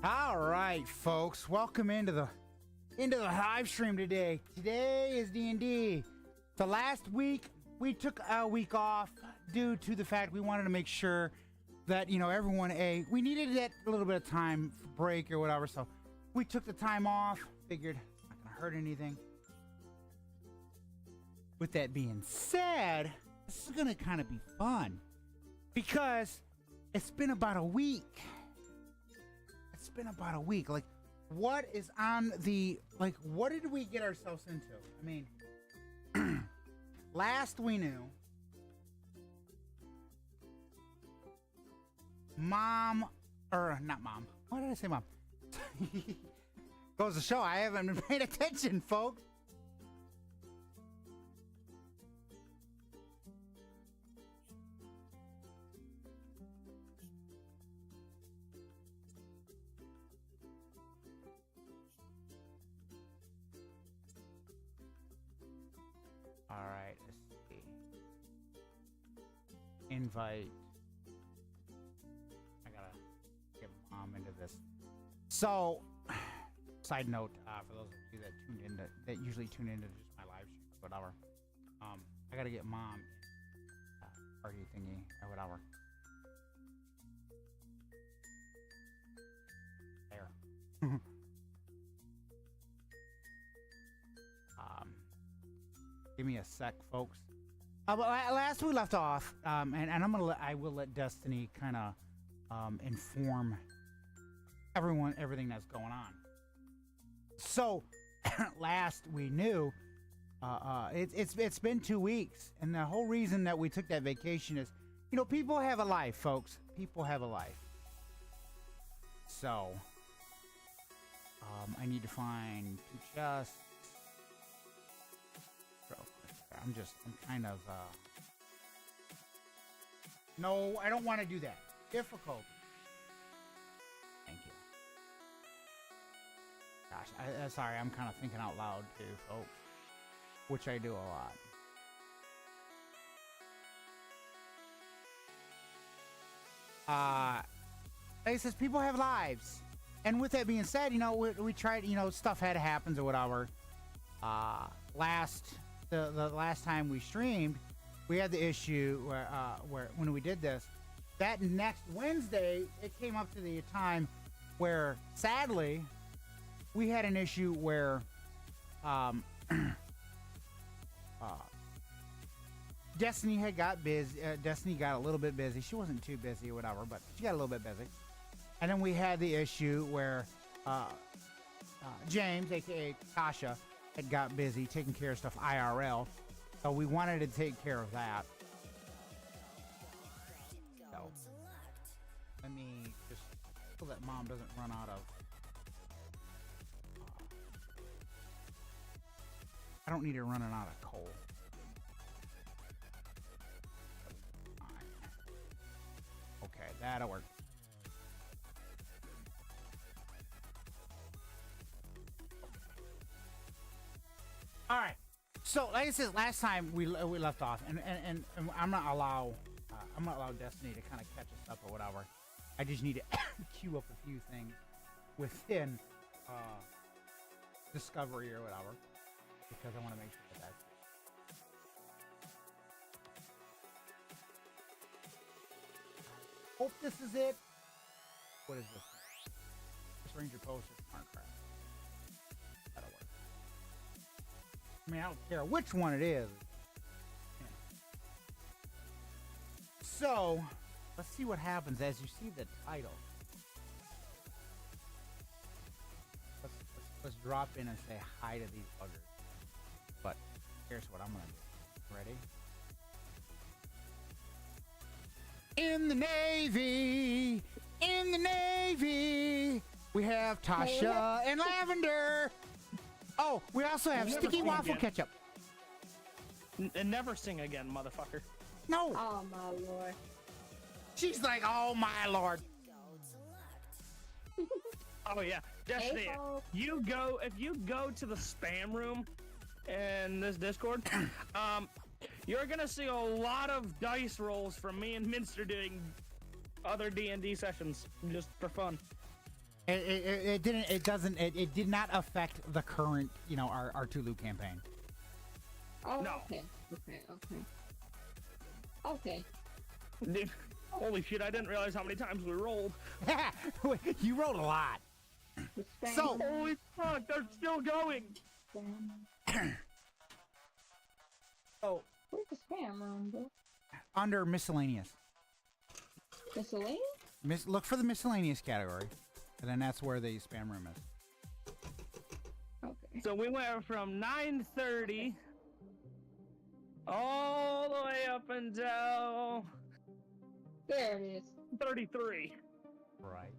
All right, folks, welcome into the live stream today. Today is DnD. The last week we took a week off due to the fact we wanted to make sure that everyone we needed that little bit of time for break or whatever. So we took the time off. Figured it's not gonna hurt anything. With that being said, this is gonna kind of be fun because it's been about a week. Like, what is on the, what did we get ourselves into? I mean, last we knew, not mom. Why did I say mom? Goes to show I haven't been paying attention, folks. All right, let's see. Invite. I gotta get mom into this. So, side note, for those of you that usually tune into just my live stream, whatever. I gotta get mom in party thingy or whatever. There. Give me a sec, folks. But last we left off, and I will let Destiny kind of inform everything that's going on. So last we knew, it's been 2 weeks, and the whole reason that we took that vacation is, people have a life, folks. People have a life. So I need to find 2 chests. I'm kind of, no, I don't want to do that. Difficult. Thank you. Gosh, sorry, I'm kind of thinking out loud too, folks. Which I do a lot. Like it says, people have lives. And with that being said, we tried, stuff had to happen or whatever. The last time we streamed, we had the issue where when we did this, that next Wednesday, it came up to the time where, sadly, we had an issue where Destiny had got busy. Destiny got a little bit busy. She wasn't too busy or whatever, but she got a little bit busy. And then we had the issue where James, aka Tasha, had got busy taking care of stuff IRL, so we wanted to take care of that. So let me just, so that mom doesn't run out of I don't need her running out of coal. Okay, that'll work. All right, so like I said, last time we left off, and I'm not allow Destiny to kind of catch us up or whatever. I just need to queue up a few things within Discovery or whatever, because I want to make sure that that's. Hope this is it. What is this? This Ranger Poster Smart Craft. That'll work. I mean, I don't care which one it is. So, let's see what happens as you see the title. Let's drop in and say hi to these buggers. But here's what I'm gonna do. Ready? In the Navy, we have Tasha and Lavender. Oh, we also have sticky waffle ketchup. And never sing again, motherfucker. No. Oh my lord. She's like, oh my lord. Oh yeah, Destiny. Hey, If you go to the spam room in this Discord, you're gonna see a lot of dice rolls from me and Minster doing other DnD sessions just for fun. It didn't. It doesn't. It did not affect the current, our TLOU campaign. Oh, No. Okay. Dude, holy shit! I didn't realize how many times we rolled. You rolled a lot. The spam So- Holy fuck! They're still going. spam. Oh, Where's the spam room, bro? under miscellaneous. Miscellaneous? Look for the miscellaneous category, and then that's where the spam room is. Okay. So we went from 9:30 all the way up until There it is. 33. Right.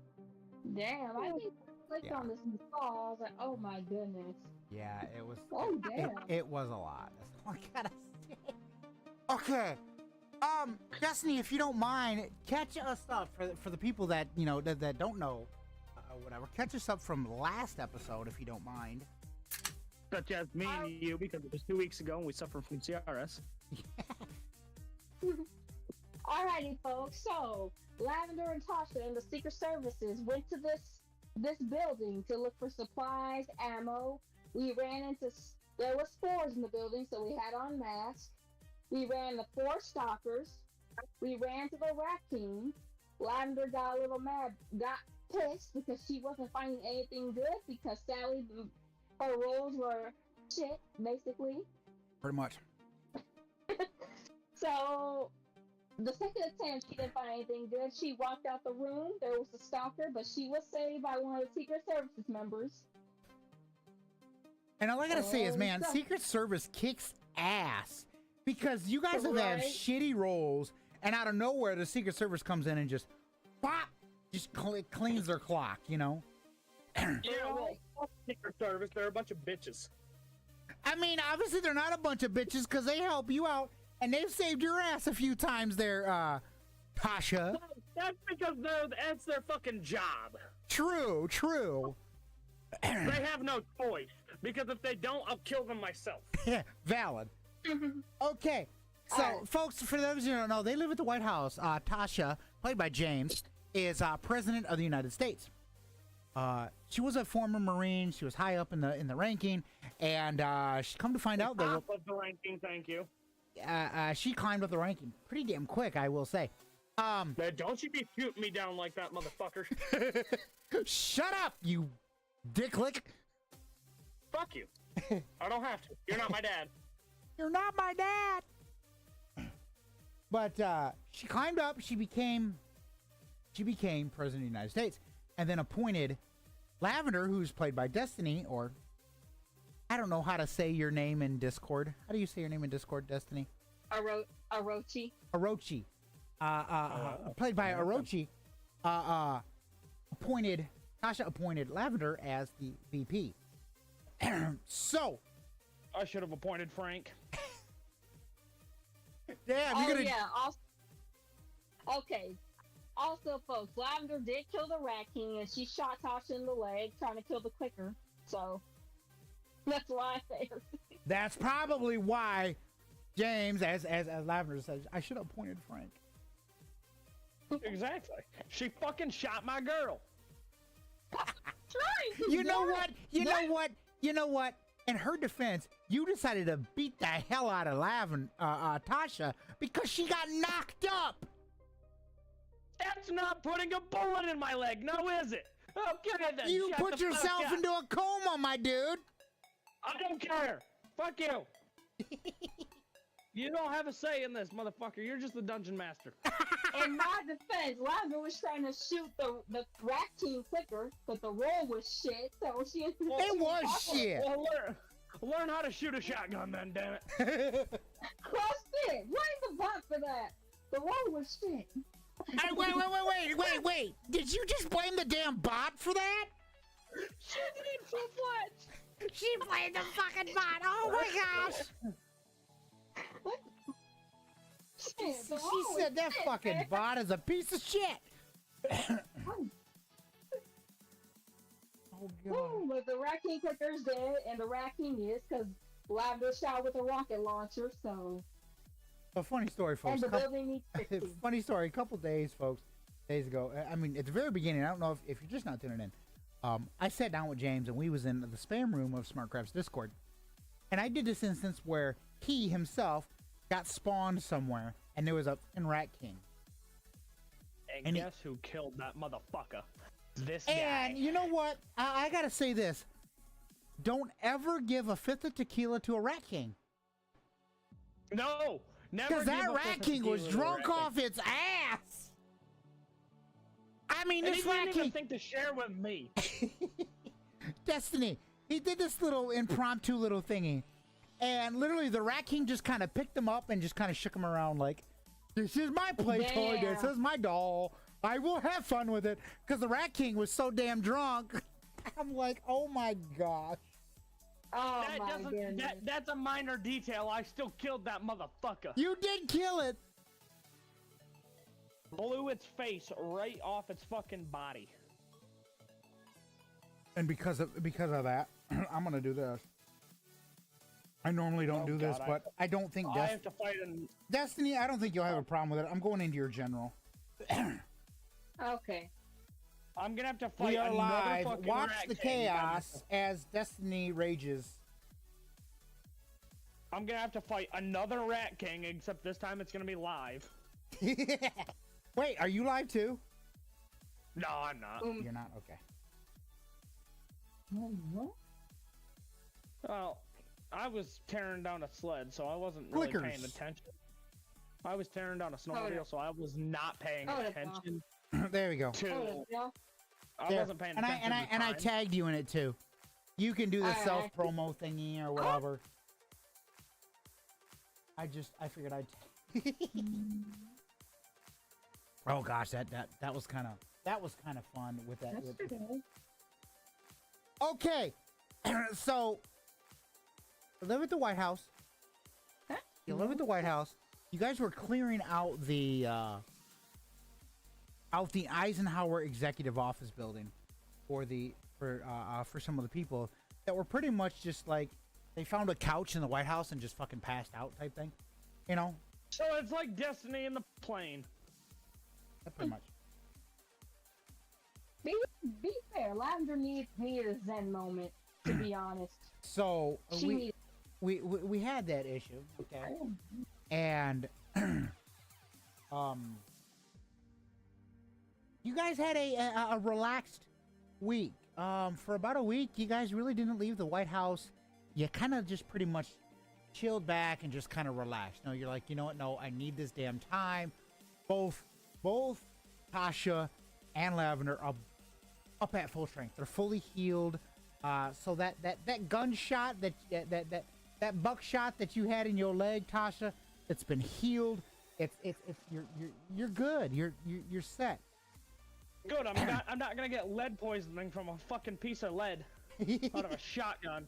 Damn, I think I clicked Yeah. on this install. I was like, oh my goodness. Yeah, it was. Oh, it, damn. it was a lot. That's all I gotta say. Okay. Destiny, if you don't mind, catch us up for the people that that don't know, whatever. Catch us up from last episode, if you don't mind. Such as me and you, because it was 2 weeks ago and we suffered from CRS. Alrighty, folks. So, Lavender and Tasha and the Secret Services went to this building to look for supplies, ammo. We ran into there were spores in the building, so we had on masks. We ran the 4 stalkers. We ran to the raccoon. Lavender got a little mad, got pissed because she wasn't finding anything good because Sally, her rolls were shit, basically. Pretty much. So, the second attempt, she didn't find anything good. She walked out the room. There was a stalker, but she was saved by one of the Secret Services members. And all I gotta say is, Oh, man, so- Secret Service kicks ass because you guys have had Right. shitty rolls, and out of nowhere, the Secret Service comes in and just, pop, just cleans their clock. Yeah, well, fuck Secret Service, they're a bunch of bitches. I mean, obviously they're not a bunch of bitches because they help you out, and they've saved your ass a few times there, Tasha. That's because that's their fucking job. True. They have no choice, because if they don't, I'll kill them myself. Yeah, valid. Okay, so Alright. folks, for those who don't know, they live at the White House. Tasha, played by James, is President of the United States. She was a former Marine. She was high up in the ranking, and she come to find out that Top of the ranking, thank you. she climbed up the ranking pretty damn quick, I will say. Man, don't you be shooting me down like that, motherfucker. Shut up, you dicklick! Fuck you. I don't have to. You're not my dad. You're not my dad. But she climbed up. She became president of the United States, and then appointed Lavender, who's played by Destiny, or I don't know how to say your name in Discord. How do you say your name in Discord, Destiny? Orochi. Orochi. Played by Orochi. Tasha appointed Lavender as the VP. So, I should have appointed Frank. damn, Oh, you're gonna. yeah. Okay. Also, folks, Lavender did kill the Rat King, and she shot Tasha in the leg, trying to kill the clicker. So, that's why I say her. That's probably why James, as Lavender says, I should have appointed Frank. Exactly. She fucking shot my girl. You know what? You know what? In her defense, you decided to beat the hell out of Tasha because she got knocked up. That's not putting a bullet in my leg, no, is it? Okay, then. You shut put the fuck yourself up. into a coma, my dude. I don't care. Fuck you. You don't have a say in this, motherfucker. You're just the dungeon master. In my defense, Lavender was trying to shoot the Rat King clicker, but the roll was shit, so she... It was shit. Well, learn how to shoot a shotgun then, damn it. Cross it! Blame the bot for that! The roll was shit. Hey, wait. Did you just blame the damn bot for that? She did for what? She blamed the fucking bot. Oh my gosh. What? Shit, the She roll was said that shit, fucking man. bot is a piece of shit. Oh god. Woo, but the Rat King clicker's dead, and the Rat King is, because Lavender shot with a rocket launcher, so... A funny story, folks. And the building needs fixing. Funny story. A couple days ago. I mean, at the very beginning, I don't know if you're just not tuning in. I sat down with James and we was in the spam room of SmartCraft's Discord. And I did this instance where he himself got spawned somewhere and there was a fucking Rat King. And guess who killed that motherfucker? This And guy. you know what? I gotta say this. Don't ever give a fifth of tequila to a Rat King. No! Never. Because that give a Rat fifth of King was tequila to a drunk Rat King. off its ass. I mean, And this he Rat didn't King. even think to share with me. Destiny. He did this little impromptu little thingy. And literally the Rat King just kind of picked him up and just kind of shook him around like, this is my play toy, this is my doll. I will have fun with it. Because the Rat King was so damn drunk. I'm like, oh my gosh. Oh That my doesn't. goodness. That's a minor detail. I still killed that motherfucker. You did kill it. Blew its face right off its fucking body. And because of that, I'm gonna do this. I normally don't do this, God, but I don't think I have to fight an. Destiny, I don't think you'll have a problem with it. I'm going into your general. Okay. I'm gonna have to fight We are another live. fucking Watch Rat the King by chaos myself. as Destiny rages. I'm gonna have to fight another Rat King, except this time it's gonna be live. Wait, are you live too? No, I'm not. You're not? Okay. Well, I was tearing down a sled, so I wasn't really Clickers. paying attention. I was tearing down a snowmobile, yeah. so I was not paying Oh, yeah. attention There we go. to. Oh, yeah. I There. wasn't paying And attention. I to time. tagged you in it too. You can do the Alright. self promo thingy or whatever. I figured I'd. Oh gosh, that was kind of fun with that. That's with- okay. Okay, so you live at the White House. Huh? You live at the White House. You guys were clearing out the Eisenhower Executive Office building for some of the people that were pretty much just like they found a couch in the White House and just fucking passed out type thing. You know, So it's like Destiny in the plane. that pretty much. Be fair. Lavender needed a zen moment, to be honest. So She needs. we had that issue, okay, and you guys had a relaxed week. For about a week, you guys really didn't leave the White House. You kind of just pretty much chilled back and just kind of relaxed. No, you're like, you know what? No, I need this damn time. Both Tasha and Lavender are up at full strength. They're fully healed. So that gunshot that buckshot that you had in your leg, Tasha, it's been healed. It's you're good. You're set. Good. I'm not gonna get lead poisoning from a fucking piece of lead out of a shotgun.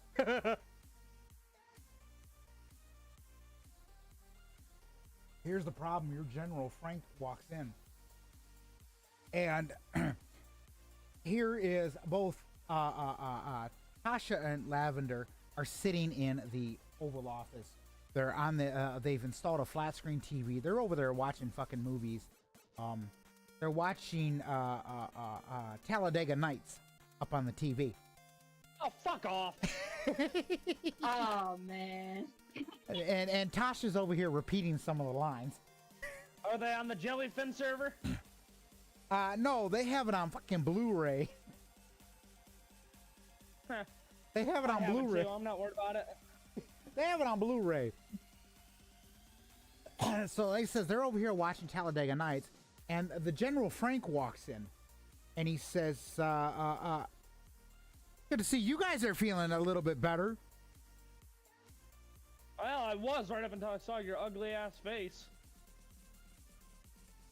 Here's the problem. Your General Frank walks in. And here is both Tasha and Lavender are sitting in the Oval Office. They're on the they've installed a flat screen TV. They're over there watching fucking movies. They're watching Talladega Nights up on the TV. Oh, fuck off. Oh man. And Tasha's over here repeating some of the lines. Are they on the Jellyfin server? No, they have it on fucking Blu-ray. Huh. They have it I on have it Blu-ray. too, I'm not worried about it. They have it on Blu-ray. So like I says, they're over here watching Talladega Nights, and the General Frank walks in, and he says, good to see you guys are feeling a little bit better. Well, I was right up until I saw your ugly ass face.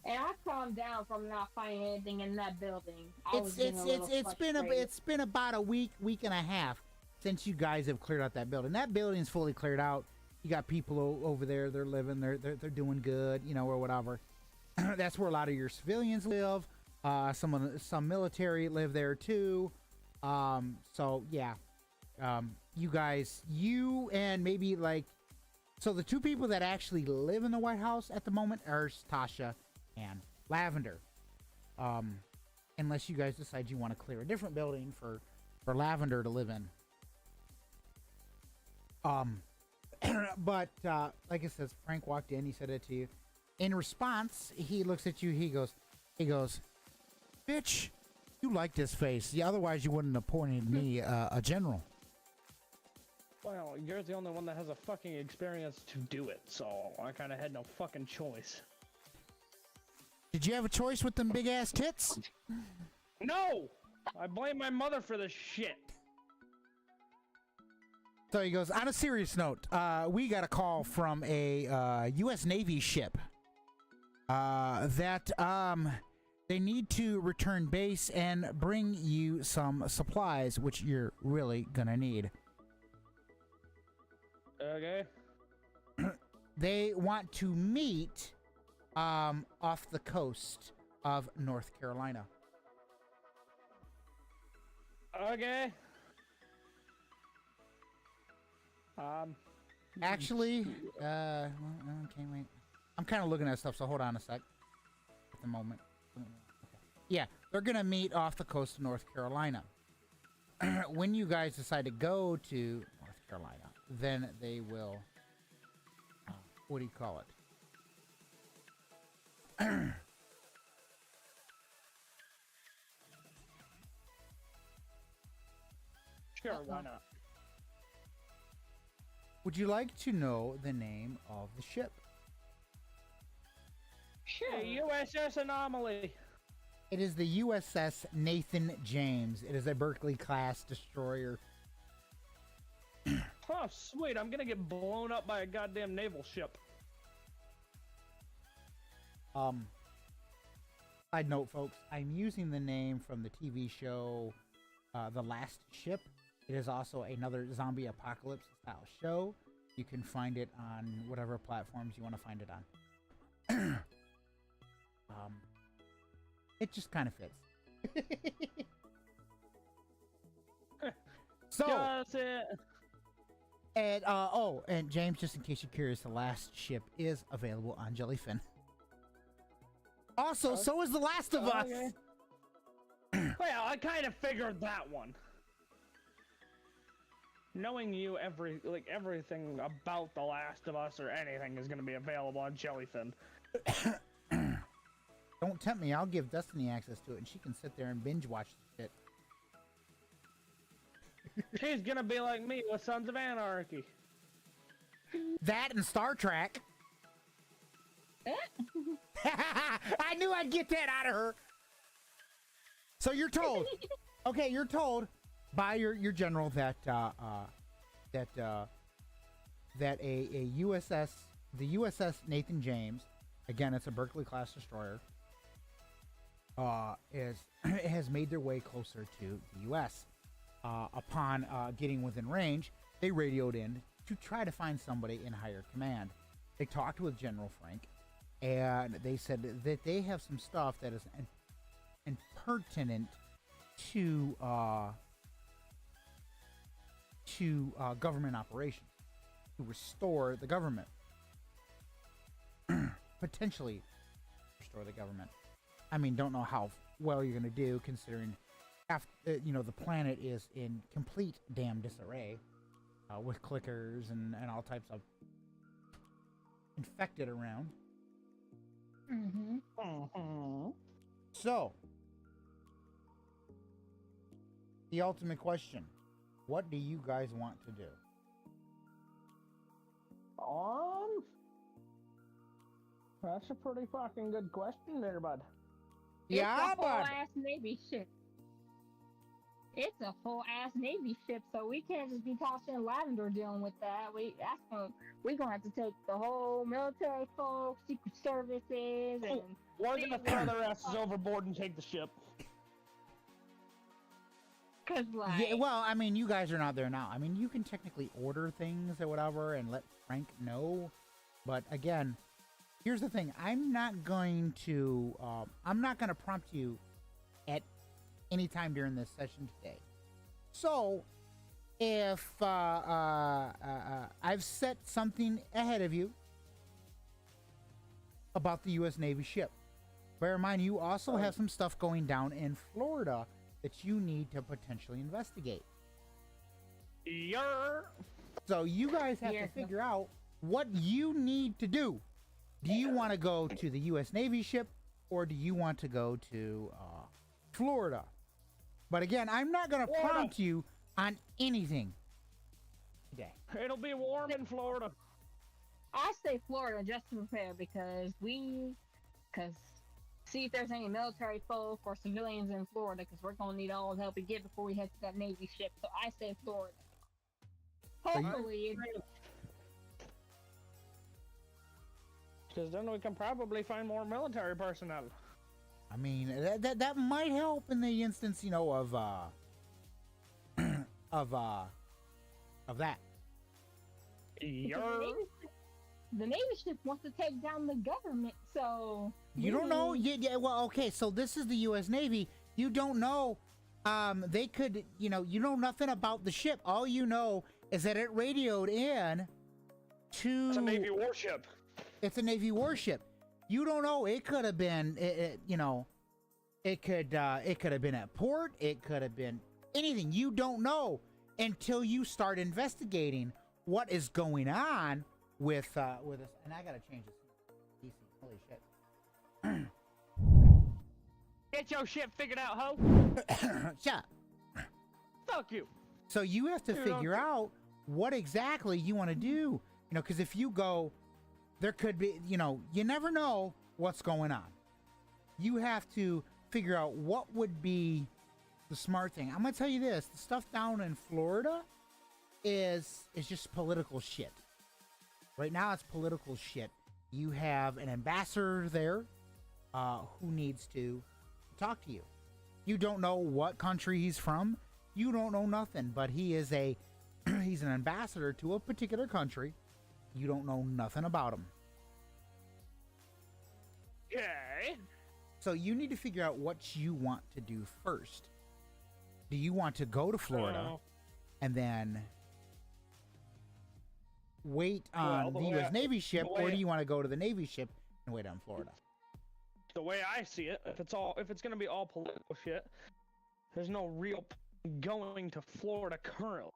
And I calmed down from not finding anything in that building. Was getting a little frustrated. It's been about a week and a half since you guys have cleared out that building. That building's fully cleared out. You got people over there. They're living. They're doing good. You know, or whatever. That's where a lot of your civilians live. Some military live there too. So yeah, you and maybe like, so the two people that actually live in the White House at the moment are Tasha and Lavender. And unless you guys decide you want to clear a different building for Lavender to live in. But like it says, Frank walked in. He said it to you. In response, he looks at you. He goes, "Bitch, you like this face. Yeah, otherwise you wouldn't have appointed me a general." Well, you're the only one that has a fucking experience to do it, so I kind of had no fucking choice. Did you have a choice with them big ass tits? No! I blame my mother for this shit. So he goes, on a serious note, we got a call from a U.S. Navy ship that they need to return base and bring you some supplies, which you're really gonna need. Okay. They want to meet off the coast of North Carolina. Okay. Actually, okay, wait. I'm kind of looking at stuff, so hold on a sec. At the moment. Okay. Yeah, they're gonna meet off the coast of North Carolina. When you guys decide to go to North Carolina, then they will, what do you call it? Sure, why not? Would you like to know the name of the ship? Sure. Hey, USS Anomaly. It is the USS Nathan James. It is a Berkeley-class destroyer. Oh, sweet. I'm gonna get blown up by a goddamn naval ship. Side note, folks, I'm using the name from the TV show, The Last Ship. It is also another zombie apocalypse style show. You can find it on whatever platforms you want to find it on. It just kind of fits. So, Just it. and and James, just in case you're curious, The Last Ship is available on Jellyfin. Also, so is The Last of Us. Okay. Well, I kind of figured that one. Knowing you, everything about The Last of Us or anything is going to be available on Jellyfin. Don't tempt me. I'll give Destiny access to it, and she can sit there and binge watch the shit. She's going to be like me with Sons of Anarchy. That and Star Trek. I knew I'd get that out of her. So you're told. Okay, you're told by your general that that a USS, the USS Nathan James, again, it's a Berkeley class destroyer, has made their way closer to the U.S. Upon getting within range, they radioed in to try to find somebody in higher command. They talked with General Frank, and they said that they have some stuff that is impertinent to government operations, to restore the government, potentially restore the government. I mean, don't know how well you're going to do considering, the planet is in complete damn disarray, with clickers and all types of infected around. Mm-hmm. Mm-hmm. So, the ultimate question: what do you guys want to do? That's a pretty fucking good question there, bud. Yeah, it's a but full-ass Navy ship. It's a full-ass Navy ship, so we can't just be tossing Lavender dealing with that. We're gonna have to take the whole military folks, secret services, and We're gonna throw their asses overboard and take the ship. cause like yeah, well, I mean, you guys are not there now. I mean, you can technically order things or whatever and let Frank know, but again, here's the thing: I'm not going to prompt you at any time during this session today. So, if I've set something ahead of you about the U.S. Navy ship, Bear in mind, you also have some stuff going down in Florida that you need to potentially investigate. Yer. So you guys have to figure out what you need to do. Do you want to go to the U.S. Navy ship, or do you want to go to Florida? But again, I'm not going to prompt you on anything today. It'll be warm in Florida. I say Florida just to prepare because see if there's any military folk or civilians in Florida because we're gonna need all the help we get before we head to that Navy ship. So I say Florida. Hopefully, because then we can probably find more military personnel. I mean, that might help in the instance, you know, of that. the Navy ship wants to take down the government, so You don't know. Yeah. Well, okay. So this is the U.S. Navy. You don't know. They could. You know nothing about the ship. All you know is that it radioed in to. It's a Navy warship. It's a Navy warship. You don't know. It could have been. It could have been at port. It could have been anything. You don't know until you start investigating what is going on with us. And I gotta change this. Holy shit. Get your shit figured out, ho. Shut up. Fuck you. So you have to figure out what exactly you want to do. Because if you go, there could be, you never know what's going on. You have to figure out what would be the smart thing. I'm going to tell you this. The stuff down in Florida is just political shit. Right now it's political shit. You have an ambassador there who needs to talk to you. You don't know what country he's from. You don't know nothing, but he is he's an ambassador to a particular country. You don't know nothing about him. Okay. So you need to figure out what you want to do first. Do you want to go to Florida and then wait on the U.S. Navy ship, or do you want to go to the Navy ship and wait on Florida? The way I see it, if it's gonna be all political shit, there's no real going to Florida currently.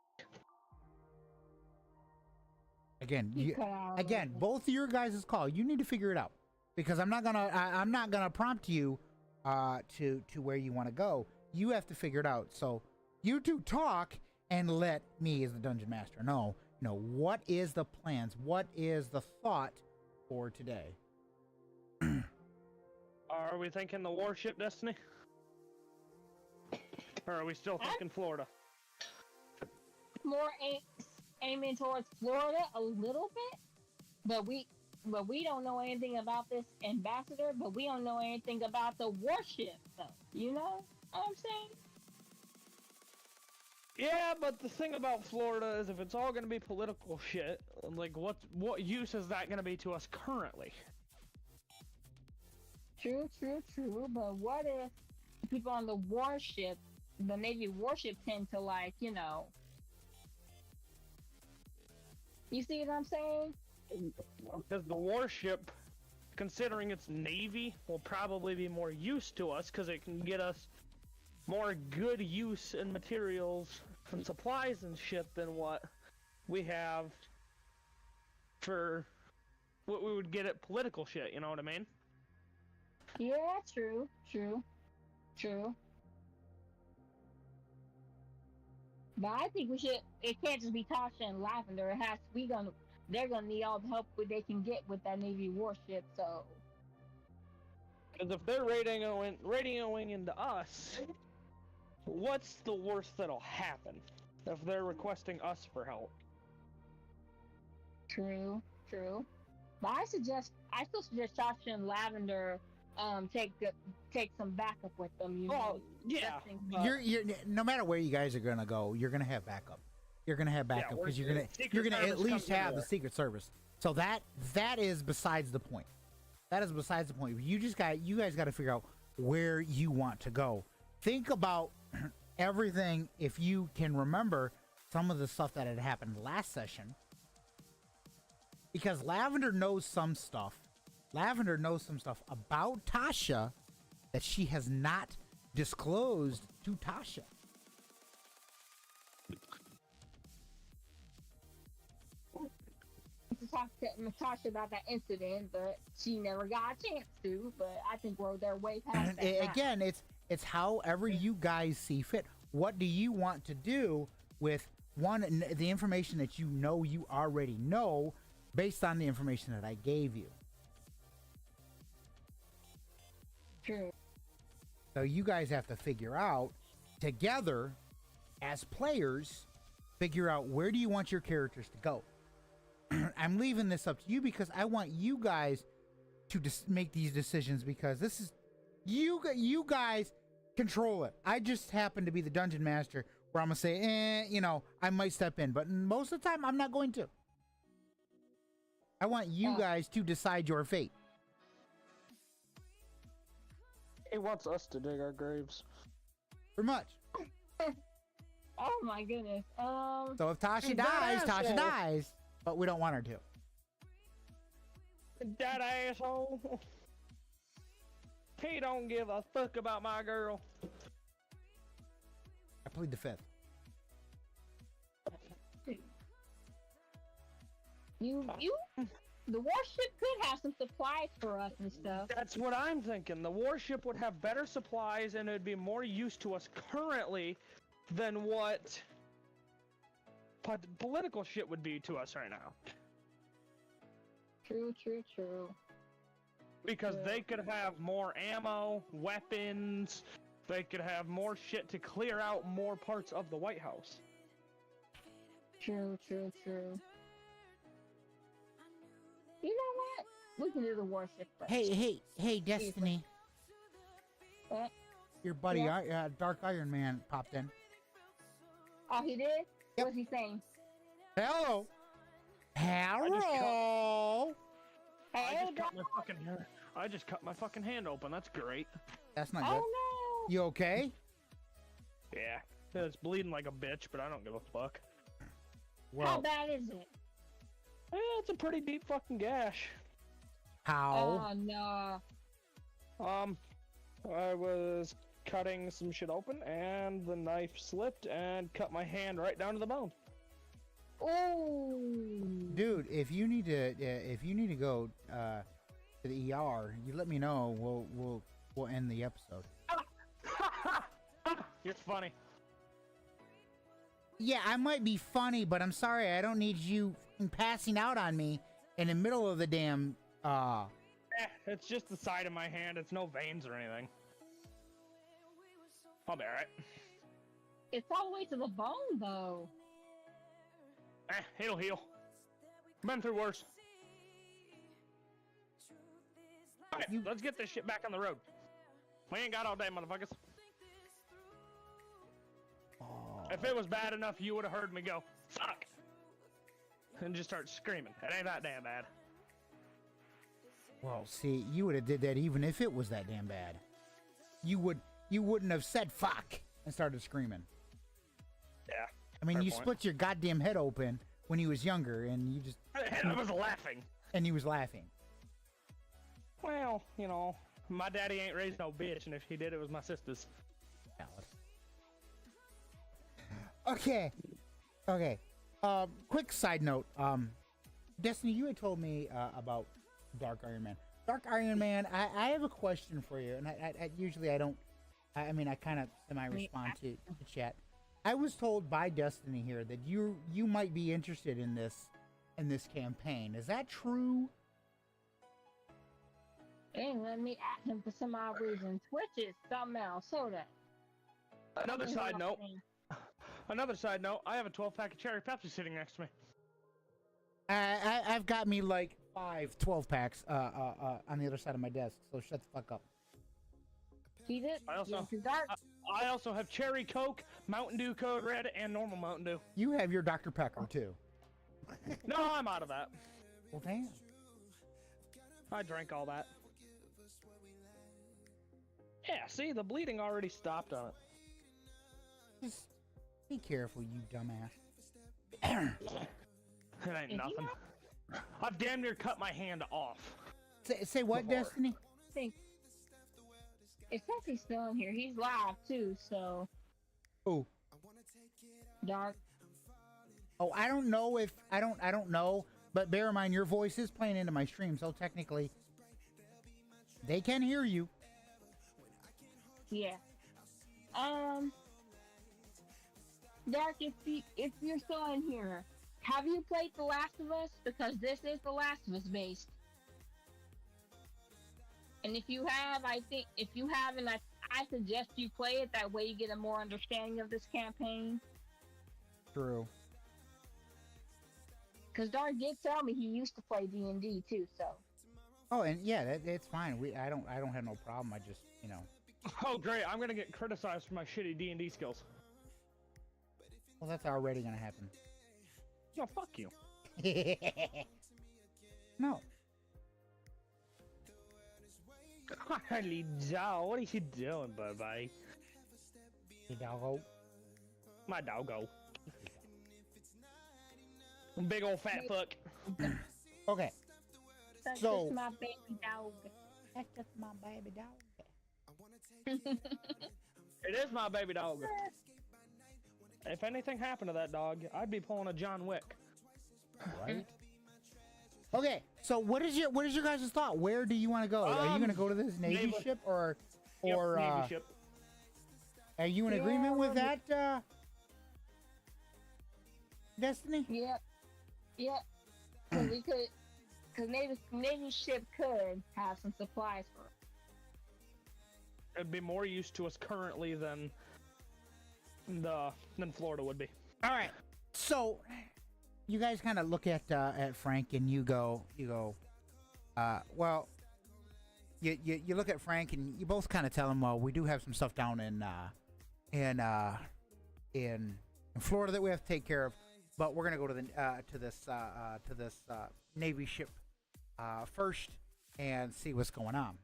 Again, both of your guys' call. You need to figure it out, because I'm not gonna prompt you to where you want to go. You have to figure it out. So you two talk and let me, as the dungeon master, know. What is the plans? What is the thought for today? Are we thinking the warship, Destiny? Or are we still thinking Florida? More aiming towards Florida a little bit, but we don't know anything about this ambassador, but we don't know anything about the warship, though. You know what I'm saying? Yeah, but the thing about Florida is if it's all gonna be political shit, like what use is that gonna be to us currently? True, but what if people on the warship, the Navy warship, tend to you see what I'm saying? Because the warship, considering it's Navy, will probably be more use to us because it can get us more good use in materials and supplies and shit than what we have for what we would get at political shit, you know what I mean? Yeah, true. But I think it can't just be Tasha and Lavender. It has to they're gonna need all the help they can get with that Navy warship, so. Because if they're radioing into us, what's the worst that'll happen if they're requesting us for help? True. But I still suggest Tasha and Lavender take some backup with them. Yeah. You're no matter where you guys are gonna go, you're gonna have backup. You're gonna have backup because you're gonna at least have the Secret Service. So that is besides the point. That is besides the point. You guys got to figure out where you want to go. Think about everything. If you can remember some of the stuff that had happened last session, because Lavender knows some stuff. Lavender knows some stuff about Tasha that she has not disclosed to Tasha. To talk to Natasha about that incident, but she never got a chance to. But I think they're way past that now. Again, it's however you guys see fit. What do you want to do with the information that you already know based on the information that I gave you? True. So you guys have to figure out together as players, figure out where do you want your characters to go. I'm leaving this up to you because I want you guys to make these decisions because this is you guys control it. I just happen to be the dungeon master where I'm gonna say, I might step in, but most of the time I'm not going to. I want you guys to decide your fate. He wants us to dig our graves. Pretty much. Oh my goodness. So if Tasha dies, Tasha dies, but we don't want her to. That asshole. He don't give a fuck about my girl. I plead the fifth. The warship could have some supplies for us and stuff. That's what I'm thinking. The warship would have better supplies and it'd be more use to us currently than what political shit would be to us right now. True. Because they could have more ammo, weapons, they could have more shit to clear out more parts of the White House. True. You know what? We can do the warship first. Hey, Destiny. What? Your buddy, Yeah? Dark Iron Man, popped in. Oh, he did? Yep. What's he saying? Hello. Hey, I just cut my fucking hand open. That's great. That's not good. oh no! You okay? Yeah. It's bleeding like a bitch, but I don't give a fuck. How bad is it? Yeah, it's a pretty deep fucking gash. How? Oh no! I was cutting some shit open, and the knife slipped and cut my hand right down to the bone. Oh! Dude, if you need to go to the ER, you let me know. We'll end the episode. You're funny. Yeah, I might be funny, but I'm sorry. I don't need you passing out on me in the middle of the damn. It's just the side of my hand. It's no veins or anything. I'll be alright. It's all the way to the bone, though. It'll heal. Been through worse. Okay, let's get this shit back on the road. We ain't got all day, motherfuckers. If it was bad enough, you would have heard me go, fuck! And just start screaming. It ain't that damn bad. Well, see, you would have did that even if it was that damn bad. You wouldn't have said fuck and started screaming. Yeah. I mean, fair you point. split your goddamn head open when he was younger, and you just. I was laughing. And he was laughing. Well, my daddy ain't raised no bitch, and if he did, it was my sister's. Valid. Okay. Quick side note. Destiny, you had told me about Dark Iron Man. Dark Iron Man, I have a question for you, and I usually I don't. I mean, I kind of semi-respond to chat. I was told by Destiny here that you might be interested in this campaign. Is that true? And let me at him for some odd reason. Twitch is something else. Hold that. Another side note, I have a 12-pack of cherry Pepsi sitting next to me. I've got me like 5 12-packs on the other side of my desk, so shut the fuck up. See it? I also have cherry Coke, Mountain Dew Code Red, and normal Mountain Dew. You have your Dr. Pepper too. No, I'm out of that. Well, damn. I drank all that. Yeah, see, the bleeding already stopped on it. Just be careful, you dumbass. It ain't nothing. I've damn near cut my hand off. Say what, Before. Destiny? I think it says he's still in here. He's live too, so Oh, dark. oh, I don't know if I don't know. But bear in mind, your voice is playing into my stream, so technically, they can hear you. Yeah. Dark, if you're still in here, have you played The Last of Us? Because this is The Last of Us based. And if you have, if you haven't, I suggest you play it. That way you get a more understanding of this campaign. True. Because Dark did tell me he used to play D&D too, so. Oh, and yeah, it's fine. I don't have no problem. I just, you know. Oh, great! I'm gonna get criticized for my shitty D&D skills. Well, that's already gonna happen. Yo, fuck you. No. Carly Joe, what are you doing, bye-bye? Hey, doggo. My doggo. Big old fat fuck. Okay. That's So- just my baby dog. That's just my baby dog. It is my baby dog. If anything happened to that dog, I'd be pulling a John Wick. Right. Okay. So what is your guys' thought? Where do you want to go? Are you gonna go to this Navy Naval- ship or Yep, Navy uh, ship. are you in agreement with that, Destiny? Yep. Because we could, because Navy ship could have some supplies for us. It'd be more use to us currently than Florida would be. All right. So you guys kind of look at Frank and you go, well, you look at Frank and you both kind of tell him, well, we do have some stuff down in Florida that we have to take care of, but we're gonna go to this Navy ship first and see what's going on.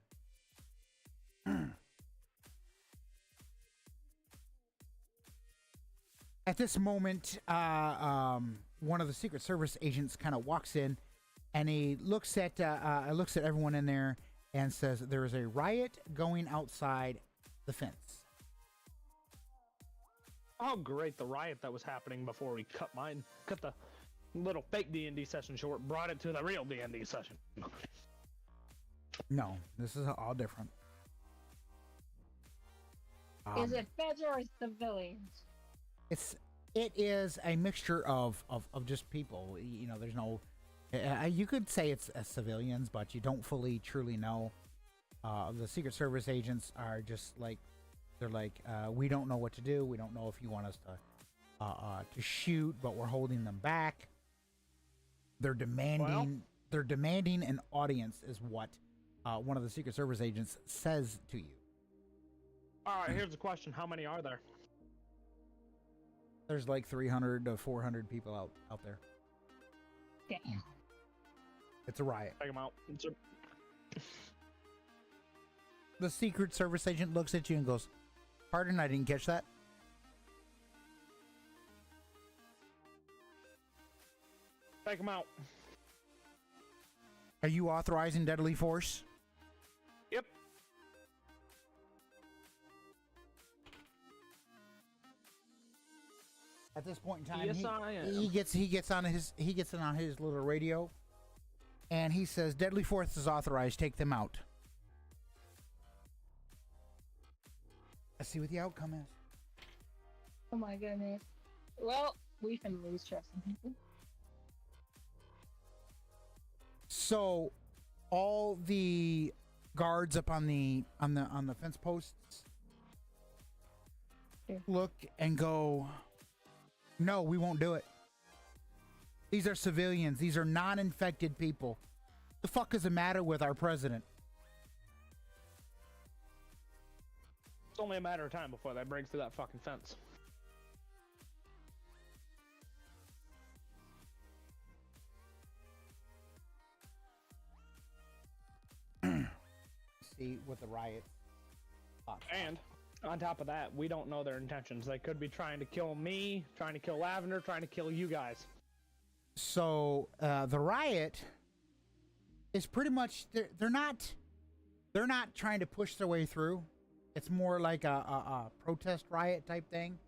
At this moment, one of the Secret Service agents kind of walks in, and he looks at everyone in there and says, "There is a riot going outside the fence." Oh, great! The riot that was happening before we cut the little fake D&D session short, brought it to the real D&D session. No, this is all different. Is it federal or civilians? It is a mixture of just people. You know, there's no. You could say it's civilians, but you don't fully truly know. The Secret Service agents are just like, they're like, we don't know what to do. We don't know if you want us to shoot, but we're holding them back. They're demanding. They're demanding an audience, is what one of the Secret Service agents says to you. All right, here's the question: how many are there? There's like 300 to 400 people out there. Damn. It's a riot. Take them out. The Secret Service agent looks at you and goes, "Pardon, I didn't catch that." Take them out. Are you authorizing deadly force? Yep. At this point in time, Yes, I am. he gets on his little radio, and he says, "Deadly force is authorized. Take them out." Let's see what the outcome is. Oh my goodness. Well, we can lose trust in people. So, all the guards up on the fence posts look and go, "No, we won't do it. These are civilians. These are non-infected people. The fuck is the matter with our president?" It's only a matter of time before that breaks through that fucking fence. See what the riot. And on top of that, we don't know their intentions. They could be trying to kill me, trying to kill Lavender, trying to kill you guys. So the riot is pretty much they're not trying to push their way through. It's more like a protest riot type thing.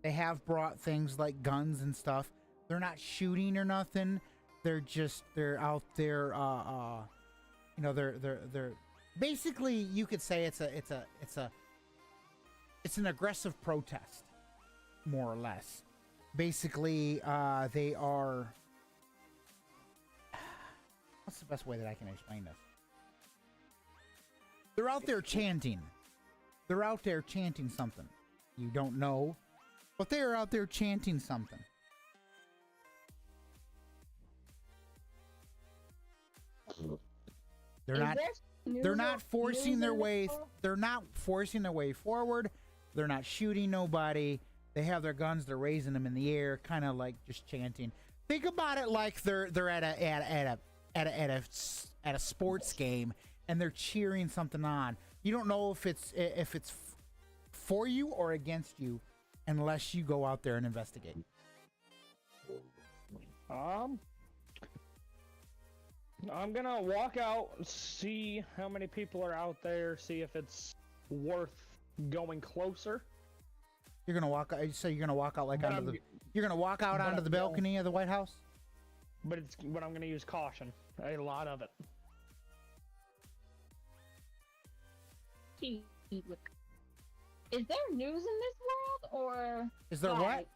They have brought things like guns and stuff. They're not shooting or nothing. They're out there. You know, they're basically, you could say it's an aggressive protest, more or less. Basically, they are. What's the best way that I can explain this? They're out there chanting. They're out there chanting something. You don't know, but they are out there chanting something. They're not forcing their way. They're not forcing their way forward. They're not shooting nobody. They have their guns. They're raising them in the air, kind of like just chanting. Think about it like they're at a sports game and they're cheering something on. You don't know if it's for you or against you unless you go out there and investigate. I'm gonna walk out and see how many people are out there, see if it's worth going closer. You're gonna walk out. So you're gonna walk out like onto the. You're gonna walk out onto the balcony of the White House. But I'm gonna use caution. A lot of it. Is there news in this world, or is there what?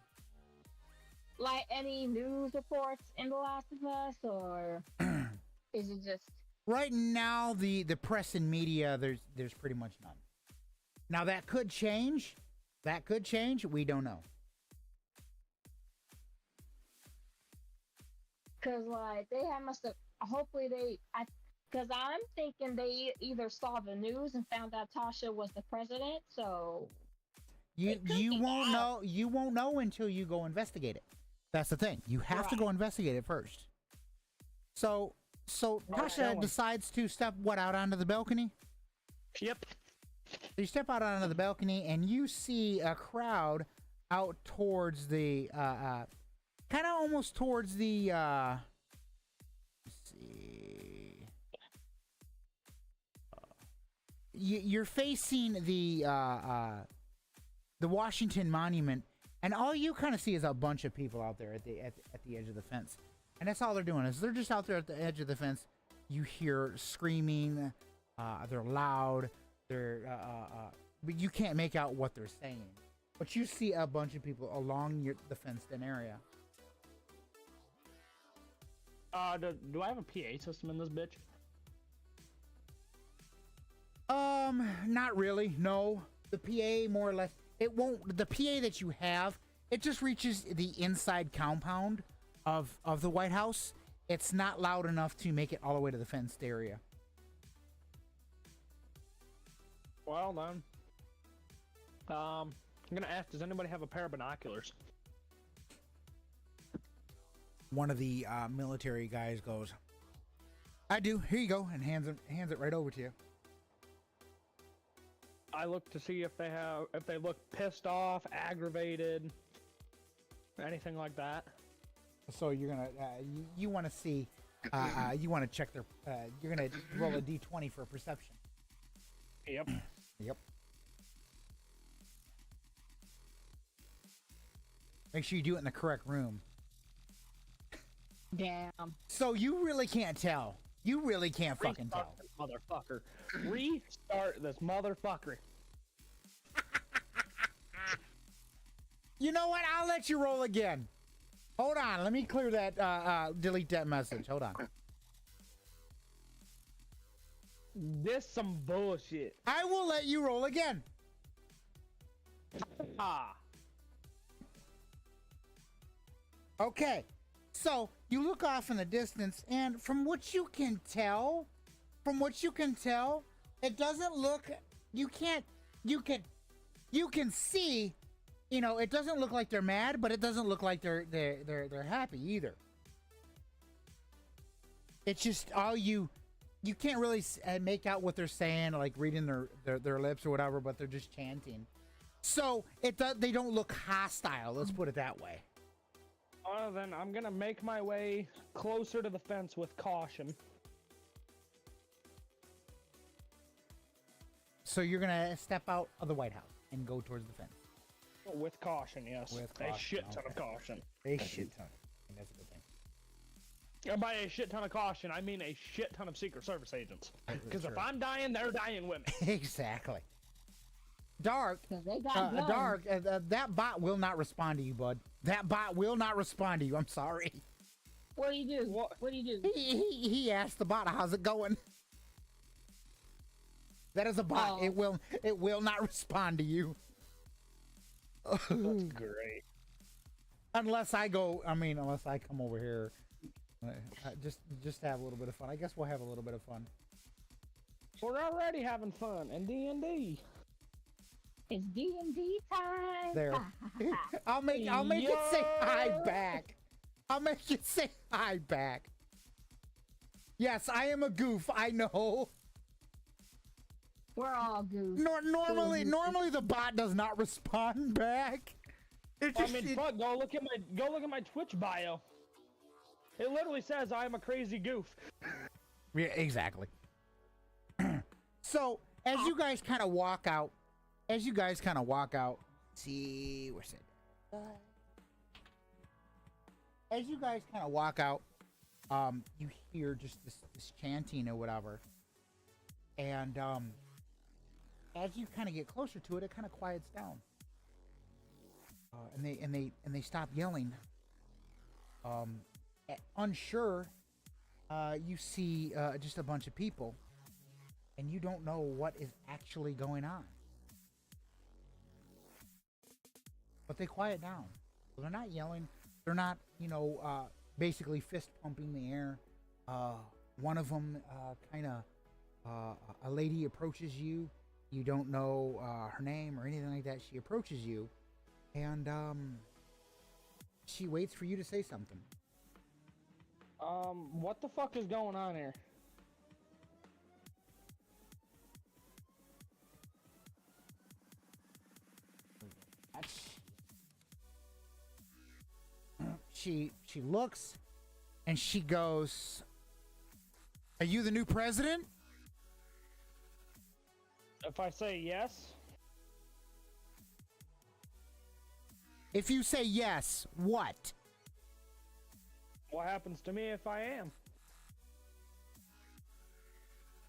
Like any news reports in The Last of Us, or is it just right now the press and media? There's pretty much none. Now that could change. That could change. We don't know. Cause like must have. Hopefully because I'm thinking they either saw the news and found out Tasha was the president. So you won't know. You won't know until you go investigate it. That's the thing. You have to go investigate it first. So Tasha decides to step out onto the balcony. Yep. You step out onto the balcony and you see a crowd out towards the kind of almost towards the let's see. You're facing the Washington Monument, and all you kind of see is a bunch of people out there at the edge of the fence, and that's all they're doing is they're just out there at the edge of the fence. You hear screaming. They're loud. But you can't make out what they're saying. But you see a bunch of people along the fenced-in area. Do I have a PA system in this bitch? Not really. No, the PA more or less. It won't. The PA that you have, it just reaches the inside compound of the White House. It's not loud enough to make it all the way to the fenced area. Well then, I'm gonna ask, does anybody have a pair of binoculars? One of the military guys goes, "I do. Here you go," and hands it right over to you. I look to see if they look pissed off, aggravated, anything like that. So you're gonna you want to see you want to check their you're gonna roll a d20 for perception. Yep. Yep. Make sure you do it in the correct room. damn? So you really can't tell. You really can't fucking tell. This motherfucker. Restart this motherfucker. You know what? I'll let you roll again. Hold on. Let me clear that. Delete that message. Hold on. This some bullshit. I will let you roll again. Okay. So you look off in the distance, and from what you can tell, it doesn't look. You can see. You know, it doesn't look like they're mad, but it doesn't look like they're happy either. It's just all you can't really make out what they're saying, like reading their lips or whatever, but they're just chanting. So they don't look hostile. Let's put it that way. Well, then I'm gonna make my way closer to the fence with caution. So you're gonna step out of the White House and go towards the fence. With caution, yes. With A caution, shit ton of okay. caution. A shit ton. And that's a good thing. And by a shit ton of caution, I mean a shit ton of Secret Service agents. Because Sure. if I'm dying, they're dying with me. Exactly. Dark. 'Cause they got guns. Dark. That bot will not respond to you, bud. That bot will not respond to you. I'm sorry. What do you do? What? What do you do? He asked the bot, "How's it going?" That is a bot. Oh. It will not respond to you. That's great. Unless I come over here, just to have a little bit of fun. I guess we'll have a little bit of fun. We're already having fun in DnD. It's D&D time. There. I'll make it say hi back. I'll make it say hi back. Yes, I am a goof. I know. We're all goofs. Normally the bot does not respond back. Fuck, go look at my Twitch bio. It literally says I am a crazy goof. Yeah, exactly. So as you guys kind of walk out, see where's it? As you guys kind of walk out, you hear just this chanting or whatever, and as you kind of get closer to it, it kind of quiets down, and they stop yelling. Unsure, you see just a bunch of people, and you don't know what is actually going on. But they quiet down. So they're not yelling. They're not, basically fist pumping the air. One of them, a lady approaches you. You don't know her name or anything like that. She approaches you, and she waits for you to say something. What the fuck is going on here? She looks, and she goes, "Are you the new president?" If I say yes, If you say yes, what? what happens to me if I am?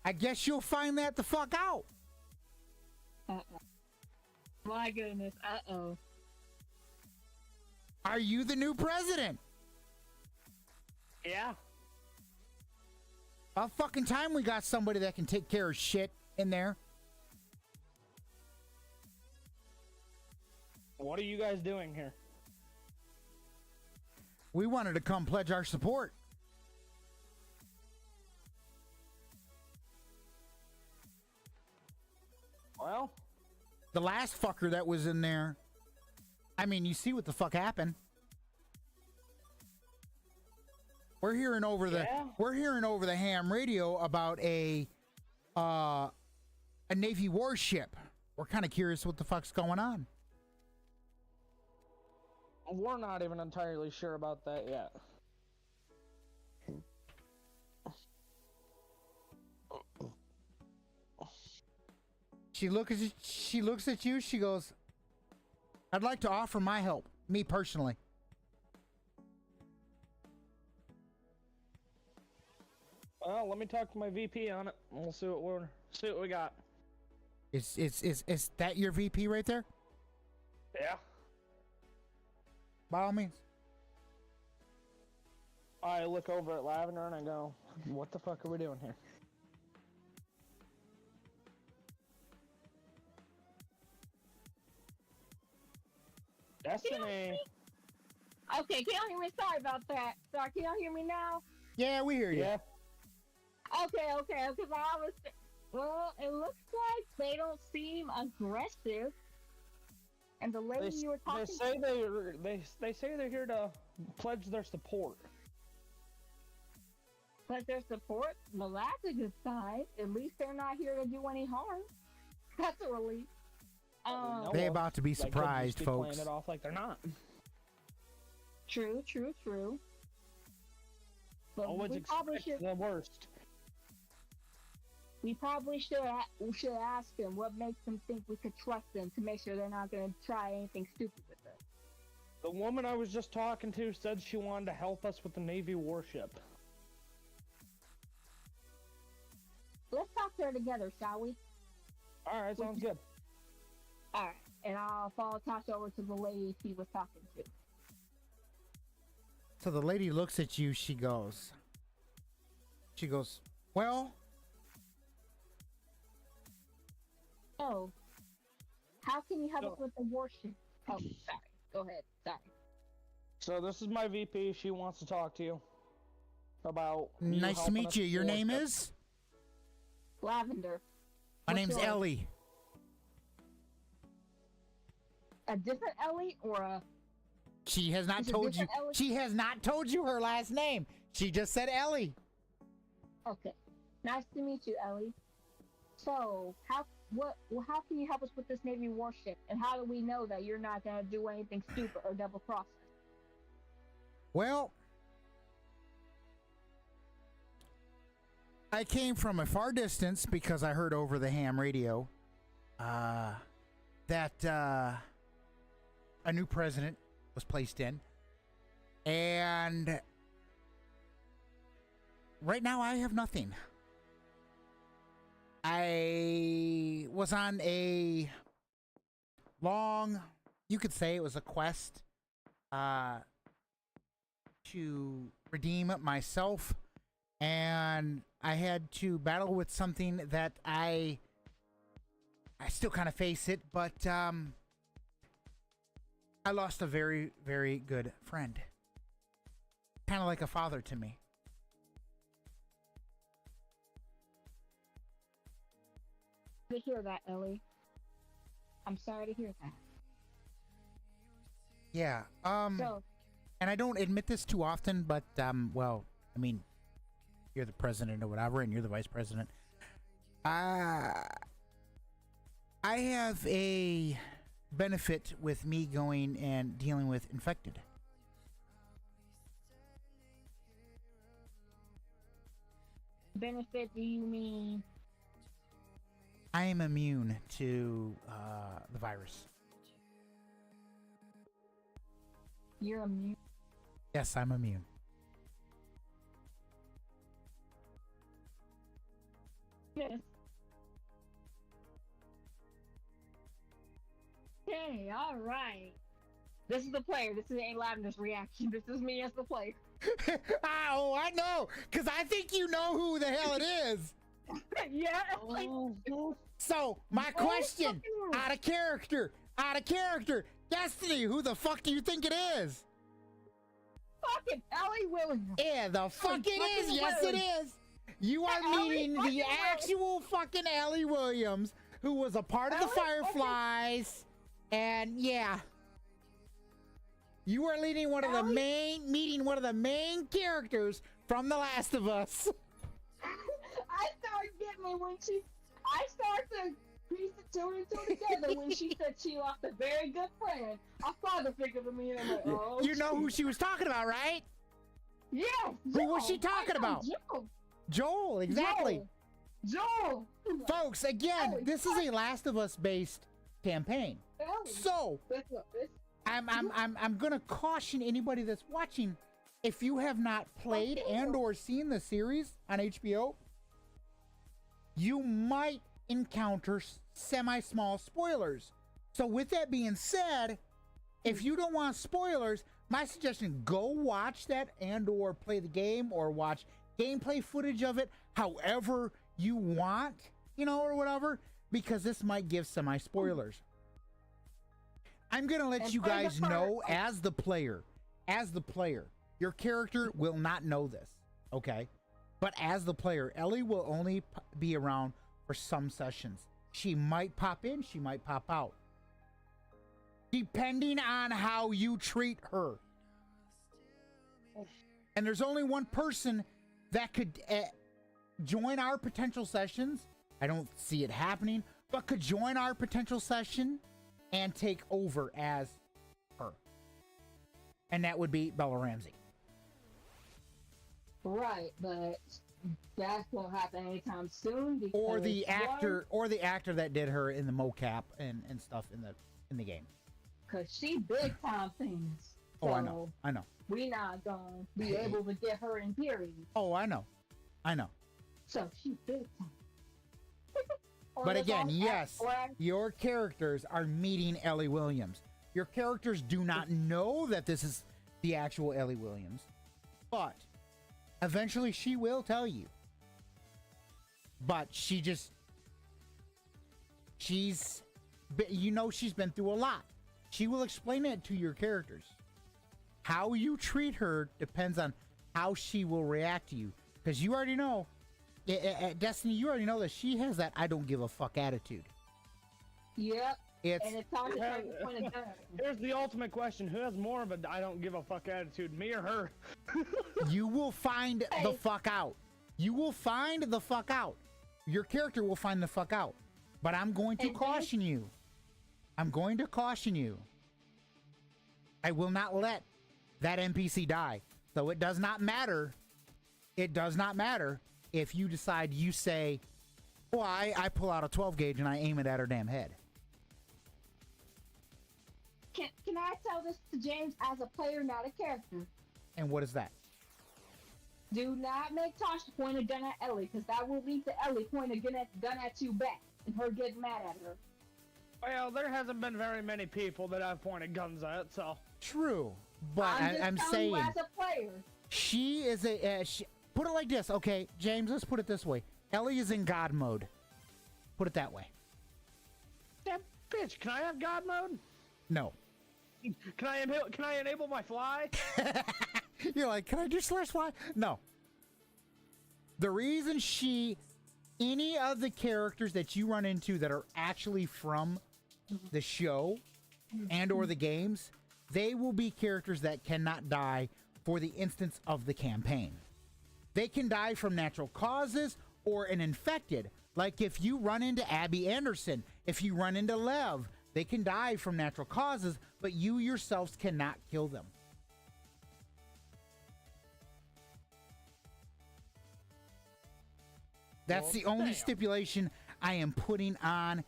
I guess you'll find that the fuck out. My goodness. Uh-oh. Are you the new president? Yeah. About fucking time we got somebody that can take care of shit in there. What are you guys doing here? We wanted to come pledge our support. Well, The last fucker that was in there, I mean, you see what the fuck happened. We're hearing over the ham radio about a Navy warship. We're kind of curious what the fuck's going on. we're not even entirely sure about that yet. She looks at you. She goes, "I'd like to offer my help, me personally." Well, let me talk to my VP on it, and we'll see what we got. Is that your VP right there? Yeah. By all means. I look over at Lavender and I go, "What the fuck are we doing here?" Destiny. Okay, can y'all hear me? Sorry about that. Sorry, can y'all hear me now? Yeah, we hear you. Yeah. Okay, because I was... Well, it looks like they don't seem aggressive. And the lady you were talking to... They say they're here to pledge their support. But their support, well, that's a good sign. At least they're not here to do any harm. That's a relief. They about to be surprised, keep folks. playing it off like they're not. True. But Always we probably expect the worst. we probably should ask them what makes them think we could trust them to make sure they're not going to try anything stupid with us. The woman I was just talking to said she wanted to help us with the Navy warship. Let's talk to her together, shall we? Alright, sounds good. Alright, and I'll follow Tasha over to the lady she was talking to. So the lady looks at you. She goes, well, Oh, how can you help us with the warship? Oh, sorry. Go ahead. Sorry. So this is my VP. She wants to talk to you about. nice to meet you. Your name is? Lavender. My What's name's yours? Ellie. A different Ellie or a? She has not Is it told you. different Ellie? She has not told you her last name. She just said Ellie. Okay. Nice to meet you, Ellie. So, how can you help us with this Navy warship? And how do we know that you're not gonna do anything stupid or double cross us? Well, I came from a far distance because I heard over the ham radio that a new president was placed in. And right now I have nothing. I was on a long, you could say it was a quest to redeem myself, and I had to battle with something that I still kind of face it, but I lost a very, very good friend. Kind of like a father to me. To hear that, Ellie. I'm sorry to hear that. Yeah. So, And I don't admit this too often, but well, I mean, you're the president or whatever, and you're the vice president. I have a benefit with me going and dealing with infected. benefit do you mean? I am immune to the virus. You're immune. Yes, I'm immune. Yes. Okay, alright. This is the player. This is Lavender's reaction. This is me as the player. Oh, I know, because I think you know who the hell it is. Yeah. So, my question, out of character, Destiny, who the fuck do you think it is? Fucking Ellie Williams. Yeah, the fuck it is. Yes, it is. You are meeting the actual fucking Ellie Williams, who was a part of the Fireflies, and yeah, you are leading one of the meeting one of the main characters from The Last of Us. I started getting it when I started to piece the two and two together when she said she lost a very good friend. I saw the figure to me and I'm like, oh, You know who she was talking about, right? Yeah. Who was she talking about? Joel, exactly. Joel. Folks, again, this is a Last of Us based campaign. So I'm gonna caution anybody that's watching, if you have not played and or seen the series on HBO, you might encounter semi-small spoilers. So with that being said, if you don't want spoilers, my suggestion, go watch that and or play the game or watch gameplay footage of it however you want, you know, or whatever, because this might give semi-spoilers. I'm gonna let you guys know as the player, your character will not know this, okay? But as the player, Ellie will only be around for some sessions. She might pop in, she might pop out, depending on how you treat her. And there's only one person that could join our potential sessions. I don't see it happening, but could join our potential session and take over as her. And that would be Bella Ramsey. Right, but That won't happen anytime soon. Because or the one, actor that did her in the mocap and stuff in the game. Cause she big time famous. Oh, I know. We not gonna be able to get her in period. Oh, I know. So she big time. Or But there's again, also- yes, or- your characters are meeting Ellie Williams. Your characters do not know that this is the actual Ellie Williams, but eventually she will tell you. But she's she's been through a lot. She will explain it to your characters. How you treat her depends on how she will react to you. Because you already know, at Destiny, you already know that she has that I don't give a fuck attitude. Yep. It's And it's time to turn the point of gun. Here's the ultimate question: who has more of a I don't give a fuck attitude, me or her? you will find the fuck out. You will find the fuck out. Your character will find the fuck out. But I'm going to caution you. I'm going to caution you. I will not let that NPC die. So it does not matter. It does not matter if you decide you say, well, I pull out a 12 gauge and I aim it at her damn head. Can I tell this to James as a player, not a character? And what is that? Do not make Tasha point a gun at Ellie, because that will lead to Ellie pointing a gun at you back, and her getting mad at her. Well, there hasn't been very many people that I've pointed guns at, so. True, but I'm just telling saying you as a player. she is put it like this, okay, James. Let's put it this way: Ellie is in God mode. Put it that way. Damn bitch, can I have God mode? No. Can I enable my fly? You're like, can I do slash fly? No. The reason any of the characters that you run into that are actually from the show and or the games, they will be characters that cannot die for the instance of the campaign. They can die from natural causes or an infected. Like if you run into Abby Anderson, if you run into Lev, they can die from natural causes, but you yourselves cannot kill them. That's the only stipulation I am putting on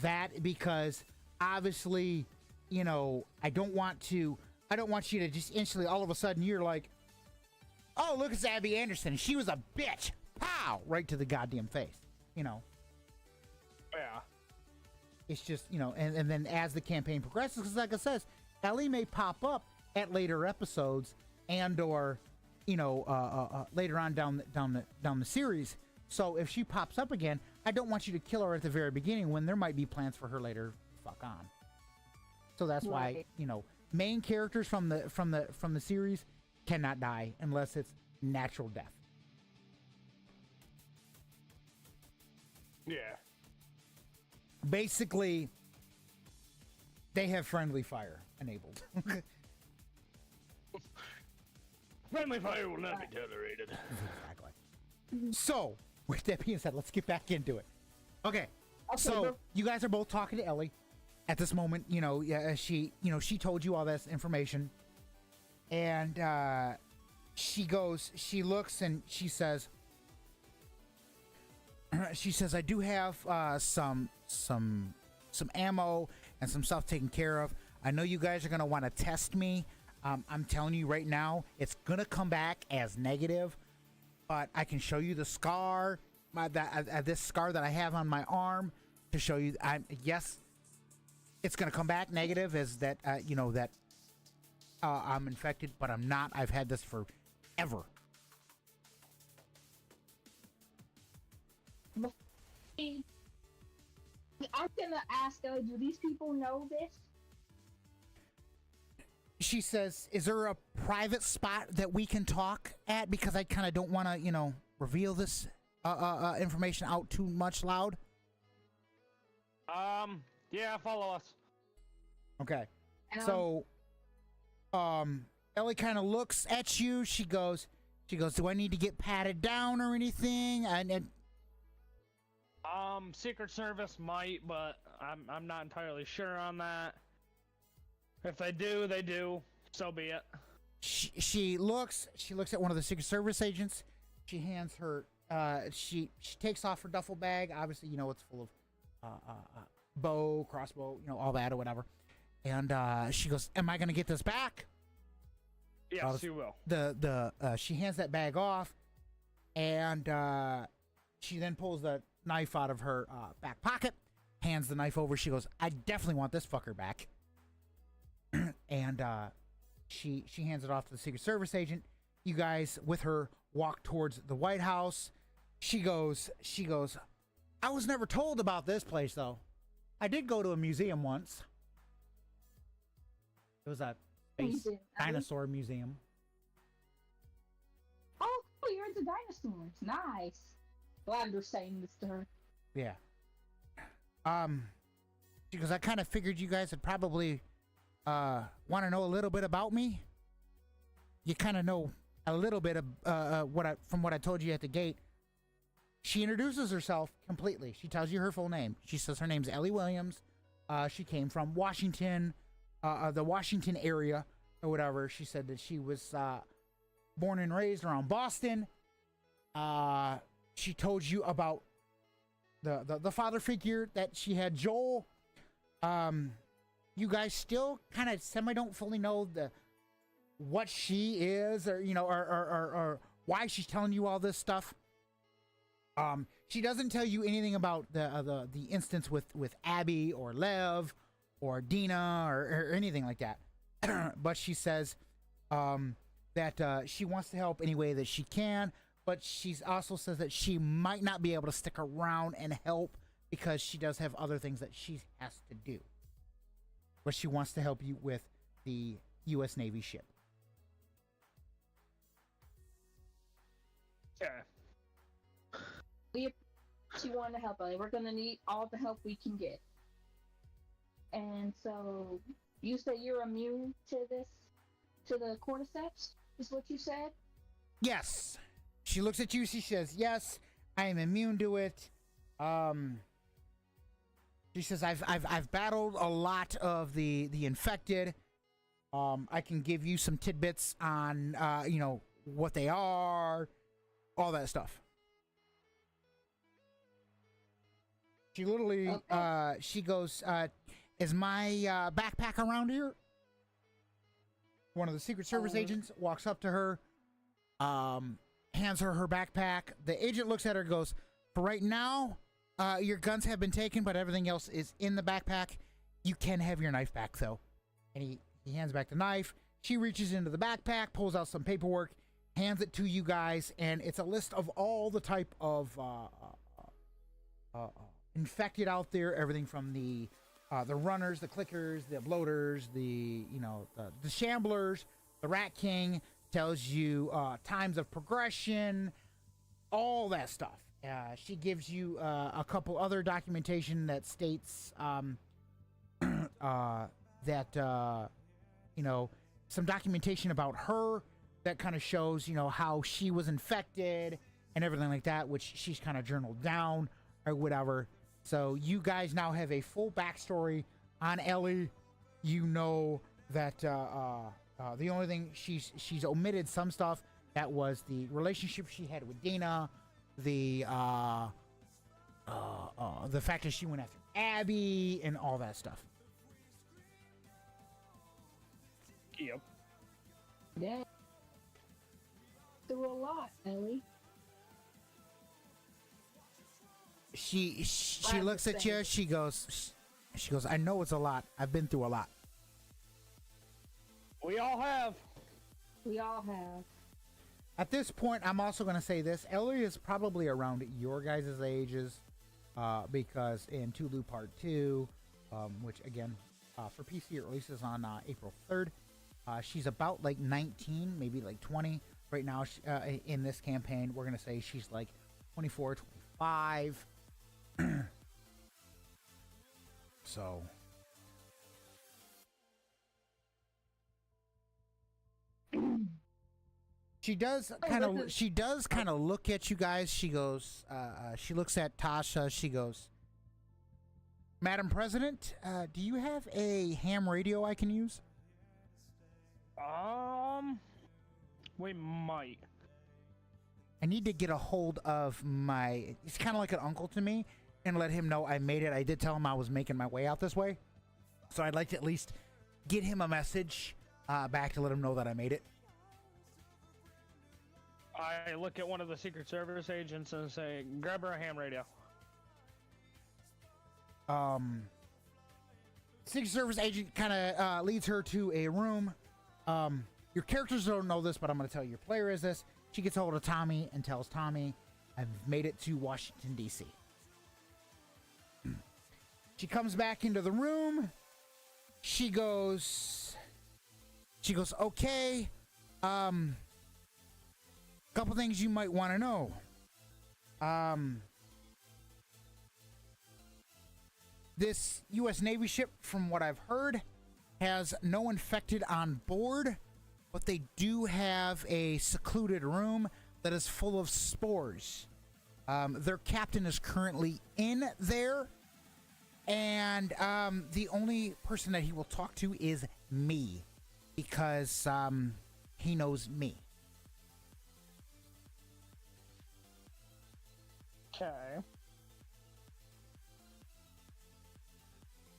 that, because obviously, I don't want you to just instantly all of a sudden you're like, oh, look, it's Abby Anderson. She was a bitch. Pow! Right to the goddamn face. Yeah. It's just, and then as the campaign progresses, because like I says, Ellie may pop up at later episodes and or, later on down the series. So if she pops up again, I don't want you to kill her at the very beginning when there might be plans for her later. Fuck on. So that's why, main characters from the series cannot die unless it's natural death. Yeah. Basically, they have friendly fire enabled. Friendly fire will not be tolerated. Exactly. So, with that being said, let's get back into it. Okay. So you guys are both talking to Ellie at this moment. She told you all this information, and she looks and she says, I do have some ammo and some stuff taken care of. I know you guys are gonna want to test me. I'm telling you right now, it's gonna come back as negative, but I can show you the scar, this scar that I have on my arm to show you. Yes, it's gonna come back negative as that I'm infected, but I'm not. I've had this forever. I'm gonna ask, do these people know this? She says, is there a private spot that we can talk at? Because I kind of don't want to, reveal this information out too much loud. Yeah, follow us. Okay. So, Ellie kind of looks at you. She goes, do I need to get patted down or anything? And Secret Service might, but I'm not entirely sure on that. If they do, they do. So be it. She looks at one of the Secret Service agents. she hands her. She takes off her duffel bag. Obviously, you know it's full of bow, crossbow, you know, all that or whatever. And she goes, "Am I gonna get this back?" Yes, you will. She hands that bag off, and she then pulls the knife out of her back pocket, hands the knife over. She goes, "I definitely want this fucker back." And she hands it off to the Secret Service agent. You guys with her walk towards the White House. She goes, "I was never told about this place though. I did go to a museum once. It was a space dinosaur museum." Oh, cool, you're into dinosaurs. Nice. Lavender's saying this to her. Yeah. She goes, "I kind of figured you guys would probably want to know a little bit about me. You kind of know a little bit of from what I told you at the gate." She introduces herself completely. She tells you her full name. She says her name's Ellie Williams. She came from Washington, the Washington area or whatever. She said that she was born and raised around Boston. She told you about the father figure that she had, Joel. You guys still kind of semi don't fully know what she is, or you know, or why she's telling you all this stuff. She doesn't tell you anything about the instance with Abby or Lev or Dina or anything like that. But she says that she wants to help any way that she can, but she also says that she might not be able to stick around and help because she does have other things that she has to do. But she wants to help you with the U.S. Navy ship. Yeah. She wanted to help Ellie. We're gonna need all the help we can get. And so, you say you're immune to the cordyceps? Is what you said? Yes. She looks at you. She says, "Yes, I am immune to it." She says, "I've battled a lot of the infected. I can give you some tidbits on you know what they are, all that stuff." She literally she goes, "Is my backpack around here?" One of the Secret Service agents walks up to her, hands her backpack. The agent looks at her and goes, "For right now, your guns have been taken, but everything else is in the backpack. You can have your knife back, though." And he hands back the knife. She reaches into the backpack, pulls out some paperwork, hands it to you guys, and it's a list of all the type of infected out there. Everything from the runners, the clickers, the bloaters, the shamblers, the Rat King. Tells you times of progression, all that stuff. She gives you a couple other documentation that states that you know, some documentation about her that kind of shows, you know, how she was infected and everything like that, which she's kind of journaled down or whatever. So you guys now have a full backstory on Ellie. You know that the only thing she's omitted some stuff. That was the relationship she had with Dina, the fact that she went after Abby and all that stuff. Yep. Yeah. Through a lot, Ellie. She looks at you. She goes, "I know it's a lot. I've been through a lot." We all have. We all have. At this point, I'm also going to say this. Ellie is probably around your guys' ages, because in TLOU Part 2, which again, for PC it releases on April 3rd, she's about like 19, maybe like 20. Right now, in this campaign, we're going to say she's like 24, 25. So... She does kind of look at you guys. She goes, she looks at Tasha. She goes, "Madam President, do you have a ham radio I can use?" We might. I need to get a hold of my. He's kind of like an uncle to me, and let him know I made it. I did tell him I was making my way out this way, so I'd like to at least get him a message back to let him know that I made it. I look at one of the Secret Service agents and say, "Grab her a ham radio." Secret Service agent kind of leads her to a room. Your characters don't know this, but I'm going to tell your player is this. She gets a hold of Tommy and tells Tommy, I've made it to Washington, D.C. She comes back into the room. She goes, okay. Couple things you might want to know. This U.S. Navy ship, from what I've heard, has no infected on board, but they do have a secluded room that is full of spores. Their captain is currently in there, and the only person that he will talk to is me, because he knows me. Okay.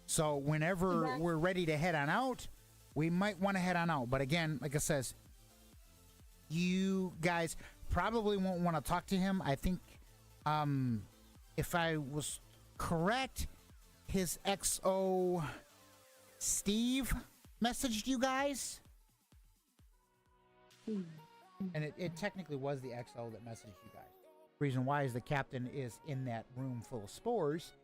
So whenever we're ready to head on out, we might want to head on out. But again, like I says, you guys probably won't want to talk to him. I think, if I was correct, his XO Steve messaged you guys. And it technically was the XO that messaged you guys. Reason why is the captain is in that room full of spores.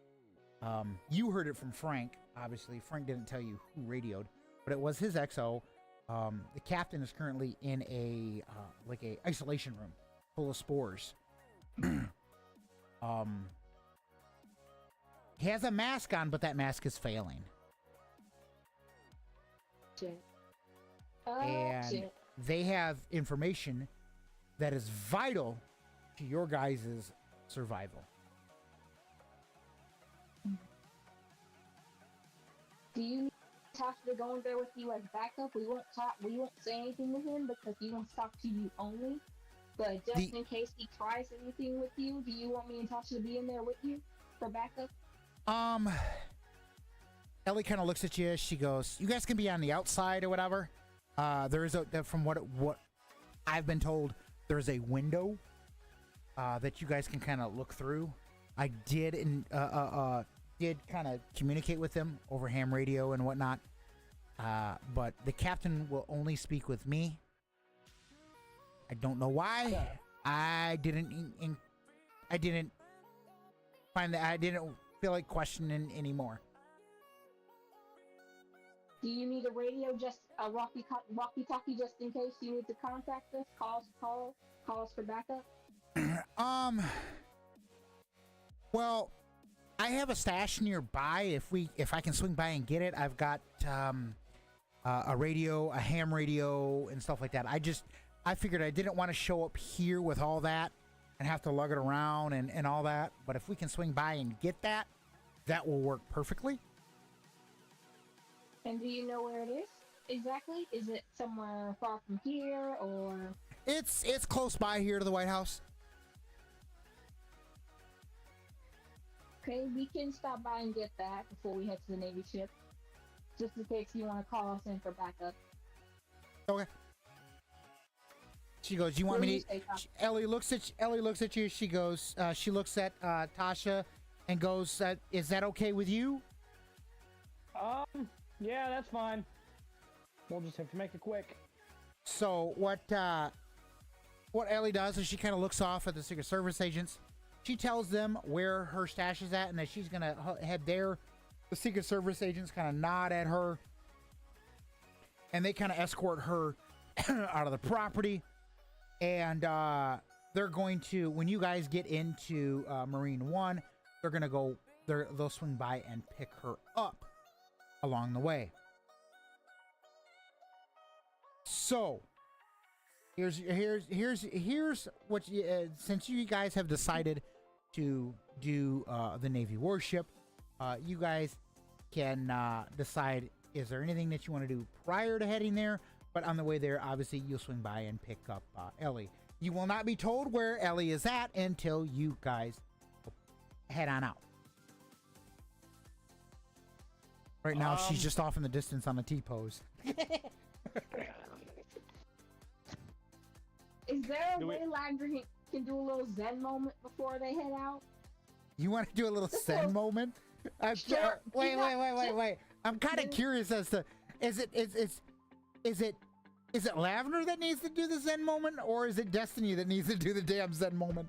You heard it from Frank. Obviously, Frank didn't tell you who radioed, but it was his XO. The captain is currently in a like a isolation room full of spores. He has a mask on, but that mask is failing. Shit. And Shit. they have information that is vital to your guys' survival. Do you need Tasha to go in there with you as backup? We won't talk. We won't say anything to him because he wants to talk to you only. But just in case he tries anything with you, do you want me and Tasha to be in there with you for backup? Ellie kind of looks at you. She goes, "You guys can be on the outside or whatever." There is from what I've been told, there's a window that you guys can kind of look through. I did kind of communicate with them over ham radio and whatnot, but the captain will only speak with me. I don't know why. Okay. I didn't find that. I didn't feel like questioning anymore. Do you need a radio, just a walkie-talkie, just in case you need to contact us? Call us for backup. Well, I have a stash nearby. If I can swing by and get it, I've got a radio, a ham radio, and stuff like that. I figured I didn't want to show up here with all that and have to lug it around and all that. But if we can swing by and get that, that will work perfectly. And do you know where it is exactly? Is it somewhere far from here, or? It's close by here to the White House. Okay, we can stop by and get that before we head to the Navy ship, just in case you want to call us in for backup. Okay. She goes, "You want me to?" Ellie looks at you. She goes, she looks at Tasha, and goes, "Is that okay with you?" Yeah, that's fine. We'll just have to make it quick. So what Ellie does is she kind of looks off at the Secret Service agents. She tells them where her stash is at and that she's gonna head there. The Secret Service agents kind of nod at her, and they kind of escort her out of the property. And they're going to, when you guys get into Marine One, they're gonna go. They'll swing by and pick her up along the way. So here's what you, since you guys have decided to do the Navy warship, you guys can decide, is there anything that you want to do prior to heading there? But on the way there, obviously you'll swing by and pick up Ellie. You will not be told where Ellie is at until you guys head on out. Right now, she's just off in the distance on a T-pose. Is there a way Lavender can do a little Zen moment before they head out? You want to do a little Zen moment? Sure. Wait. I'm kind of curious as to is it Lavender that needs to do the Zen moment, or is it Destiny that needs to do the damn Zen moment?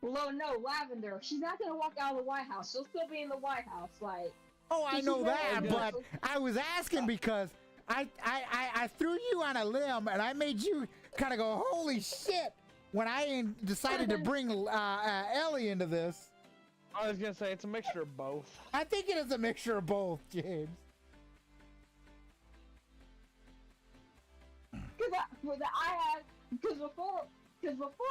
Well, no, Lavender. She's not gonna walk out of the White House. She'll still be in the White House, like. Oh, I know that, but I was asking because I threw you on a limb and I made you kind of go, holy shit, when I decided to bring Ellie into this. I was gonna say it's a mixture of both. I think it is a mixture of both, James. Because before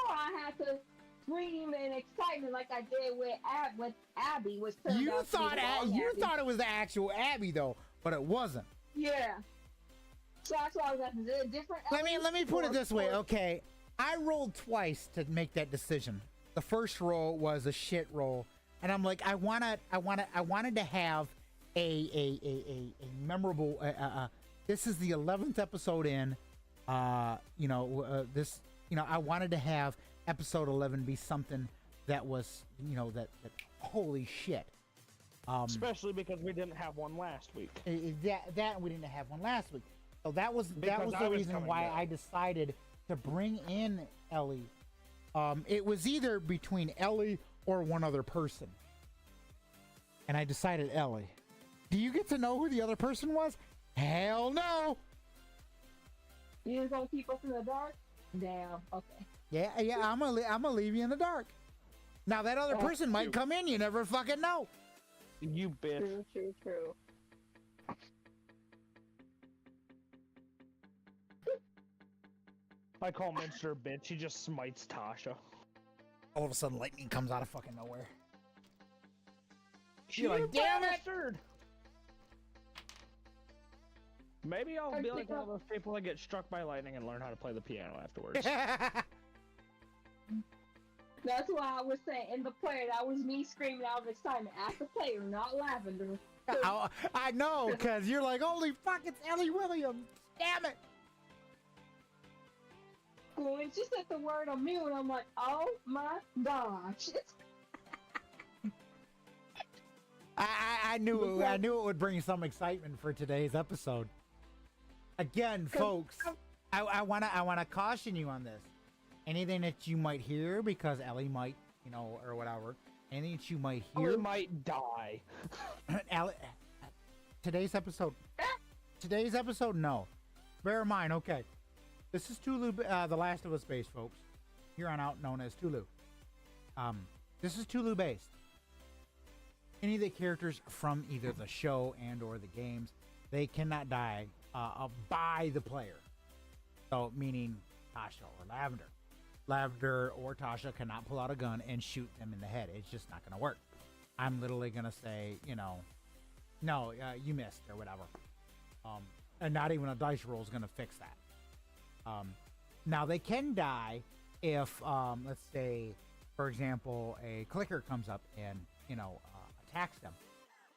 I had to scream in excitement like I did with Abby. You thought it was the actual Abby though, but it wasn't. Yeah. So that's why I was asking. Is it a different? Let me put it this way, okay? I rolled twice to make that decision. The first roll was a shit roll, and I'm like, I wanted to have a memorable. This is the 11th episode in. I wanted to have episode 11 be something that was, that holy shit. Especially because we didn't have one last week. That we didn't have one last week. So that was the reason why I decided to bring in Ellie. It was either between Ellie or one other person. And I decided Ellie. Do you get to know who the other person was? Hell no! You just gonna keep us in the dark? Damn, okay. Yeah, I'm gonna leave you in the dark. Now that other person might come in, you never fucking know. You bitch. True. I call Minster a bitch. He just smites Tasha. All of a sudden, lightning comes out of fucking nowhere. You're like, damn it! Maybe I'll be like one of those people that get struck by lightning and learn how to play the piano afterwards. That's why I was saying in the player, that was me screaming out of excitement at the player, not Lavender. I know, because you're like, holy fuck, it's Ellie Williams. Damn it. When she said the word immune, I'm like, oh my gosh. I knew it would bring some excitement for today's episode. Again, folks, I wanna caution you on this. Anything that you might hear, because Ellie might, or whatever, anything that you might hear, Ellie might die. Today's episode, no. Bear in mind, okay, this is TLOU, The Last of Us base, folks. Here on out, known as TLOU. This is TLOU based. Any of the characters from either the show and or the games, they cannot die by the player. So, meaning Tasha or Lavender. Lavender or Tasha cannot pull out a gun and shoot them in the head. It's just not going to work. I'm literally going to say, no, you missed or whatever. And not even a dice roll is going to fix that. Now, they can die if, let's say, for example, a clicker comes up and, attacks them.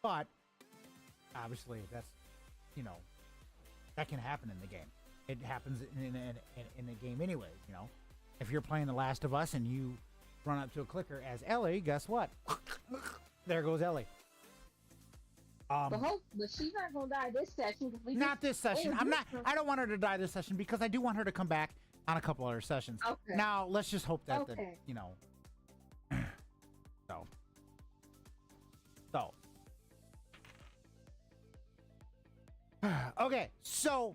But, obviously, that's, that can happen in the game. It happens in the game anyways, If you're playing The Last of Us and you run up to a clicker as Ellie, guess what? There goes Ellie. But she's not gonna die this session. Not this session. I don't want her to die this session because I do want her to come back on a couple other sessions. Okay. Now let's just hope that, So. Okay, so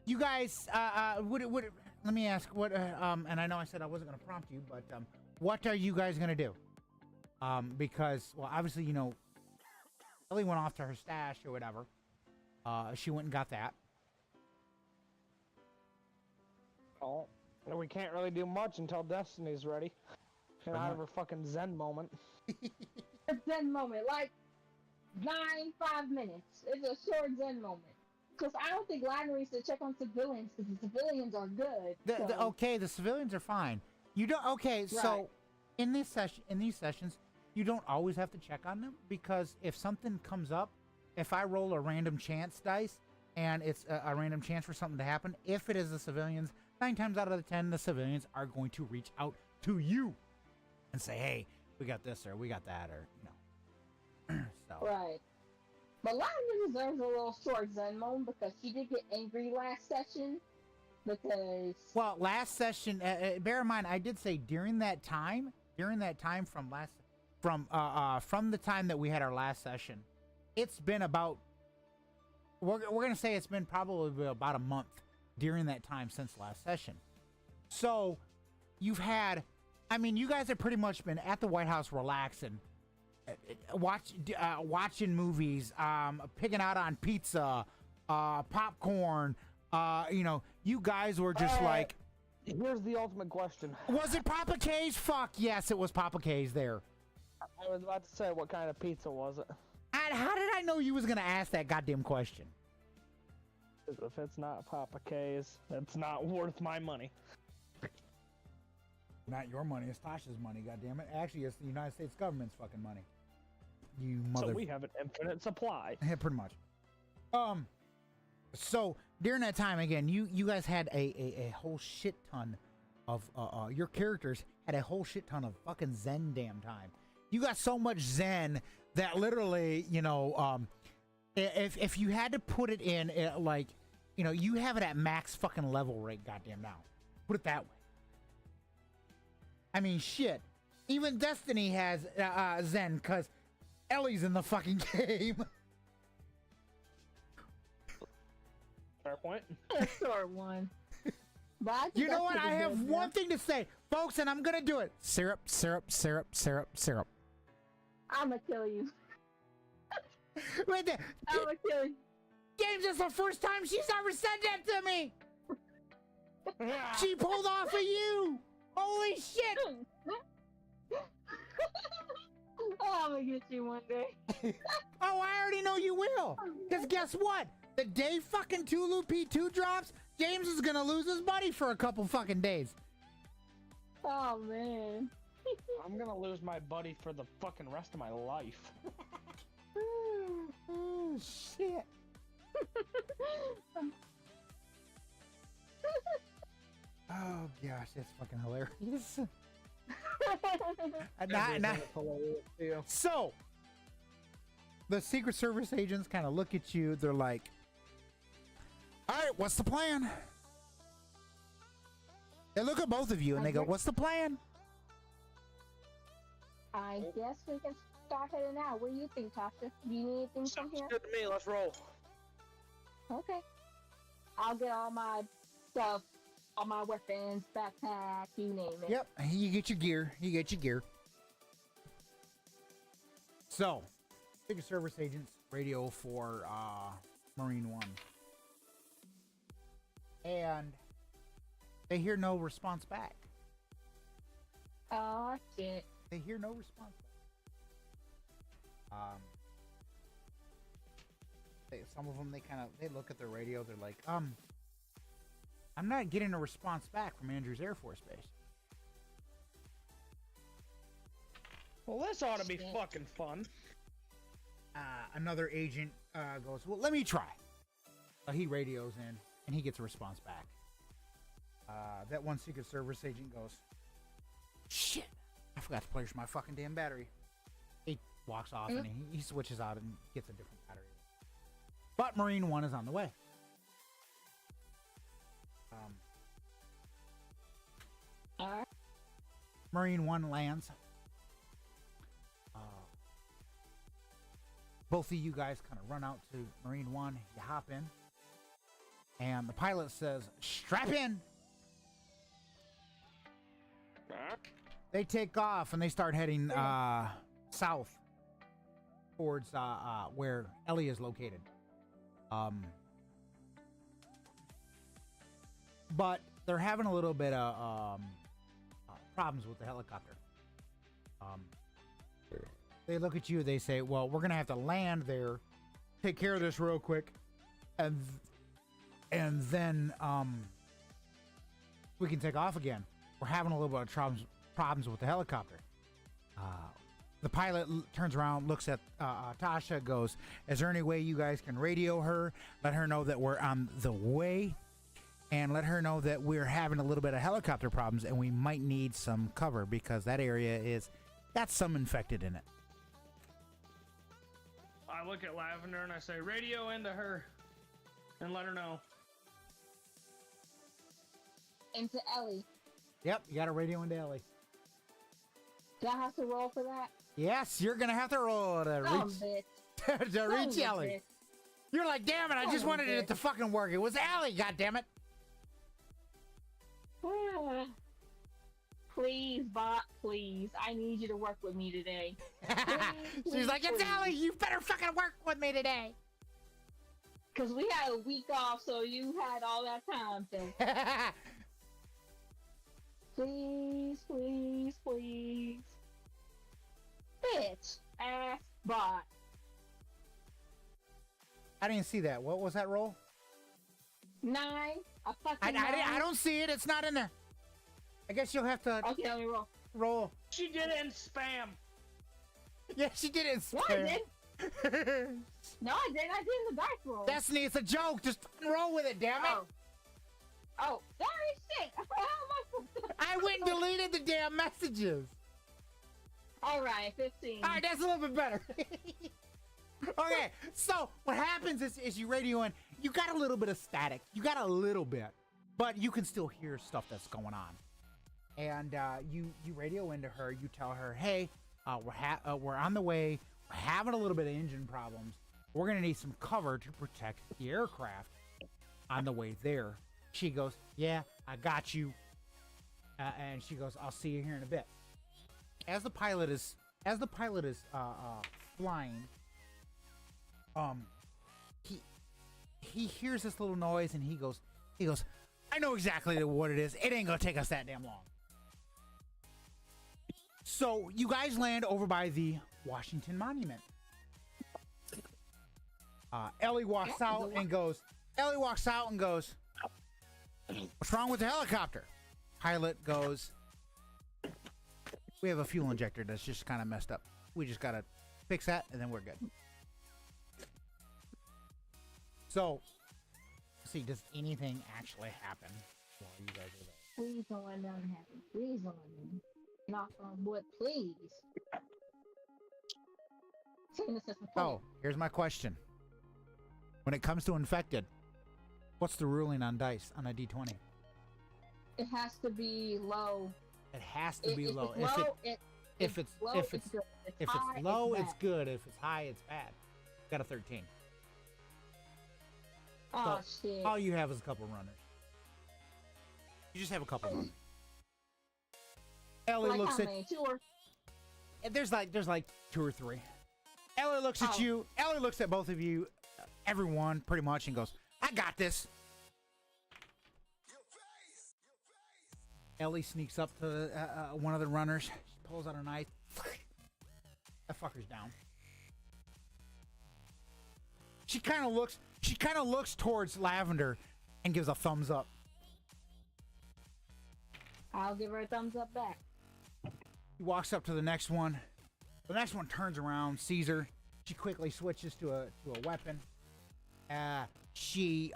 you guys, let me ask what, and I know I said I wasn't going to prompt you, but what are you guys going to do? Because, well, obviously, Ellie went off to her stash or whatever. She went and got that. Oh, we can't really do much until Destiny's ready. And out of her fucking Zen moment. A Zen moment, like 5 minutes. It's a short Zen moment. Because I don't think Ladner needs to check on civilians because the civilians are good. Okay, the civilians are fine. You don't. Okay, so in these sessions, you don't always have to check on them because if something comes up, if I roll a random chance dice and it's a random chance for something to happen, if it is the civilians, 9 times out of the 10, the civilians are going to reach out to you and say, "Hey, we got this or we got that," or So. Right. But Ladner deserves a little short Zen moment because she did get angry last session. Well, last session, bear in mind, I did say during that time from the time that we had our last session, it's been about, we're going to say it's been probably about a month during that time since last session. So you've had, you guys have pretty much been at the White House relaxing, watching movies, picking out on pizza, popcorn. You guys were just like. Here's the ultimate question. Was it Papa K's? Fuck yes, it was Papa K's there. I was about to say, what kind of pizza was it? And how did I know you was gonna ask that goddamn question? If it's not Papa K's, it's not worth my money. Not your money, it's Tasha's money, goddammit. Actually, it's the United States government's fucking money. You mother. So we have an infinite supply. Yeah, pretty much. So during that time, again, you guys had a whole shit ton of your characters had a whole shit ton of fucking Zen damn time. You got so much Zen that literally, if you had to put it in, you have it at max fucking level right goddamn now. Put it that way. Shit. Even Destiny has Zen because Ellie's in the fucking game. Fair point. Short one. You know what? I have one thing to say, folks, and I'm gonna do it. Syrup, syrup, syrup, syrup, syrup. I'ma kill you. Right there. I'ma kill you. James, it's the first time she's ever said that to me. She pulled off of you. Holy shit. Oh, I'm gonna get you one day. Oh, I already know you will. Because guess what? The day fucking TLOU P2 drops, James is gonna lose his buddy for a couple fucking days. Oh, man. I'm gonna lose my buddy for the fucking rest of my life. Oh, shit. Oh, gosh, that's fucking hilarious. So, the Secret Service agents kind of look at you. They're like, all right, what's the plan? They look at both of you and they go, what's the plan? I guess we can start heading out. What do you think, Tasha? Do you need anything from here? Sounds good to me. Let's roll. Okay. I'll get all my stuff, all my weapons, backpack, you name it. Yep, you get your gear. So, Secret Service agents radio for Marine 1. And they hear no response back. Oh, shit. They hear no response back. Some of them, they look at their radio. They're like, I'm not getting a response back from Andrews Air Force Base. Well, this ought to be fucking fun. Another agent goes, well, let me try. He radios in, and he gets a response back. That one Secret Service agent goes, shit, I forgot to place my fucking damn battery. He walks off, and he switches out and gets a different battery. But Marine 1 is on the way. Marine 1 lands. Both of you guys kind of run out to Marine 1. You hop in. And the pilot says, strap in. They take off and they start heading south towards where Ellie is located. But they're having a little bit of problems with the helicopter. They look at you, they say, well, we're going to have to land there, take care of this real quick, and then we can take off again. We're having a little bit of problems with the helicopter. The pilot turns around, looks at Tasha, goes, "Is there any way you guys can radio her? Let her know that we're on the way, and let her know that we're having a little bit of helicopter problems, and we might need some cover because that area got some infected in it." I look at Lavender and I say, radio into her and let her know. Into Ellie. Yep, you got to radio into Ellie. Do I have to roll for that? Yes, you're gonna have to roll to reach to reach Ellie. You're like, damn it! I just wanted it to fucking work. It was Ellie, goddammit. Please, bot, please. I need you to work with me today. Please, She's like, it's Ellie. You better fucking work with me today. Because we had a week off, so you had all that time. So. Please, please, please. Bitch ass bot. I didn't see that. What was that roll? 9. A fucking 9. I don't see it. It's not in there. I guess you'll have to. Okay, let me roll. Roll. She did it in spam. Yeah, she did it in spam. No, I didn't. No, I didn't. I did the dice roll. Destiny, it's a joke. Just roll with it, damn it. Oh, sorry, shit. I went and deleted the damn messages. All right, 15. All right, that's a little bit better. Okay, so what happens is you radio in. You got a little bit of static. You got a little bit, but you can still hear stuff that's going on. And you radio into her. You tell her, hey, we're on the way. We're having a little bit of engine problems. We're gonna need some cover to protect the aircraft on the way there. She goes, yeah, I got you. And she goes, I'll see you here in a bit. As the pilot is flying, he hears this little noise and he goes, I know exactly what it is. It ain't gonna take us that damn long. So you guys land over by the Washington Monument. Ellie walks out and goes, what's wrong with the helicopter? Pilot goes, we have a fuel injector that's just kind of messed up. We just gotta fix that and then we're good. So, see, does anything actually happen while you guys are there? Please don't let nothing happen. Please don't let nothing. Knock on wood, please. So, here's my question. When it comes to infected, what's the ruling on dice on a D20? It has to be low. It has to be low. If it's low, it's good. If it's low, it's good. If it's high, it's bad. Got a 13. Oh, So, shit. all you have is a couple runners. You just have a couple runners. Ellie Like looks how at. many? 2 or... There's like 2 or 3. Ellie looks at you. Ellie looks at both of you, everyone pretty much, and goes, "I got this." Ellie sneaks up to one of the runners. She pulls out a knife. That fucker's down. She kind of looks towards Lavender and gives a thumbs up. I'll give her a thumbs up back. He walks up to the next one. The next one turns around, sees her. She quickly switches to a weapon. She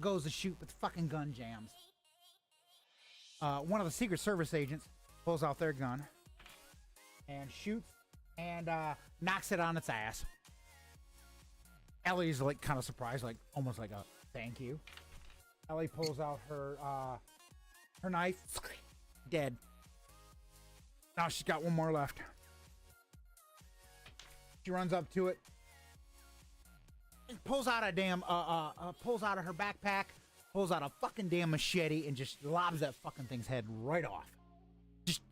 goes to shoot, but the fucking gun jams. One of the Secret Service agents pulls out their gun and shoots and knocks it on its ass. Ellie's like kind of surprised, like almost like a thank you. Ellie pulls out her knife, dead. Now she's got one more left. She runs up to it, pulls out a damn pulls out of her backpack, pulls out a fucking damn machete and just lobs that fucking thing's head right off. Just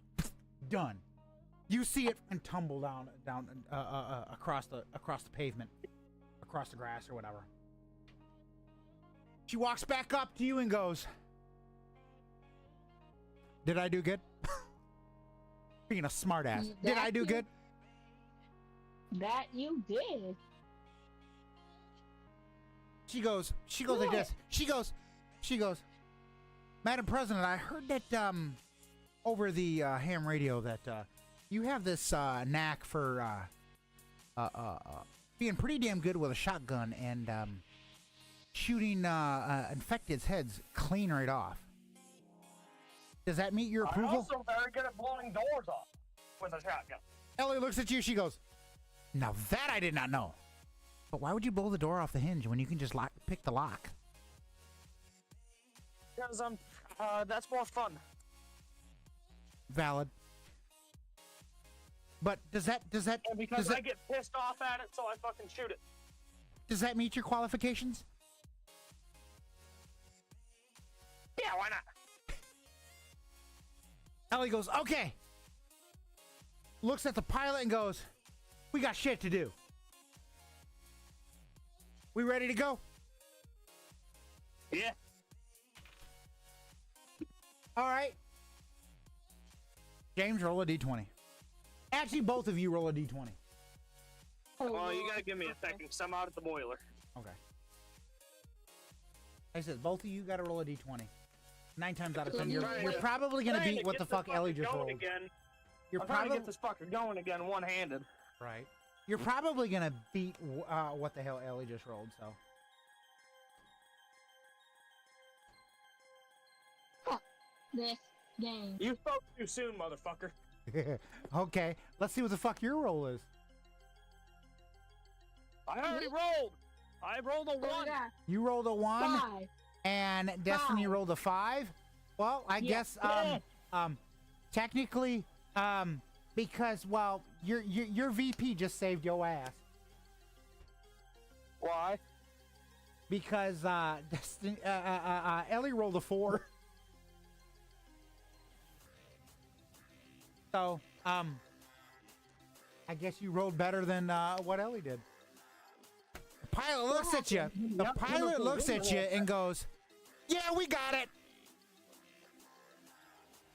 done. You see it and tumble down across the pavement, across the grass or whatever. She walks back up to you and goes, "Did I do good?" Being a smartass. Did I do good? That you did. She goes like this. She goes, Madam President, I heard that over the ham radio that you have this knack for being pretty damn good with a shotgun and shooting infected's heads clean right off. Does that meet your approval? I'm also very good at blowing doors off with a shotgun. Ellie looks at you. She goes, now that I did not know. But why would you blow the door off the hinge when you can just pick the lock? Because that's more fun. Valid. But does that And because I get pissed off at it, so I fucking shoot it. does that meet your qualifications? Yeah, why not? Ellie goes, okay. Looks at the pilot and goes, we got shit to do. We ready to go? Yeah. All right. James, roll a d20. Actually, both of you roll a d20. Well, you gotta give me a second, because I'm out at the boiler. Okay. I said, both of you got to roll a d20. 9 times out of 10, you're probably going to beat what the fuck Ellie just rolled. Again. You're I'm trying to probably get this fucker going again one-handed. right. You're probably going to beat what the hell Ellie just rolled, so. This game. You spoke too soon, motherfucker. Okay, let's see what the fuck your roll is. I already rolled. I rolled a 1. You rolled a 1, 5. and Destiny 5. rolled a 5. Well, I guess technically because well, your VP just saved your ass Why? because Destiny Ellie rolled a 4. So, I guess you rolled better than what Ellie did. The pilot looks at you. The pilot looks at you and goes, "Yeah, we got it."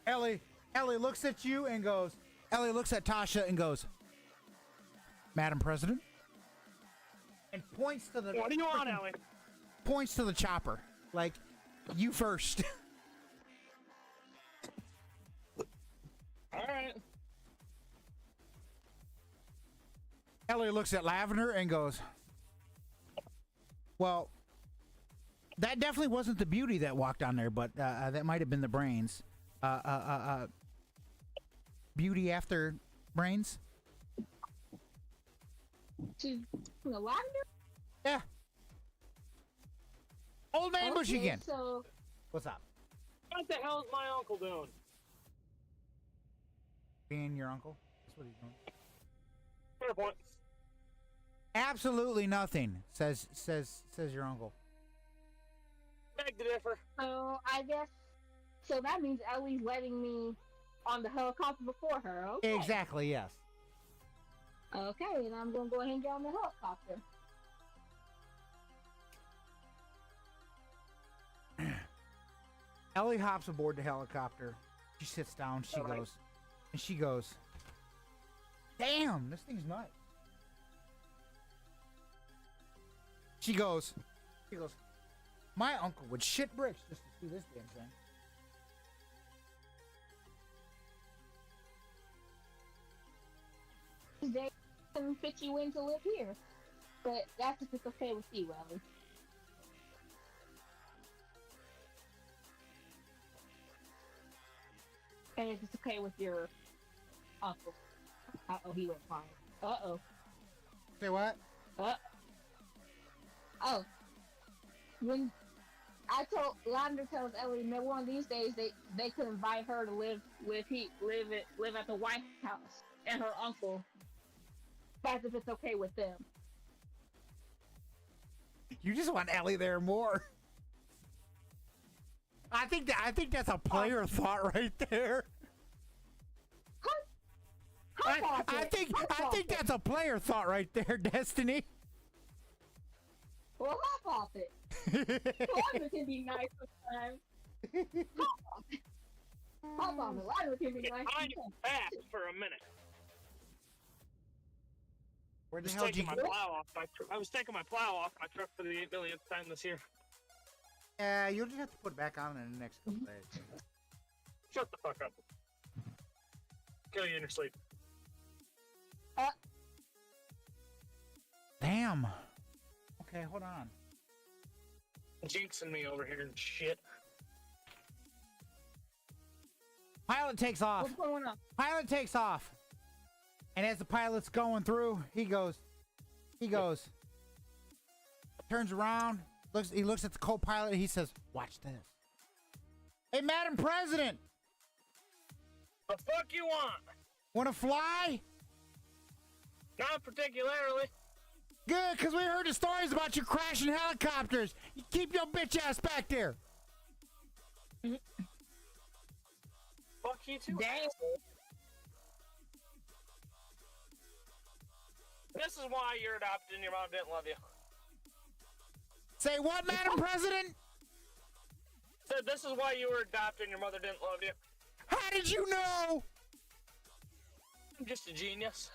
Ellie looks at you and goes. Ellie looks at Tasha and goes, "Madam President," and points to the. What do you want, Ellie? Points to the chopper, like, you first. All right. Ellie looks at Lavender and goes, well, that definitely wasn't the beauty that walked on there, but that might have been the brains. Beauty after brains? To the lavender? Yeah. Old man Bush again. So What's up? What the hell is my uncle doing? Being your uncle? That's what he's doing. Fair point. Absolutely nothing, says your uncle. Beg to differ. So I guess so that means Ellie's letting me on the helicopter before her. Okay. Exactly, yes. Okay, and I'm gonna go ahead and get on the helicopter. Ellie hops aboard the helicopter. She sits down. She goes, damn, this thing's nice. She goes, my uncle would shit bricks just to see this damn thing. They can fit you in to live here, but that's if it's okay with you, Ellie. And if it's okay with your uncle. Uh-oh, he went fine. Uh-oh. Say what? Oh. When I told Lavender tells Ellie that one of these days they could invite her to live at the White House and her uncle. As if it's okay with them. You just want Ellie there more. I think that's a player thought right there. I think that's a player thought right there, Destiny. Well, hop off it. Lavender can be nice sometimes. Hop off it. Lavender can be nice I sometimes. fast for a minute. Where the was hell did you taking my plow off my I was taking my plow off my truck for the 8 millionth time this year. Yeah, you'll just have to put it back on in the next couple days. Shut the fuck up. Kill you in your sleep. Damn. Okay, hold on. Jinxing me over here and shit. Pilot takes off. What's going on? Pilot takes off. And as the pilot's going through, he goes, turns around, he looks at the co-pilot, he says, "Watch this." "Hey, Madam President, The fuck you want? wanna fly?" Not particularly. "Good, because we heard the stories about you crashing helicopters. You keep your bitch ass back there." Fuck you too. Dang. Asshole. This is why you're adopted and your mom didn't love you. "Say what, Madam President?" Said this is why you were adopted and your mother didn't love you. "How did you know?" I'm just a genius.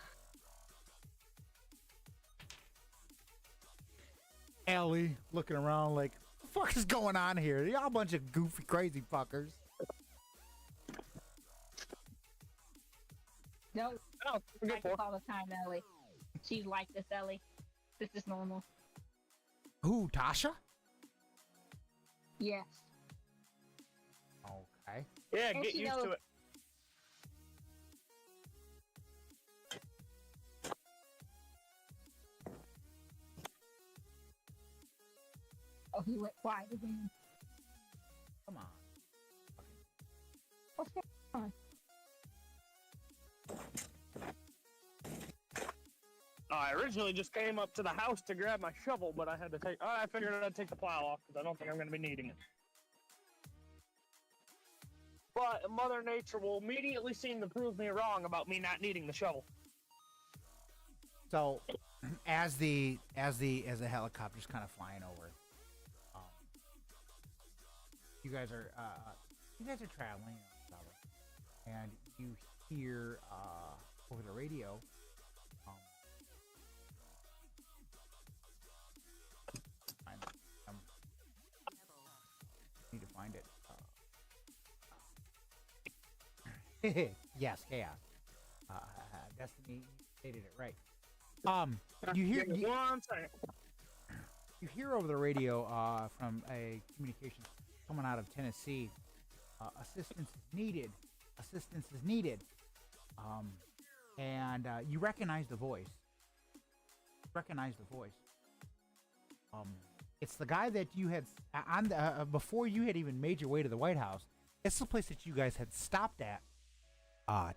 Ellie looking around like, "What the fuck is going on here? Y'all a bunch of goofy, crazy fuckers." No, Oh, I good can for. call the time, Ellie. She's like this, Ellie. This is normal. Who, Tasha? Yes. Okay. Yeah, And get she used knows- to it. Oh, he went quiet again. Come on. What's going on? I originally just came up to the house to grab my shovel, but I had to take. I figured I'd take the plow off because I don't think I'm going to be needing it. But Mother Nature will immediately seem to prove me wrong about me not needing the shovel. So, as the helicopter's kind of flying over, you guys are traveling, and you hear over the radio. Need to find it. Yes, chaos. Destiny stated it right. You hear Give me one second. you hear over the radio from a communication coming out of Tennessee. Assistance is needed. Assistance is needed. And you recognize the voice. It's the guy that you had on the, before you had even made your way to the White House. It's the place that you guys had stopped at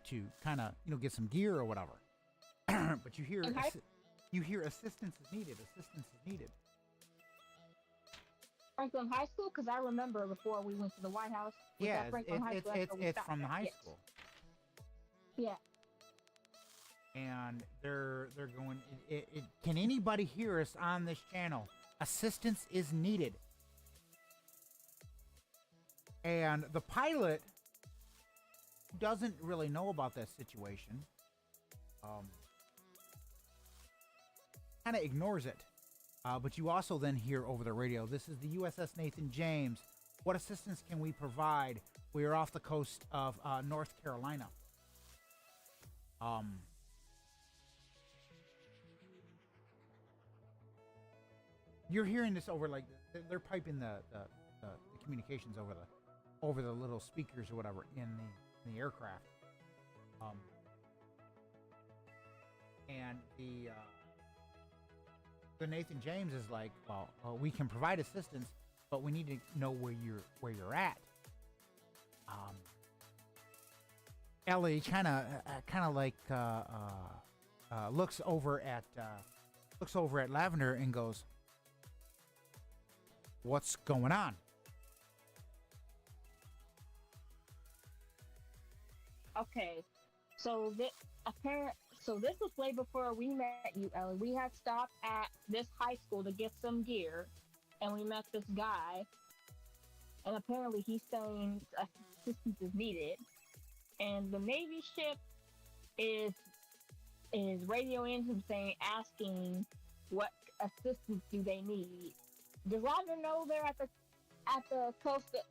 to kind of get some gear or whatever. But you hear assistance is needed. Assistance is needed. Franklin High School? Because I remember before we went to the White House. Yeah, Franklin High School, that's where we it's stopped from the at. high Yes. school. Yeah. And they're going. Can anybody hear us on this channel? Assistance is needed. And the pilot doesn't really know about that situation. Kind of ignores it. But you also then hear over the radio, "This is the USS Nathan James. What assistance can we provide? We are off the coast of North Carolina." You're hearing this over, like, they're piping the communications over the little speakers or whatever in the aircraft. And the Nathan James is like, "Well, we can provide assistance, but we need to know where you're at." Ellie kind of like looks over at Lavender and goes, "What's going on?" Okay. So this was way before we met you, Ellie. We had stopped at this high school to get some gear, and we met this guy. And apparently he's saying assistance is needed. And the Navy ship is is radioing him saying, asking what assistance do they need. Does Lavender know they're at the coast of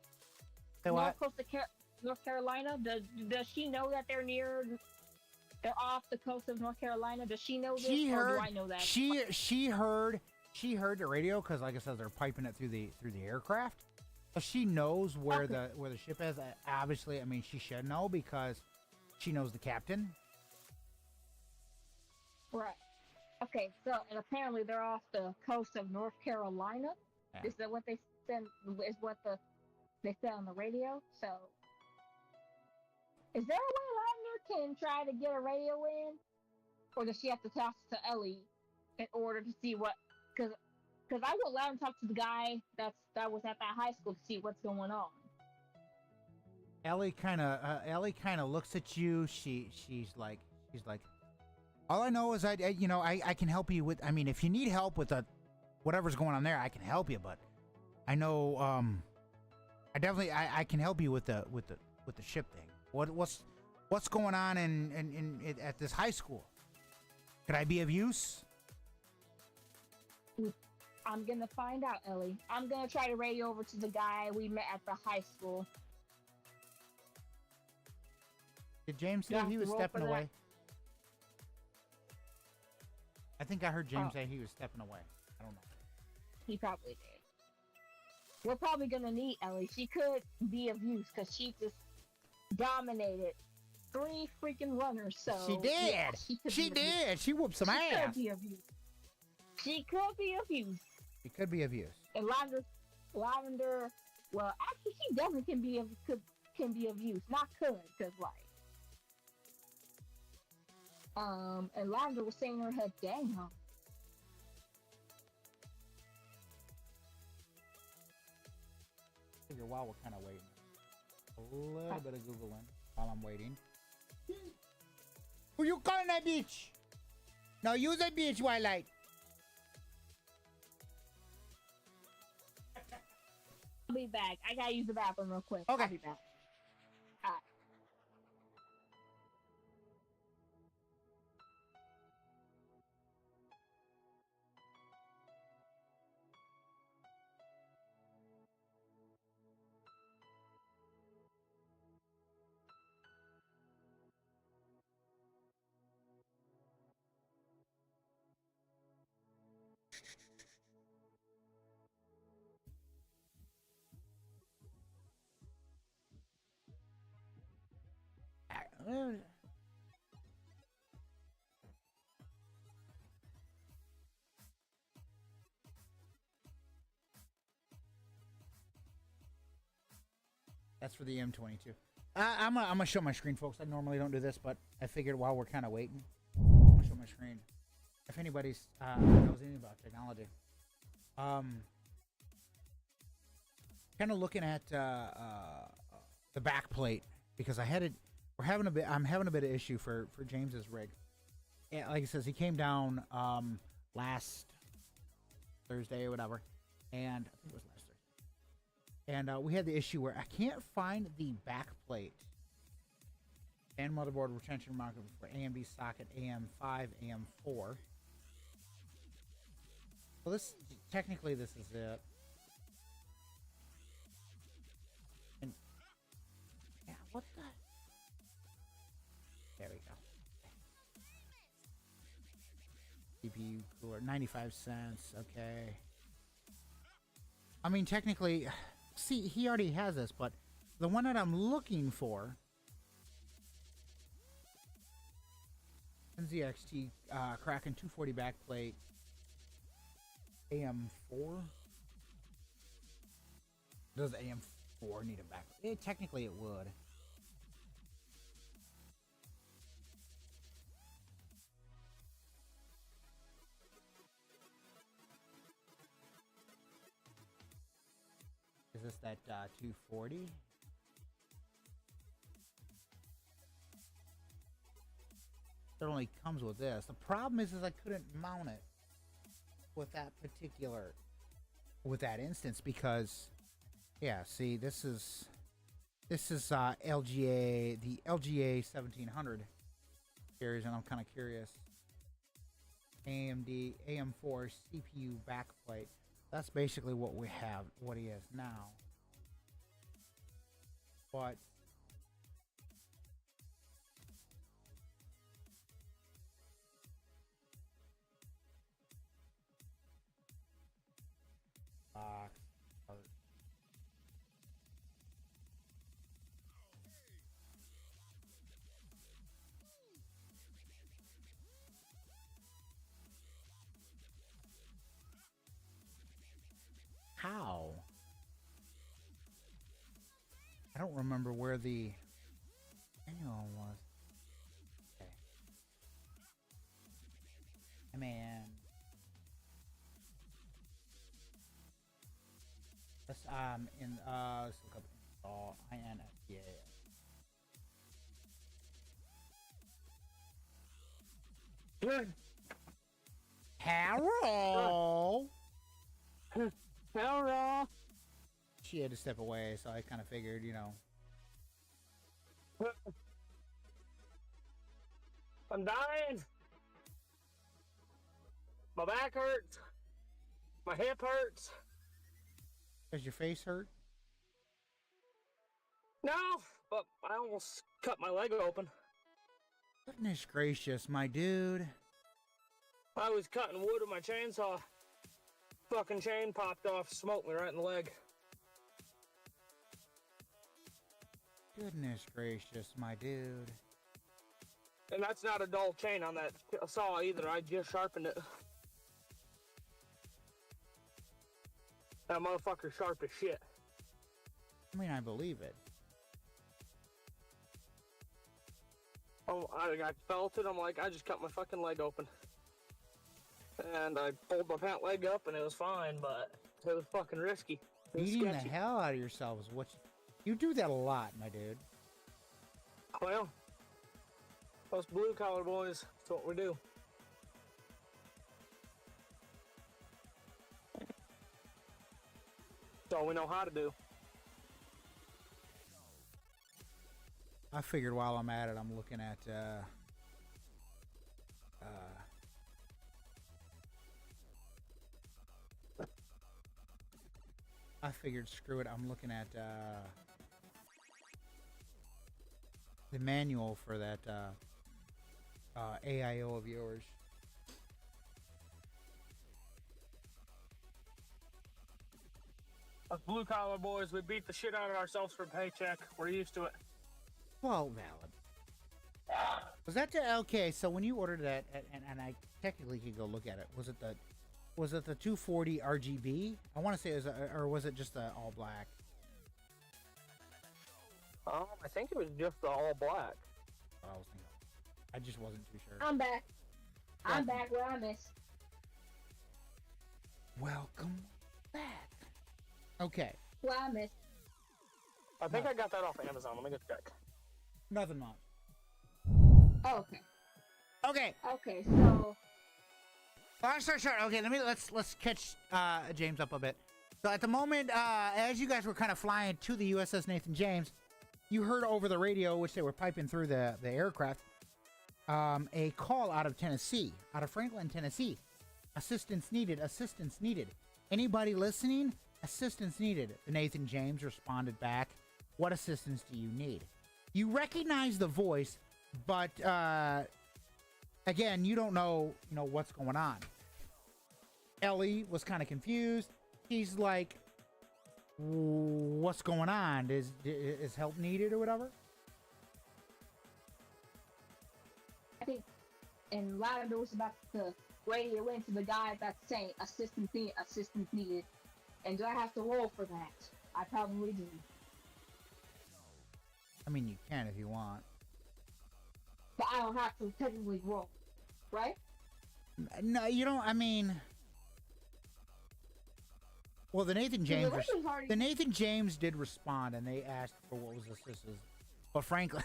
Say what? North Carolina? Does she know that they're off the coast of North Carolina? Does she know this, or do I know that? She heard the radio because, like I said, they're piping it through the aircraft. So she knows where the ship is. Obviously, I mean, she should know because she knows the captain. Right. Okay. So, and apparently they're off the coast of North Carolina. Yeah. Is that what they said? Is what they said on the radio? So, is there a way Lavender can try to get a radio in, or does she have to talk to Ellie in order to see what? Because I would let him talk to the guy that was at that high school to see what's going on. Ellie kind of looks at you. She's like, all I know is I can help you with. I mean, if you need help with whatever's going on there, I can help you. But I know I can help you with the ship thing. What's going on at this high school? Could I be of use? I'm gonna find out, Ellie. I'm gonna try to radio over to the guy we met at the high school. Did James say he was stepping away? I think I heard James say he was stepping away. I don't know. He probably did. We're probably gonna need Ellie. She could be of use because she just dominated 3 freaking runners. So she did. Yeah, she did. She whooped some ass. She could be of use. She could be of use. She could be of use. And Lavender. Well, actually, she definitely can be of use. Not could, because like. And Lavender was saying in her head, "Dang, huh?" Figure while we're kind of waiting, a little bit of Googling while I'm waiting. Who you calling that bitch? No, use a bitch, Twilight. I'll be back. I gotta use the bathroom real quick. Okay. I'll be back. Alright. That's for the M22. I'm gonna show my screen, folks. I normally don't do this, but I figured while we're kind of waiting, I'm gonna show my screen. If anybody's knows anything about technology, kind of looking at the back plate because I had it. I'm having a bit of issue for James's rig. Yeah, like he says, he came down last Thursday or whatever, and I think it was last Thursday. And we had the issue where I can't find the back plate and motherboard retention marker for AMD socket AM5, AM4. Well, technically this is it. And yeah, what the? There we go. CPU cooler, 95 cents. Okay. I mean, technically, see, he already has this, but the one that I'm looking for, NZXT Kraken 240 backplate, AM4. Does AM4 need a backplate? Technically, it would. Is this that 240? It only comes with this. The problem is I couldn't mount it with that instance because, yeah, see, this is LGA, the LGA 1700 series, and I'm kind of curious. AMD AM4 CPU backplate. That's basically what we have, what he has now. But box art. How? I don't remember where the manual was. Okay. Man. Let's let's look up install INSPA. Good. Harold. Hello. She had to step away, so I kind of figured, you know. I'm dying. My back hurts. My hip hurts. Does your face hurt? No, but I almost cut my leg open. Goodness gracious, my dude. I was cutting wood with my chainsaw. Fucking chain popped off, smoked me right in the leg. Goodness gracious, my dude. And that's not a dull chain on that saw either. I just sharpened it. That motherfucker sharp as shit. I mean, I believe it. Oh, I felt it. I'm like, I just cut my fucking leg open. And I pulled my pant leg up and it was fine, but it was fucking risky. It was Beating the sketchy. hell out of yourself is what you do that a lot, my dude. Well, us blue collar boys, that's what we do. That's all we know how to do. I figured while I'm at it, I'm looking at I figured screw it, I'm looking at the manual for that AIO of yours. Us blue collar boys, we beat the shit out of ourselves for a paycheck. We're used to it. Well, valid. Was that okay? So when you ordered that, and I technically could go look at it, was it the 240 RGB? I want to say it was, or was it just the all black? I think it was just the all black. I was thinking. I just wasn't too sure. I'm back. I'm back where I missed. Welcome back. Okay. Where I missed. I think I got that off of Amazon. Let me get check. Nothing wrong. Oh, okay. Okay. Okay, so Long story short. Okay, let's catch James up a bit. So at the moment, as you guys were kind of flying to the USS Nathan James, you heard over the radio, which they were piping through the aircraft, a call out of Tennessee, out of Franklin, Tennessee. Assistance needed. Assistance needed. Anybody listening? Assistance needed. The Nathan James responded back. What assistance do you need? You recognize the voice, but again, you don't know, what's going on. Ellie was kind of confused. He's like, "What's going on? Is help needed or whatever?" I think and Lavender was about to radio into the guy that's saying assistance needed. And do I have to roll for that? I probably do. I mean, you can if you want. But I don't have to technically roll, right? No, you don't. I mean, well, the Nathan James did respond, and they asked for what was assistance, but Franklin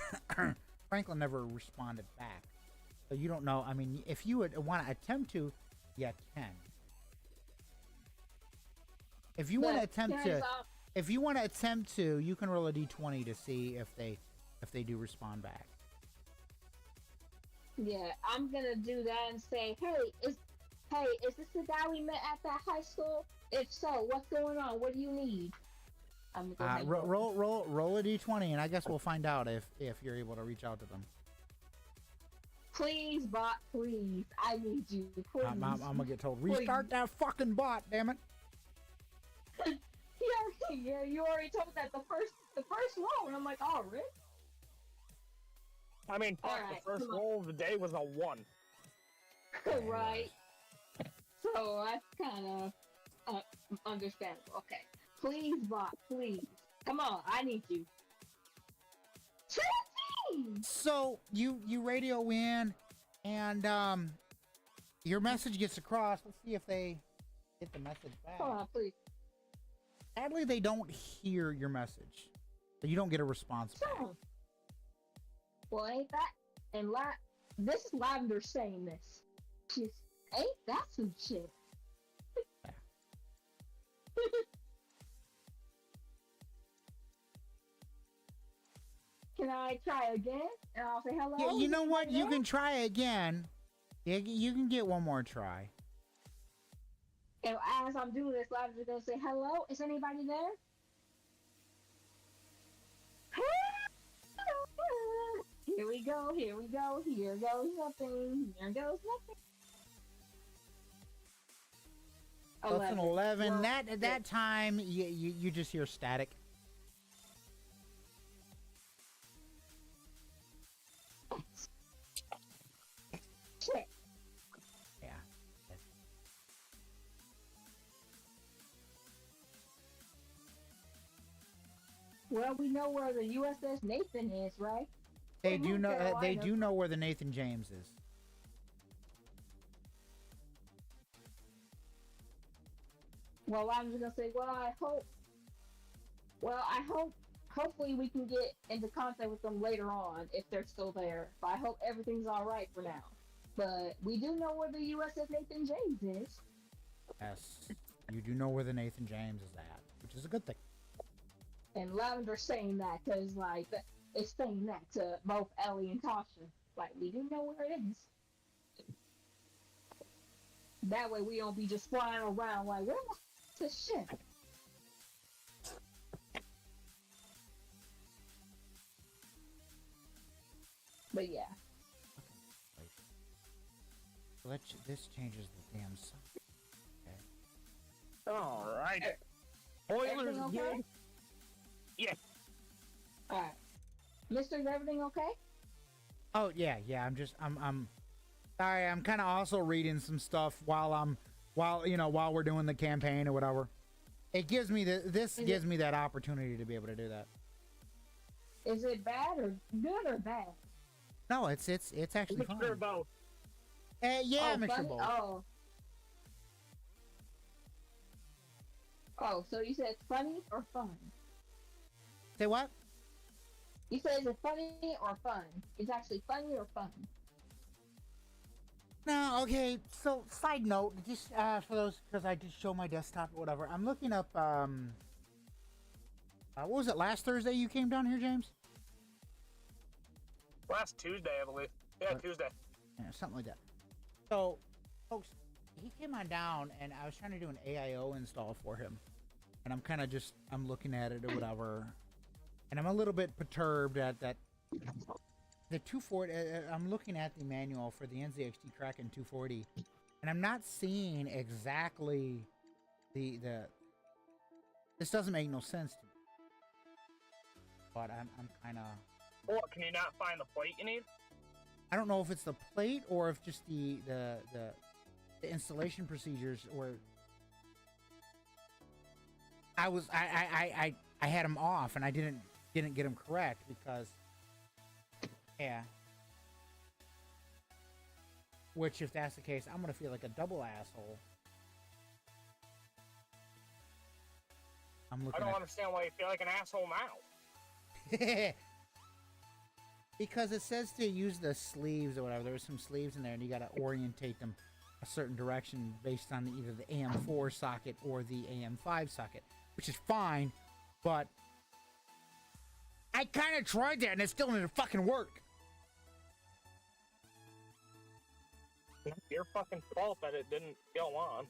never responded back. So you don't know. I mean, if you would want to attempt to, you can. If you want to attempt to, you can roll a d20 to see if they do respond back. Yeah, I'm gonna do that and say, hey, hey, is this the guy we met at that high school? If so, what's going on? What do you need? I'm gonna go ahead and Roll a d20, and I guess we'll find out if you're able to reach out to them. Please, bot, please. I need you. Please. I'm gonna get told, restart that fucking bot, damn it. Yeah, you already told that the first roll, and I'm like, oh, really? I mean, fuck, Alright, the first come on. roll of the day was a 1. Right. So that's kind of understandable. Okay. Please, bot, please. Come on, I need you. 17! So you radio in, and your message gets across. Let's see if they get the message back. Hold on, please. Sadly, they don't hear your message, so you don't get a response back. So, well, ain't that and this is Lavender saying this. She's ain't that some shit? Can I try again? And I'll say hello. Yeah, you know what? You There? can try again. You can get one more try. And as I'm doing this, Lavender's gonna say hello. Is anybody there? Here we go. Here we go. Here goes nothing. Here goes nothing. That's an 11. Well, That time you just hear static. shit. Yeah. Well, we know where the USS Nathan is, right? They In do North know. They Carolina. do know where the Nathan James is. Well, I'm just gonna say, hopefully we can get into contact with them later on if they're still there. But I hope everything's all right for now. But we do know where the USS Nathan James is. Yes, you do know where the Nathan James is at, which is a good thing. And Lavender's saying that because, like, it's saying that to both Ellie and Tasha. Like, we do know where it is. That way we don't be just flying around like, where the shit? But yeah. Wait. So this changes the damn song. Okay. Alright. Boilers Everything okay? good. Yeah. Alright. Mister, is everything okay? Oh yeah. I'm sorry. I'm kind of also reading some stuff while we're doing the campaign or whatever. It gives me gives me that opportunity to be able to do that. Is it bad or good or bad? No, it's actually fun. Mixture of both. Yeah, Oh, mixture funny? both. Oh. Oh, so you said it's funny or fun? Say what? You said is it funny or fun? It's actually funny or fun? No, okay. So, side note, just for those, because I just show my desktop or whatever. I'm looking up. What was it? Last Thursday you came down here, James? Last Tuesday, I believe. Yeah, Tuesday. Yeah, something like that. So, folks, he came on down, and I was trying to do an AIO install for him, and I'm looking at it or whatever, and I'm a little bit perturbed at that. The 240, I'm looking at the manual for the NZXT Kraken 240, and I'm not seeing exactly the this doesn't make no sense to me. But I'm kind of... What, can you not find the plate you need? I don't know if it's the plate or if just the installation procedures or... I had them off and I didn't get them correct because... Yeah. Which, if that's the case, I'm gonna feel like a double asshole. I don't understand why you feel like an asshole now. Because it says to use the sleeves or whatever. There was some sleeves in there, and you gotta orientate them a certain direction based on either the AM4 socket or the AM5 socket, which is fine, but I kind of tried that, and it still didn't fucking work. Your fucking fault that it didn't go on.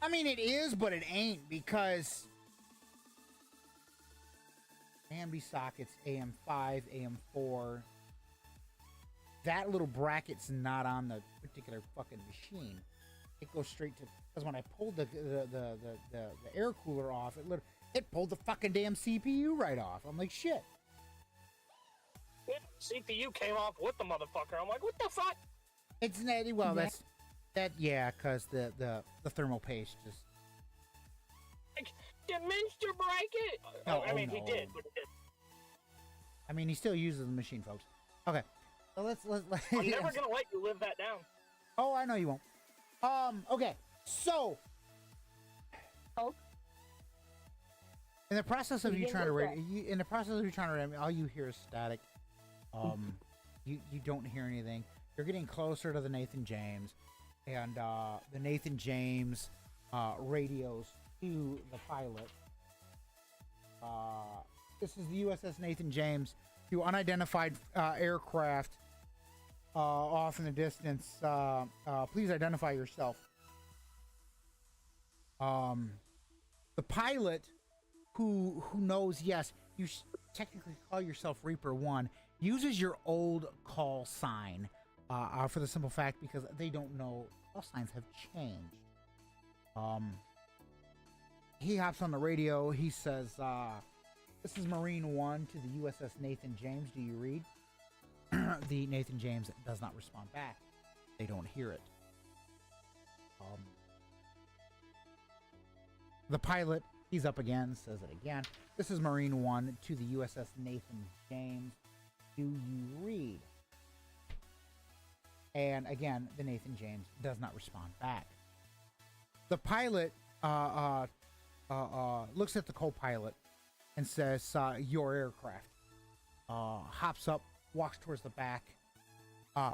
I mean, it is, but it ain't, because AMD sockets, AM5, AM4, that little bracket's not on the particular fucking machine. It goes straight to, because when I pulled the air cooler off, it pulled the fucking damn CPU right off. I'm like, shit. Yeah, CPU came off with the motherfucker. I'm like, what the fuck? It's not, well, yeah, because the thermal paste just. Like, did Minster break it? No, I mean, no. he did, but he did. I mean, he still uses the machine, folks. Okay, so let's I'm never gonna let you live that down. Oh, I know you won't. Okay, so. Oh. In the process of you trying to read, all you hear is static. You don't hear anything. You're getting closer to the Nathan James, and the Nathan James radios to the pilot. This is the USS Nathan James. To unidentified aircraft off in the distance. Please identify yourself. The pilot, who knows? Yes, you technically call yourself Reaper 1. Uses your old call sign for the simple fact because they don't know call signs have changed. He hops on the radio. He says, "This is Marine 1 to the USS Nathan James. Do you read?" The Nathan James does not respond back. They don't hear it. The pilot, he's up again, says it again. "This is Marine 1 to the USS Nathan James. Do you read?" And again, the Nathan James does not respond back. The pilot looks at the co-pilot and says, "Your aircraft." Hops up, walks towards the back,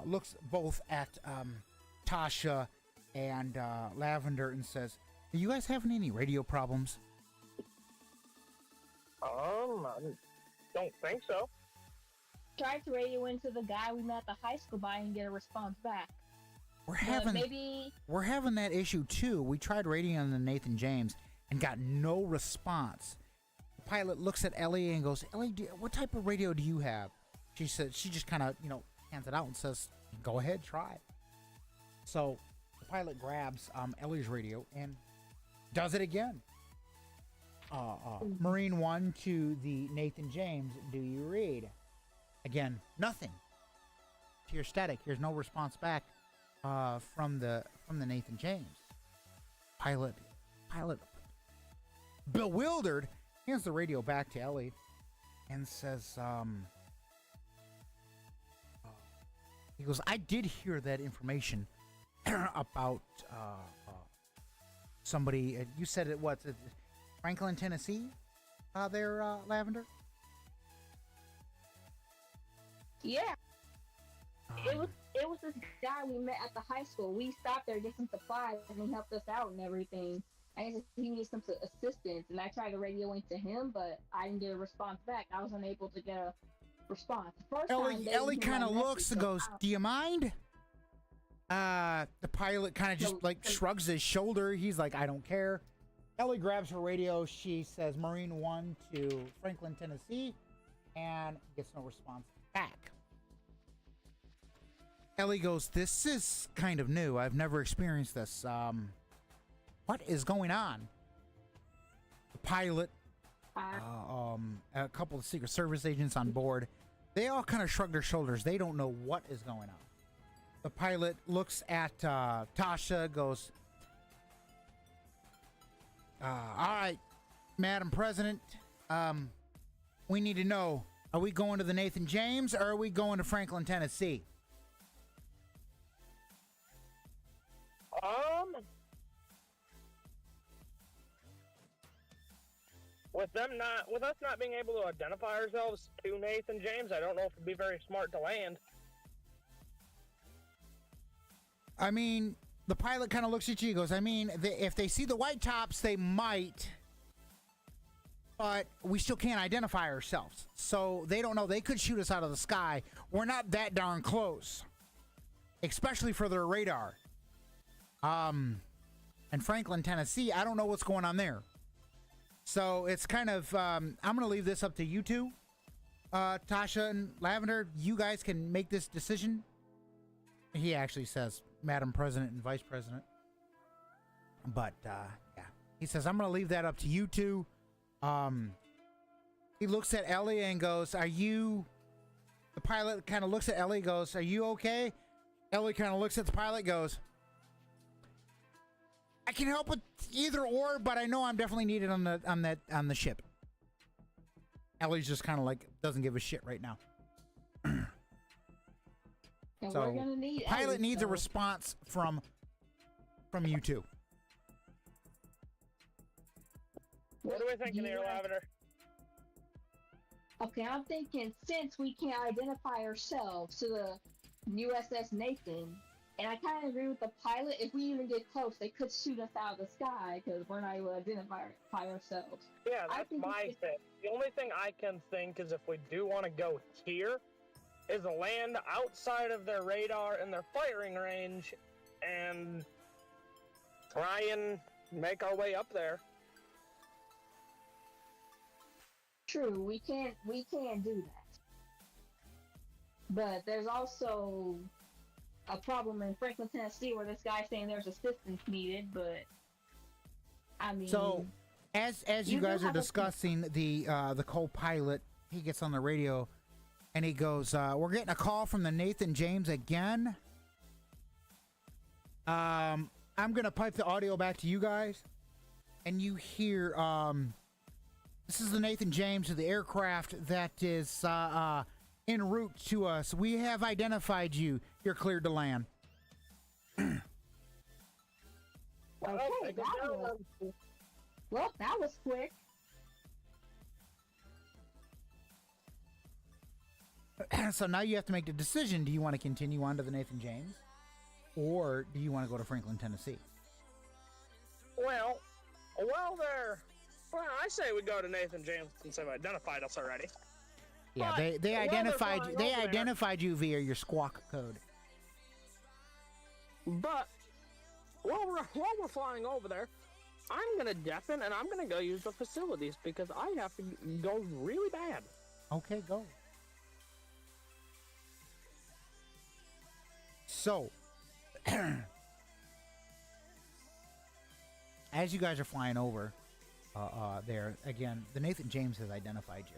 looks both at Tasha and Lavender and says, "Are you guys having any radio problems?" I don't think so. Tried to radio into the guy we met at the high school by and get a response back. We're having that issue too. We tried radioing on the Nathan James and got no response. The pilot looks at Ellie and goes, "Ellie, what type of radio do you have?" She said, she just kind of, hands it out and says, "Go ahead, try." So the pilot grabs Ellie's radio and does it again. Marine 1 to the Nathan James, "Do you read?" Again, nothing. Here's static. Here's no response back from the Nathan James. Pilot, bewildered, hands the radio back to Ellie and says, he goes, "I did hear that information about somebody. You said it was Franklin, Tennessee. There, Lavender." Yeah. It was this guy we met at the high school. We stopped there to get some supplies and he helped us out and everything. I guess he needed some assistance and I tried to radio into him, but I didn't get a response back. I was unable to get a response. Ellie kind of looks and goes, "Do you mind?" The pilot kind of just shrugs his shoulder. He's like, "I don't care." Ellie grabs her radio. She says Marine 1 to Franklin, Tennessee, and gets no response back. Ellie goes, "This is kind of new. I've never experienced this. What is going on?" The pilot, a couple of Secret Service agents on board, they all kind of shrug their shoulders. They don't know what is going on. The pilot looks at Tasha, goes, "All right, Madam President, we need to know, are we going to the Nathan James or are we going to Franklin, Tennessee?" With us not being able to identify ourselves to Nathan James, I don't know if it'd be very smart to land. I mean, the pilot kind of looks at you and goes, "I mean, if they see the white tops, they might, but we still can't identify ourselves. So they don't know. They could shoot us out of the sky. We're not that darn close." especially for their radar. And Franklin, Tennessee, I don't know what's going on there. So it's kind of, I'm going to leave this up to you two. Tasha and Lavender, you guys can make this decision. He actually says Madam President and Vice President. But, yeah. He says, I'm going to leave that up to you two. He looks at Ellie and goes, are you... The pilot kind of looks at Ellie, goes, are you okay? Ellie kind of looks at the pilot, goes, I can help with either or, but I know I'm definitely needed on the ship. Ellie's just kind of like doesn't give a shit right now. And So, we're gonna need the pilot Ellie, needs a so- response from you two. What are we thinking Do you here, want- Lavender? Okay, I'm thinking since we can't identify ourselves to the USS Nathan, and I kind of agree with the pilot, if we even get close, they could shoot us out of the sky because we're not able to identify ourselves. Yeah, I that's think we my should- thing. The only thing I can think is if we do want to go here, is land outside of their radar and their firing range, and try and make our way up there. True, we can't do that. But there's also a problem in Franklin, Tennessee, where this guy's saying there's assistance needed. But I mean, So, as you You do guys are have a- discussing the co-pilot, he gets on the radio and he goes, "We're getting a call from the Nathan James again. I'm gonna pipe the audio back to you guys, and you hear this is the Nathan James of the aircraft that is en route to us. We have identified you. You're cleared to land." okay, take it that down. was quick. So now you have to make the decision. Do you want to continue on to the Nathan James, or do you want to go to Franklin, Tennessee? Well, there. Well, I say we go to Nathan James since they've identified us already. Yeah, But they while they're identified flying they over there- identified you via your squawk code. But while we're flying over there, I'm gonna deafen and I'm gonna go use the facilities because I have to go really bad. Okay, go. So, as you guys are flying over, there again, the Nathan James has identified you.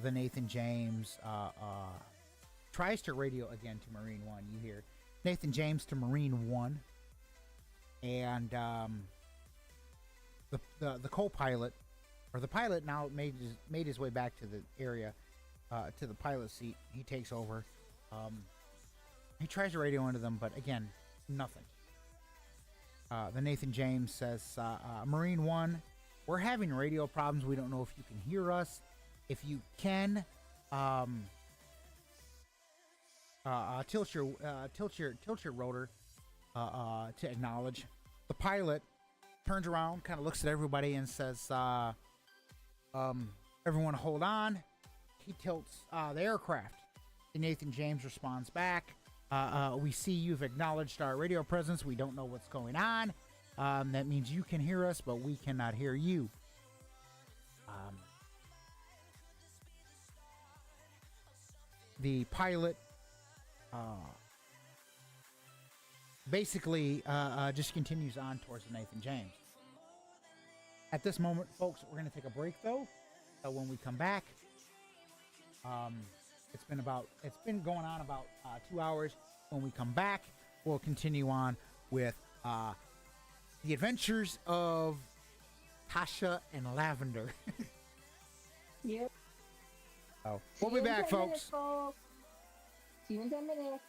The Nathan James tries to radio again to Marine One. You hear Nathan James to Marine One, and the co-pilot, or the pilot, now made his way back to the area, to the pilot seat. He takes over. He tries to radio into them, but again, nothing. The Nathan James says, Marine One, we're having radio problems. We don't know if you can hear us. If you can, tilt your rotor to acknowledge. The pilot turns around, kind of looks at everybody, and says, "Everyone, hold on." He tilts the aircraft. And Nathan James responds back, "We see you've acknowledged our radio presence. We don't know what's going on. That means you can hear us, but we cannot hear you." The pilot basically just continues on towards Nathan James. At this moment, folks, we're going to take a break, though. When we come back, it's been going on about 2 hours. When we come back, we'll continue on with the adventures of Tasha and Lavender. Yep. So we'll be See you in back, 10 minutes, folks. folks. See you in 10 minutes.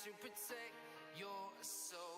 to protect your soul.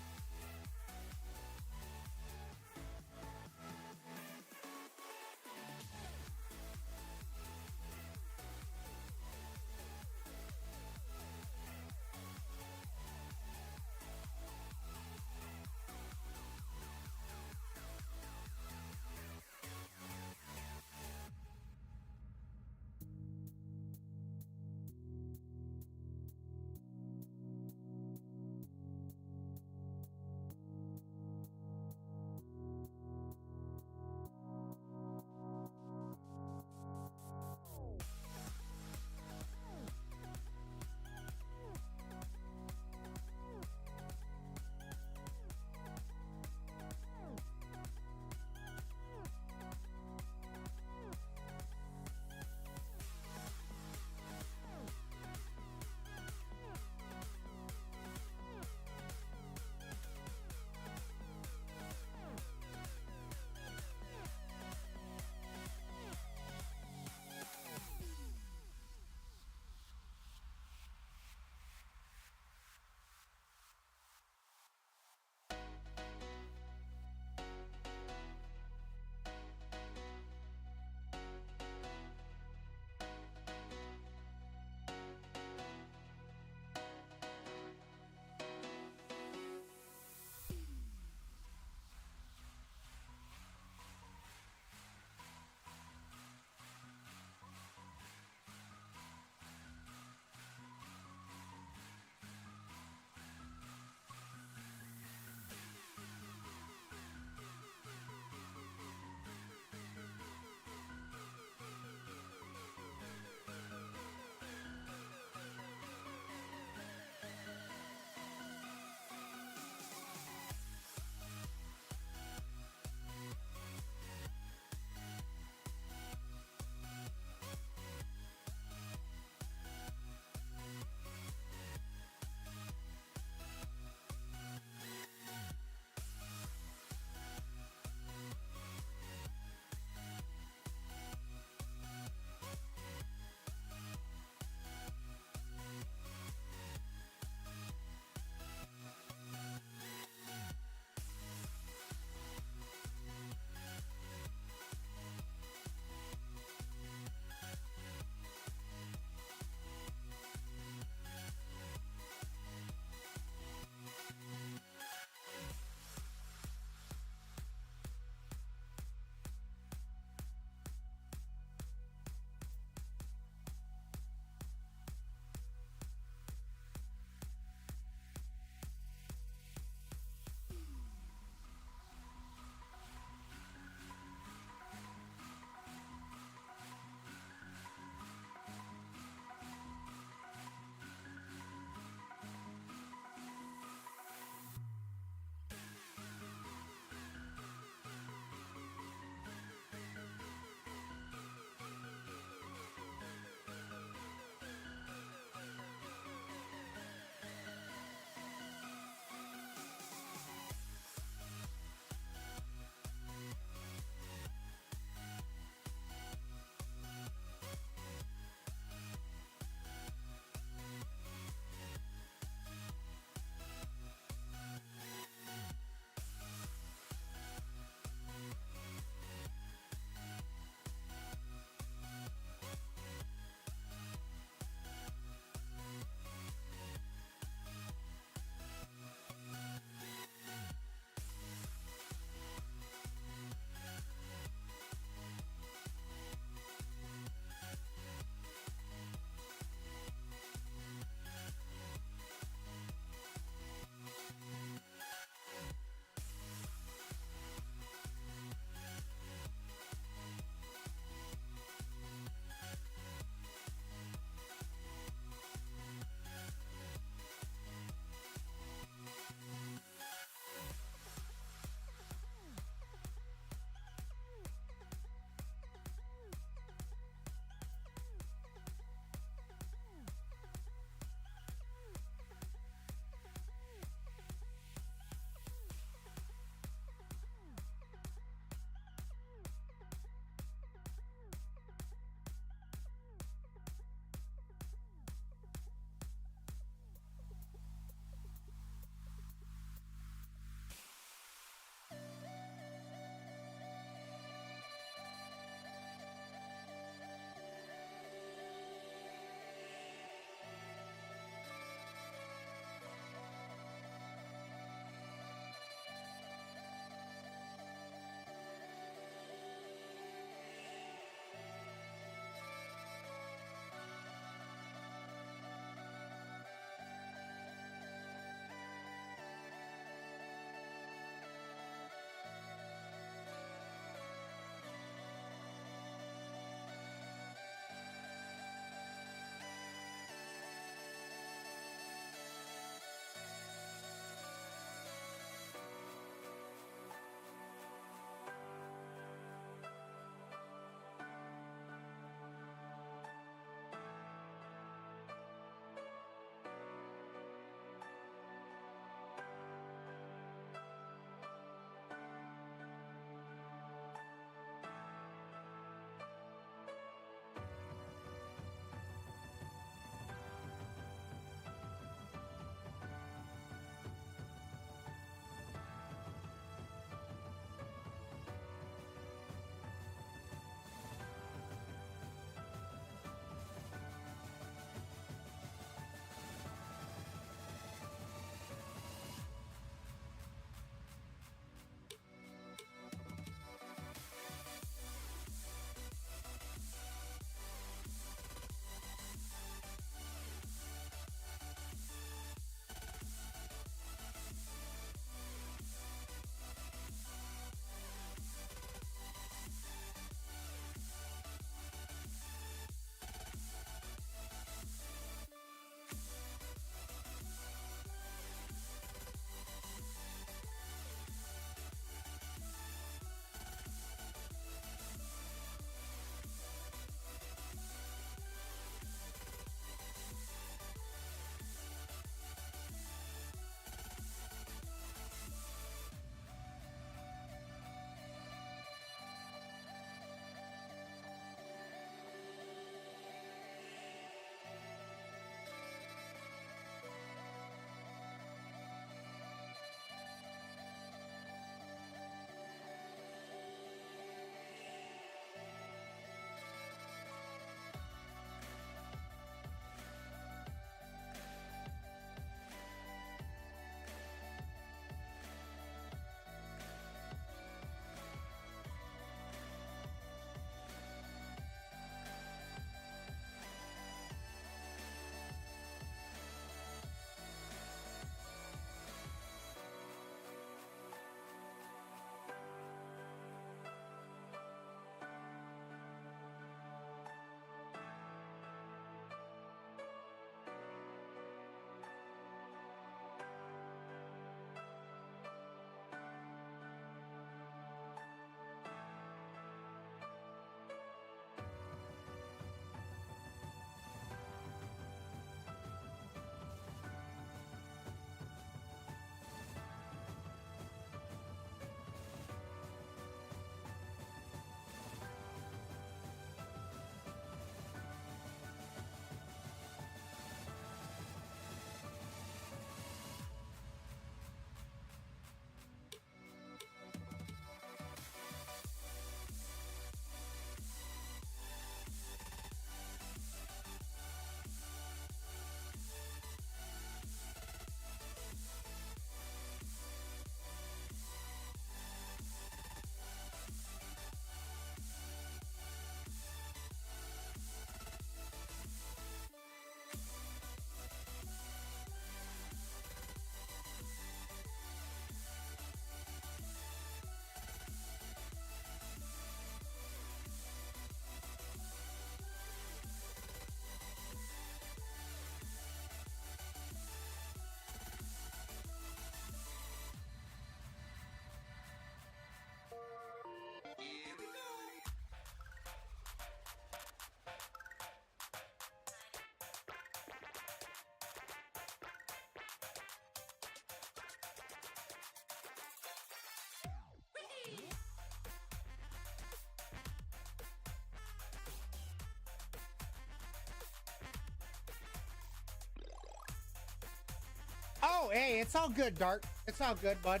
Oh, hey, it's all good, Dart. It's all good, bud.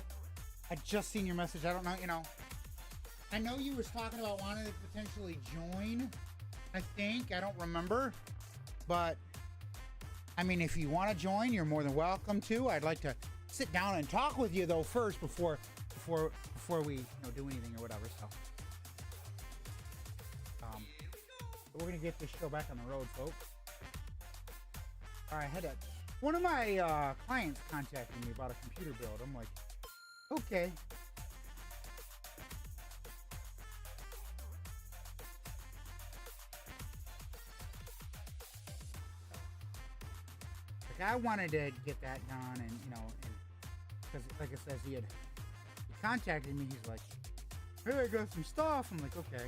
I just seen your message. I don't know, you know. I know you was talking about wanting to potentially join, I think. I don't remember. But, I mean, if you want to join, you're more than welcome to. I'd like to sit down and talk with you, though, first before we, you know, do anything or whatever, so. We're going to get this show back on the road, folks. All right, head up. One of my clients contacted me about a computer build. I'm like, okay. Like, I wanted to get that done, and you know, because like it says, he contacted me. He's like, hey, I got some stuff. I'm like, okay.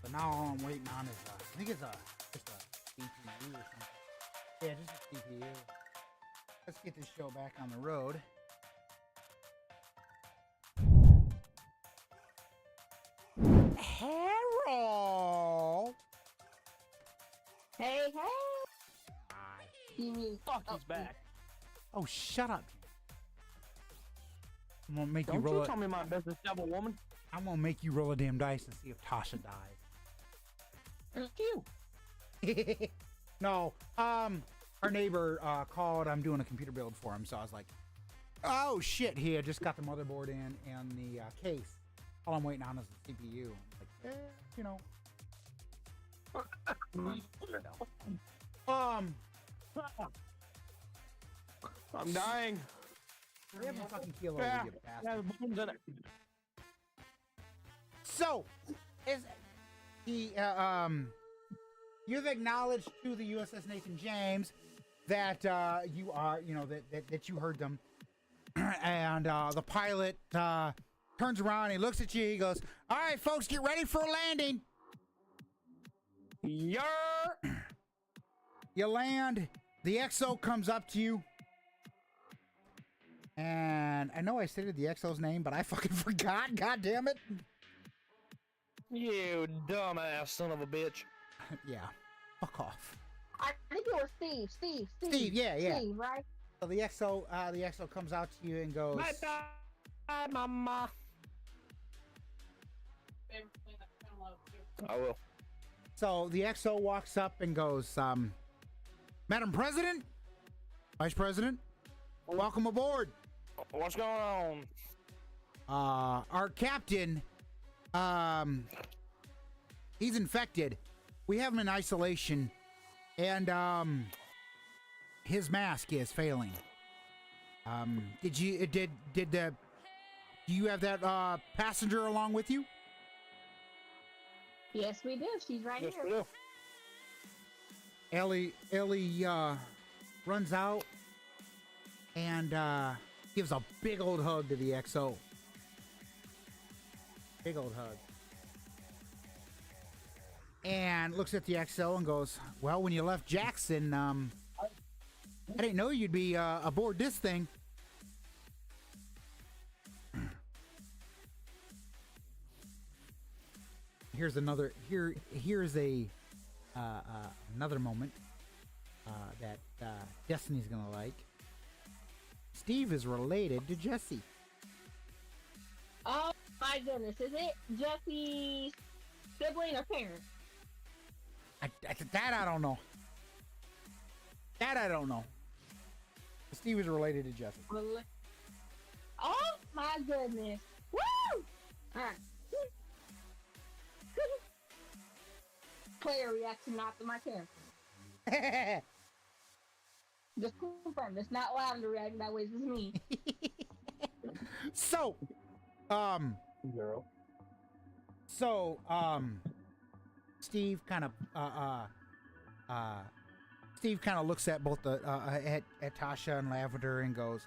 But now all I'm waiting on is, I think it's just a CPU or something. Yeah, just a CPU. Let's get this show back on the road. Harold! Hey, hey! Hi. You mean Fuck, he's back. Oh, shut up. I'm gonna make Don't you roll you it. tell me my business, devil woman. I'm gonna make you roll a damn dice and see if Tasha dies. Thank you. No, our neighbor called. I'm doing a computer build for him, so I was like, oh shit, he had just got the motherboard in and the case. All I'm waiting on is the CPU. I'm like, you know. I'm dying. You fucking keel over, Yeah, you yeah, bastard. the bones in it. So, is he you've acknowledged to the USS Nathan James that you are, you know, that you heard them, and the pilot turns around, he looks at you, he goes, "All right, folks, get ready for a landing." Yer! You land. The XO comes up to you, and I know I stated the XO's name, but I fucking forgot. God damn it! You dumbass son of a bitch. Yeah, fuck off. I think it was Steve. Steve, yeah. Steve, right? So the XO comes out to you and goes, Bye, mama. I will. so the XO walks up and goes, Madam President, Vice President, welcome aboard. What's going on? Our captain, he's infected. We have him in isolation, and his mask is failing. Do you have that passenger along with you? Yes, we do. She's right Yes, here. we do. Ellie runs out and gives a big old hug to the XO. Big old hug. And looks at the XO and goes, well, when you left Jackson, I didn't know you'd be aboard this thing. Here's another here's a another moment that Destiny's gonna like. Steve is related to Jesse. Oh my goodness. Is it Jesse's sibling or parent? That I don't know. That I don't know. Steve is related to Jesse. Oh my goodness. Woo! Alright. Player reaction not to my character. Just confirm. It's not Lavender reacting that way. It's me. So, Girl. Steve kind of looks at both the at Tasha and Lavender and goes,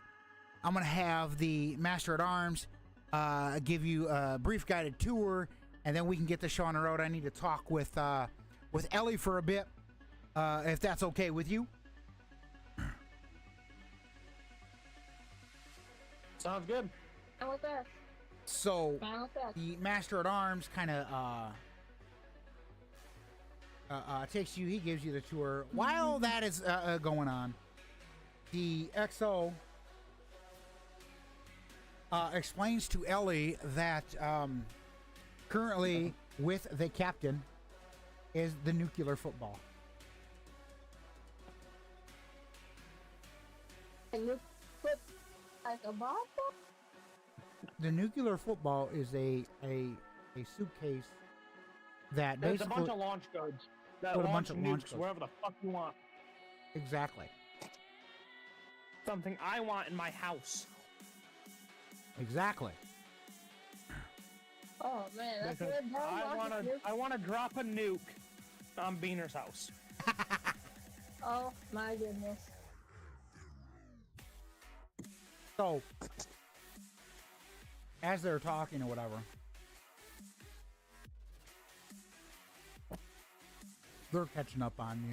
"I'm gonna have the Master at Arms give you a brief guided tour, and then we can get the show on the road. I need to talk with Ellie for a bit, if that's okay with you." Sounds good. Fine with us. So Fine with us. the Master at Arms kind of takes you. He gives you the tour. While that is going on, the XO explains to Ellie that currently with the captain is the nuclear football. And you put like a ball? The nuclear football is a suitcase that There's a basically bunch of launch codes that With a launch bunch of launch nukes codes. wherever the fuck you want. exactly. Something I want in my house. Exactly. Oh man, that's Because good. I wanna drop a nuke on Beaner's house. Oh my goodness. So, as they're talking or whatever, they're catching up on,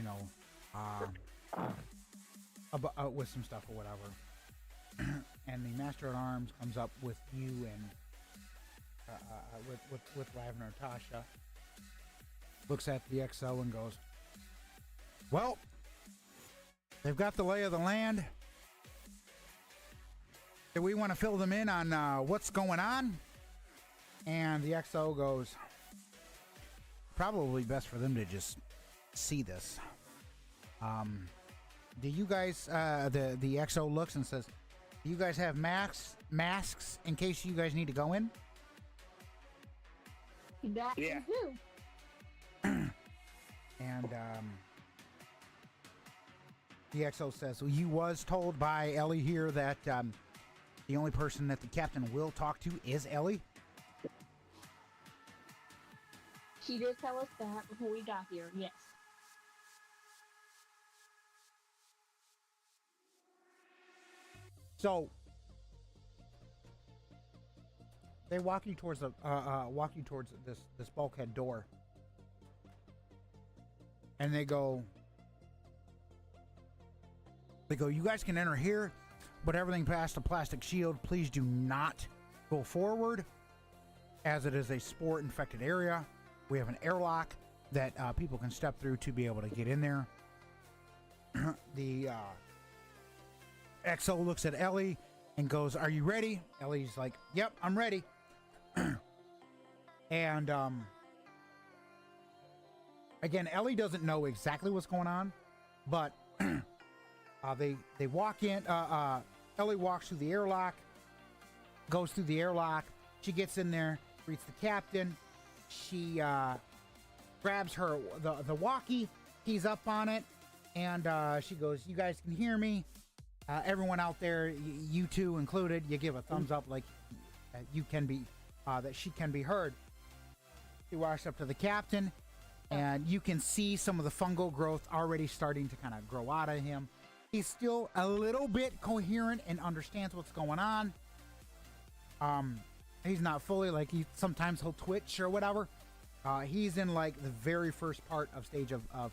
with some stuff or whatever. And the Master at Arms comes up with you and with Lavender and Tasha. Looks at the XO and goes, "Well, they've got the lay of the land. Do we want to fill them in on what's going on?" And the XO goes, "Probably best for them to just see this. Do you guys?" The XO looks and says, "Do you guys have masks in case you guys need to go in?" That Yeah. you do. And the XO says, "Well, you was told by Ellie here that the only person that the captain will talk to is Ellie." She did tell us that before we got here, yes. So they walk you towards this bulkhead door, and they go, "You guys can enter here, but everything past the plastic shield, please do not go forward, as it is a spore infected area. We have an airlock that people can step through to be able to get in there." The XO looks at Ellie and goes, "Are you ready?" Ellie's like, "Yep, I'm ready." And again, Ellie doesn't know exactly what's going on, but they walk in. Ellie walks through the airlock, goes through the airlock. She gets in there, greets the captain. She grabs her the walkie. He's up on it, and she goes, "You guys can hear me. Everyone out there, you two included, you give a thumbs up like you can be, that she can be heard." She walks up to the captain, and you can see some of the fungal growth already starting to kind of grow out of him. He's still a little bit coherent and understands what's going on. He's not fully, like, sometimes he'll twitch or whatever. He's in like the very first stage of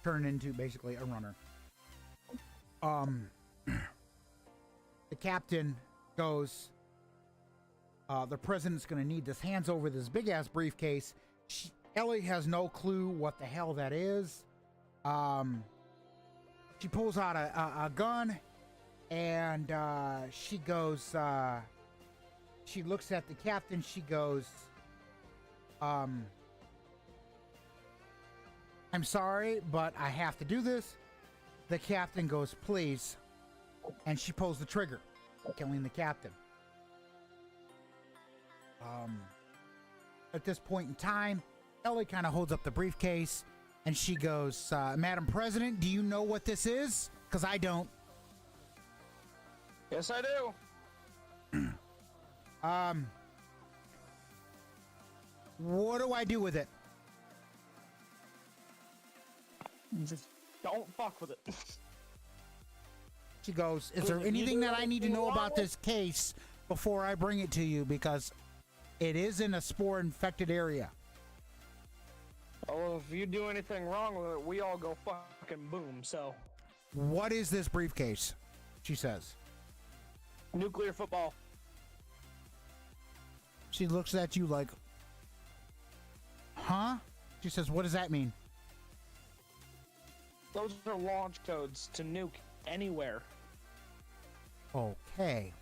turning into basically a runner. The captain goes, "The president's going to need this." Hands over this big ass briefcase. Ellie has no clue what the hell that is. She pulls out a gun, and she goes, she looks at the captain. She goes, "I'm sorry, but I have to do this." The captain goes, "Please." And she pulls the trigger, killing the captain. At this point in time, Ellie kind of holds up the briefcase, and she goes, "Madam President, do you know what this is? Because I don't." Yes, I do. What do I do with it? Just don't fuck with it. She goes, "Is there You anything do that I need to anything know wrong about with- this case before I bring it to you? Because it is in a spore-infected area." Oh, if you do anything wrong with it, we all go fucking boom. So, "What is this briefcase?" she says. nuclear football. She looks at you like, "Huh?" She says, what does that mean? Those are launch codes to nuke anywhere. Okay.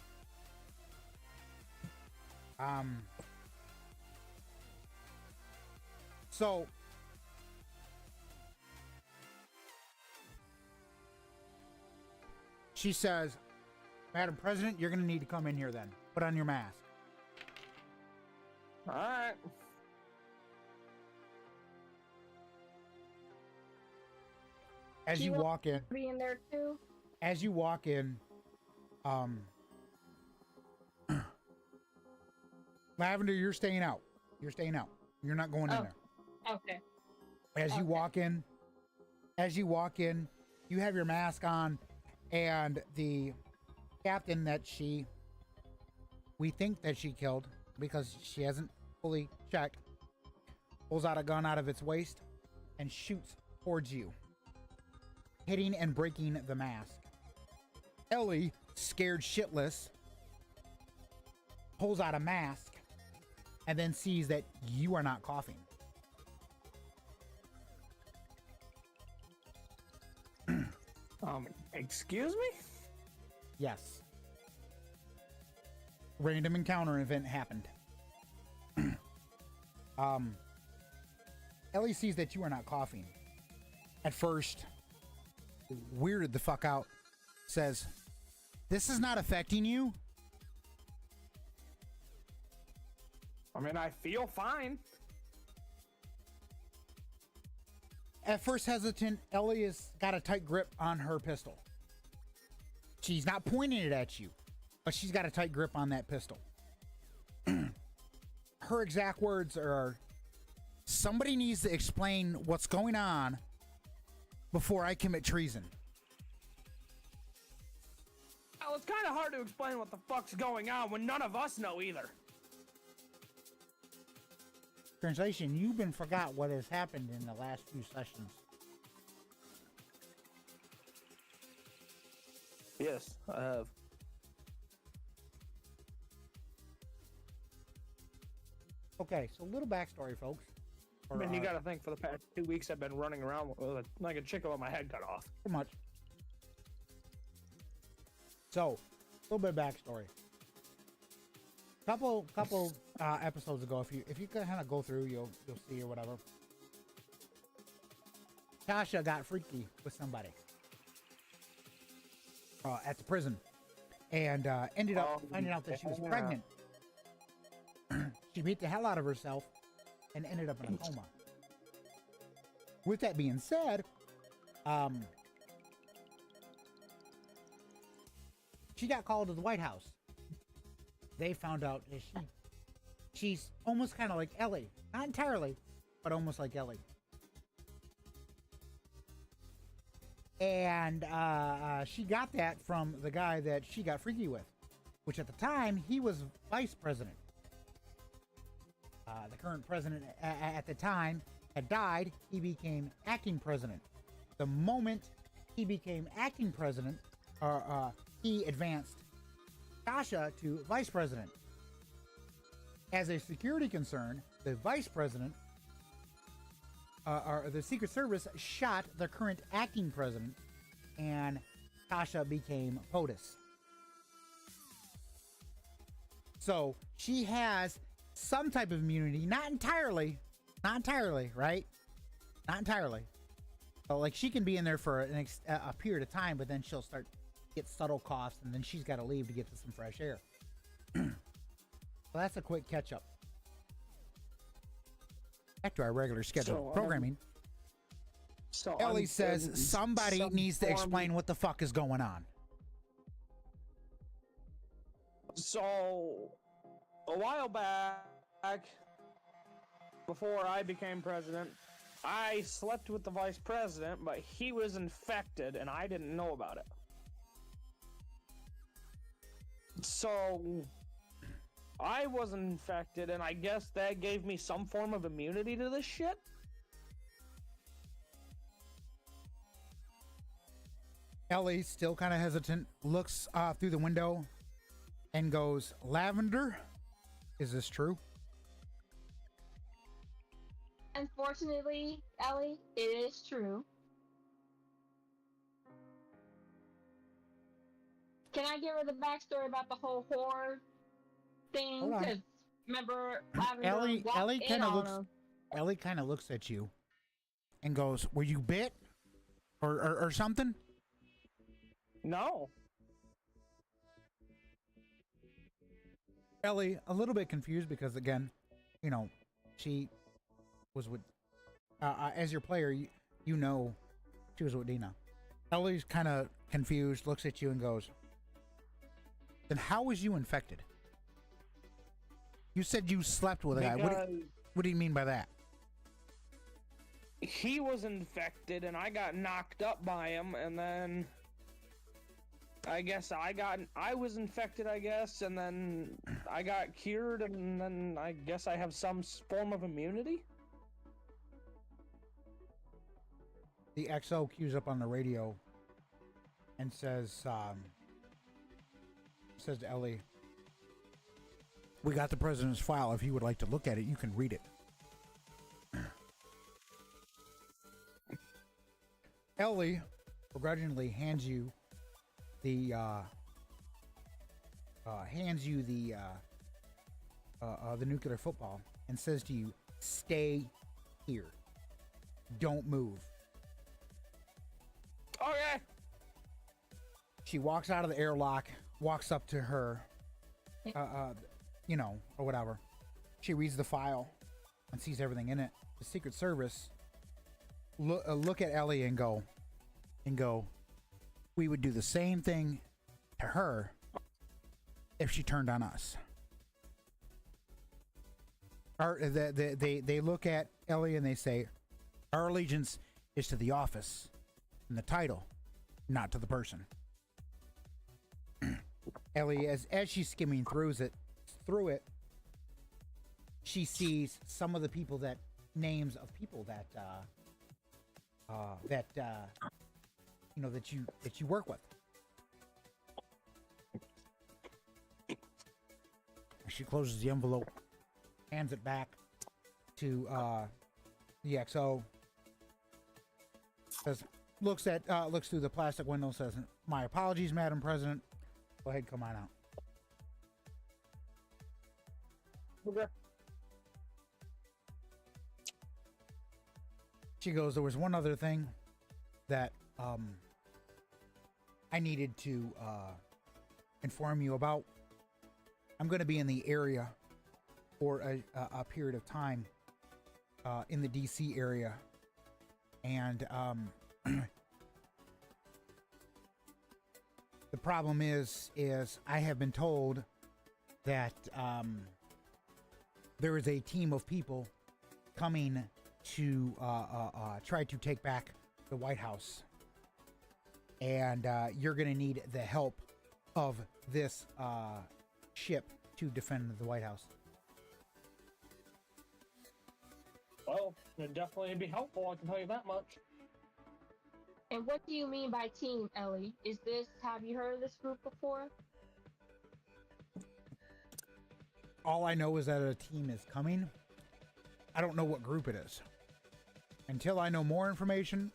So she says, Madam President, you're going to need to come in here then. Put on your mask. All right. As you walk in, Be in there too. as you walk in, Lavender, you're staying out. You're staying out. You're not going in Oh. there. Okay. As you Okay. walk in, you have your mask on, and the captain that we think that she killed because she hasn't fully checked, pulls out a gun out of its waist and shoots towards you, hitting and breaking the mask. Ellie, scared shitless, pulls out a mask and then sees that you are not coughing. Excuse me? Yes. Random encounter event happened. Ellie sees that you are not coughing. At first, weirded the fuck out. Says, this is not affecting you? I mean, I feel fine. At first hesitant, Ellie has got a tight grip on her pistol. She's not pointing it at you, but she's got a tight grip on that pistol. Her exact words are, somebody needs to explain what's going on before I commit treason. Well, it's kind of hard to explain what the fuck's going on when none of us know either. Translation, you've been forgot what has happened in the last few sessions. Yes, I have. Okay, so a little backstory, folks. I mean, you gotta think for the past 2 weeks I've been running around like a chicken with my head cut off. Pretty much. So, a little bit of backstory. Couple episodes ago, if you kind of go through, you'll see or whatever. Tasha got freaky with somebody at the prison, and ended up finding out that she was pregnant. She beat the hell out of herself and ended up in a coma. With that being said, she got called to the White House. They found out that she's almost kind of like Ellie. Not entirely, but almost like Ellie. And she got that from the guy that she got freaky with, which at the time, he was vice president. The current president at the time had died. He became acting president. The moment he became acting president, he advanced Tasha to vice president. As a security concern, the vice president, or the Secret Service, shot the current acting president, and Tasha became POTUS. So she has some type of immunity, not entirely, right? Not entirely. So like she can be in there for a period of time, but then she'll start get subtle coughs, and then she's got to leave to get to some fresh air. So that's a quick catch up. Back to our regular scheduled programming. Ellie says somebody needs to explain what the fuck is going on. So, a while back, before I became president, I slept with the vice president, but he was infected and I didn't know about it. So, I was infected, and I guess that gave me some form of immunity to this shit? Ellie, still kind of hesitant, looks through the window and goes, Lavender, is this true? unfortunately, Ellie, it is true. Can I give her the backstory about the whole horror thing? Hold on. Because remember, Lavender walked Ellie in kind of on looks. him. Ellie kind of looks at you, and goes, "Were you bit, or something?" No. Ellie, a little bit confused because again, she was with. As your player, you know, she was with Dina. Ellie's kind of confused, looks at you, and goes, "Then how was you infected? You said you slept with a guy. What do you mean by that?" He was infected, and I got knocked up by him, and then I guess I was infected, I guess, and then I got cured, and then I guess I have some form of immunity? The XO cues up on the radio and says to Ellie, "We got the president's file. If you would like to look at it, you can read it." Ellie begrudgingly hands you the nuclear football and says to you, "Stay here. Don't move." Okay. She walks out of the airlock, walks up to her, or whatever. She reads the file and sees everything in it. The Secret Service look at Ellie and go, "We would do the same thing to her if she turned on us." They look at Ellie and they say, "Our allegiance is to the office and the title, not to the person." Ellie, as she's skimming through it, she sees some of the names of people that you work with. She closes the envelope, hands it back to the XO. Says, looks through the plastic window. Says, "My apologies, Madam President. Go ahead, come on out." Okay. She goes, "There was one other thing that I needed to inform you about. I'm going to be in the area for a period of time in the DC area, and the problem is I have been told that there is a team of people coming to try to take back the White House, and you're going to need the help of this ship to defend the White House." Well, it'd definitely be helpful, I can tell you that much. And what do you mean by team, Ellie? Have you heard of this group before? All I know is that a team is coming. I don't know what group it is. Until I know more information,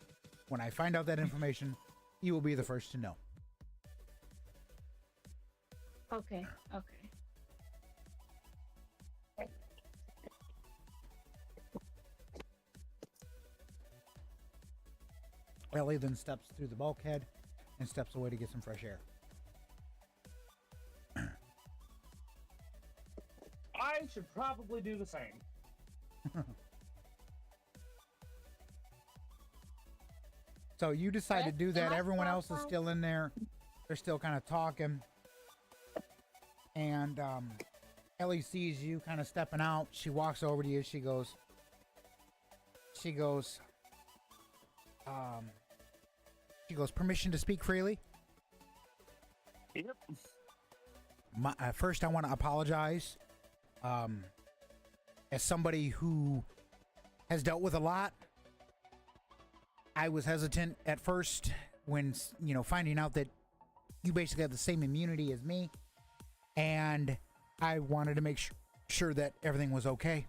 when I find out that information, you will be the first to know. Okay. Ellie then steps through the bulkhead and steps away to get some fresh air. I should probably do the same. So you decide to do that. Am I Everyone else is qualified? still in there. They're still kind of talking. And Ellie sees you kind of stepping out. She walks over to you. She goes, "Permission to speak freely?" Yep. First, I want to apologize. As somebody who has dealt with a lot, I was hesitant at first when, finding out that you basically have the same immunity as me. And I wanted to make sure that everything was okay.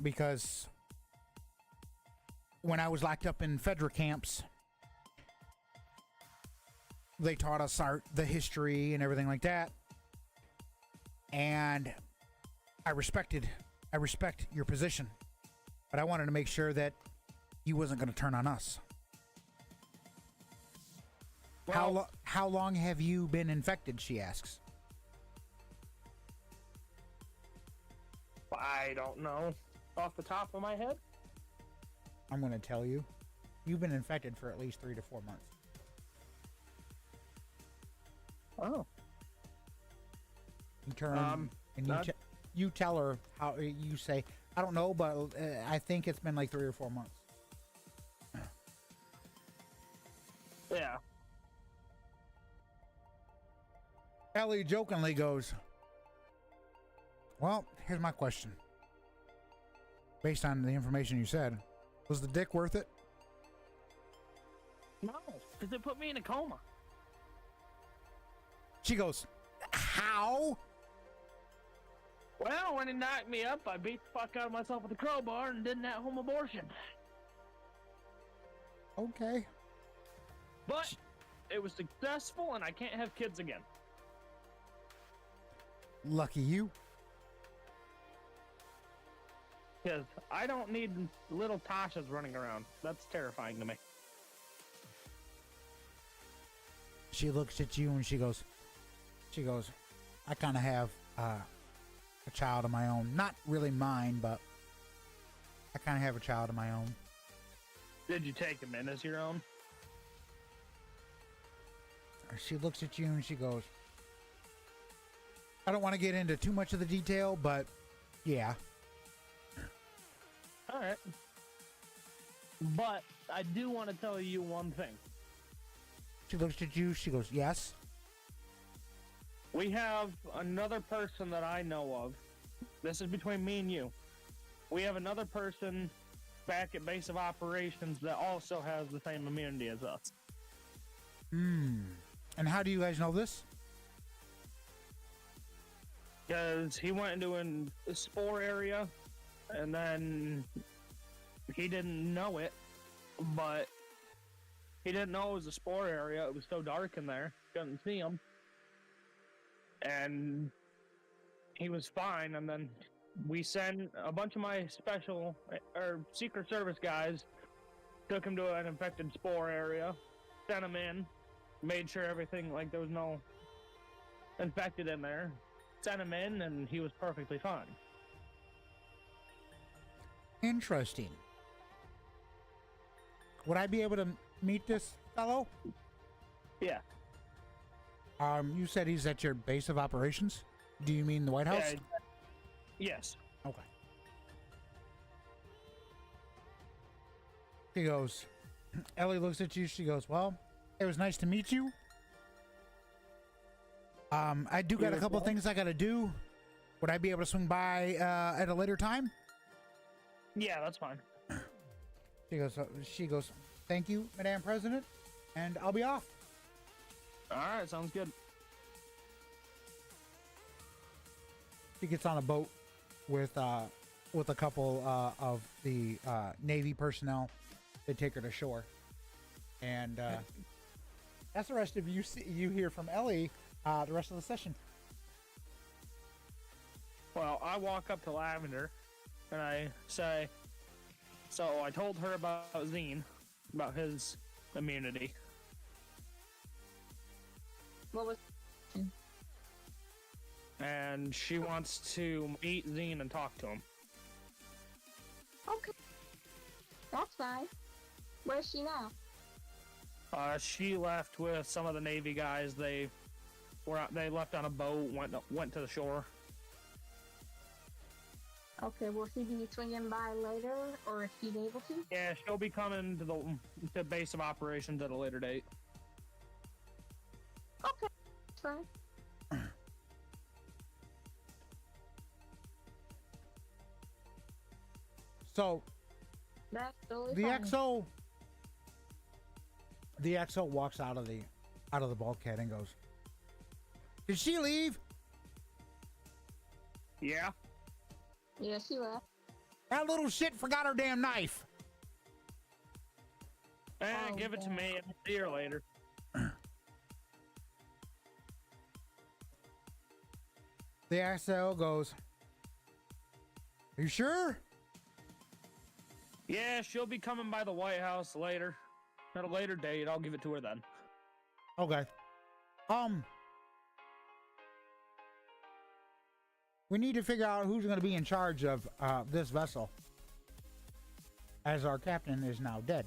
because when I was locked up in Fedra camps, they taught us the history and everything like that. And I respect your position, but I wanted to make sure that you wasn't going to turn on us. Well, How long have you been infected? She asks. I don't know off the top of my head. I'm going to tell you. You've been infected for at least 3 to 4 months. Oh. You turn and you tell her how you say, I don't know, but I think it's been like 3 or 4 months. Yeah. Ellie jokingly goes, well, here's my question. Based on the information you said, was the dick worth it? No, because it put me in a coma. She goes, how? Well, when he knocked me up, I beat the fuck out of myself with a crowbar and did an at-home abortion. Okay. But it was successful, and I can't have kids again. Lucky you. Because I don't need little Tashas running around. That's terrifying to me. She looks at you and she goes, I kind of have a child of my own. Not really mine, but I kind of have a child of my own. Did you take him in as your own? She looks at you and she goes, I don't want to get into too much of the detail, but yeah. All right. But I do want to tell you one thing. She looks at you, she goes, yes. We have another person that I know of. This is between me and you. We have another person back at base of operations that also has the same immunity as us. And how do you guys know this? Because he went into a spore area, and then he didn't know it, but he didn't know it was a spore area. It was so dark in there, couldn't see him. And he was fine, and then we sent a bunch of my special, or Secret Service guys, took him to an infected spore area, sent him in, made sure everything, like there was no infected in there, sent him in, and he was perfectly fine. Interesting. Would I be able to meet this fellow? Yeah. You said he's at your base of operations? Do you mean the White House? Yeah, yes. Okay. She goes, Ellie looks at you, she goes, well, it was nice to meet you. I do got a couple things I gotta do. Would I be able to swing by at a later time? Yeah, that's fine. She goes, thank you, Madam President, and I'll be off. Alright, sounds good. She gets on a boat with a couple of the Navy personnel. They take her to shore, and that's the rest of you hear from Ellie the rest of the session. Well, I walk up to Lavender, and I say, so I told her about Zine, about his immunity. What was? And she wants to meet Zine and talk to him. Okay, that's fine. Where's she now? She left with some of the Navy guys. They left on a boat, went to the shore. Okay, will she be swinging by later, or if she's able to? Yeah, she'll be coming to the base of operations at a later date. Okay, that's fine. So That's totally the fine. XO walks out of the bulkhead and goes, did she leave? Yeah. Yeah, she left. That little shit forgot her damn knife. Oh, Give it to God. me. I'll see her later. The XL goes, "Are you sure?" Yeah, she'll be coming by the White House later. At a later date, I'll give it to her then. Okay. We need to figure out who's going to be in charge of this vessel, as our captain is now dead.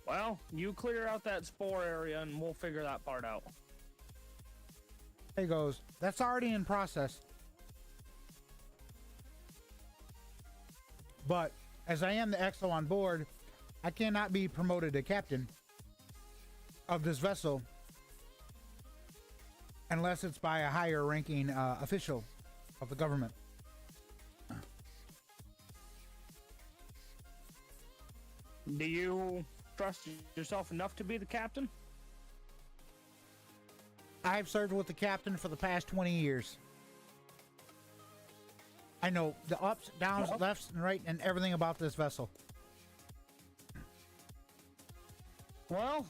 Well, you clear out that spore area and we'll figure that part out. He goes, "That's already in process. But as I am the XO on board, I cannot be promoted to captain of this vessel unless it's by a higher ranking official of the government." Do you trust yourself enough to be the captain? I've served with the captain for the past 20 years. I know the ups, downs, Well- lefts, and right, and everything about this vessel. Well,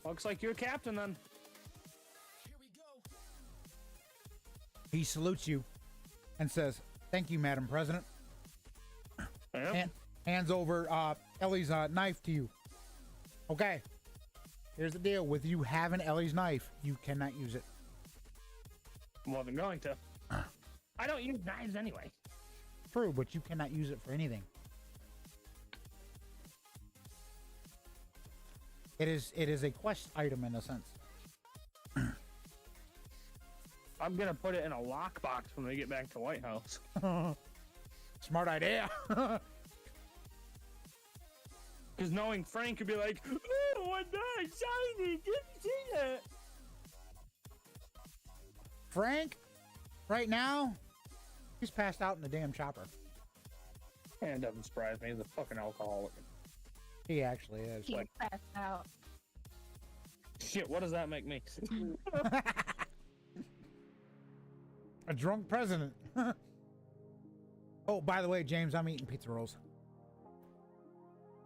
looks like you're captain then. He salutes you and says, "Thank you, Madam President." Yep. And hands over Ellie's knife to you. Okay, here's the deal. With you having Ellie's knife, you cannot use it. Wasn't going to. I don't use knives anyway. True, but you cannot use it for anything. It is a quest item in a sense. I'm gonna put it in a lockbox when we get back to White House. Smart idea. Because knowing Frank could be like, "Oh, what the shiny? Didn't see that." Frank, right now, he's passed out in the damn chopper. And it doesn't surprise me. He's a fucking alcoholic. He actually is. He's passed out. Shit, what does that make me? A drunk president. Oh, by the way, James, I'm eating pizza rolls.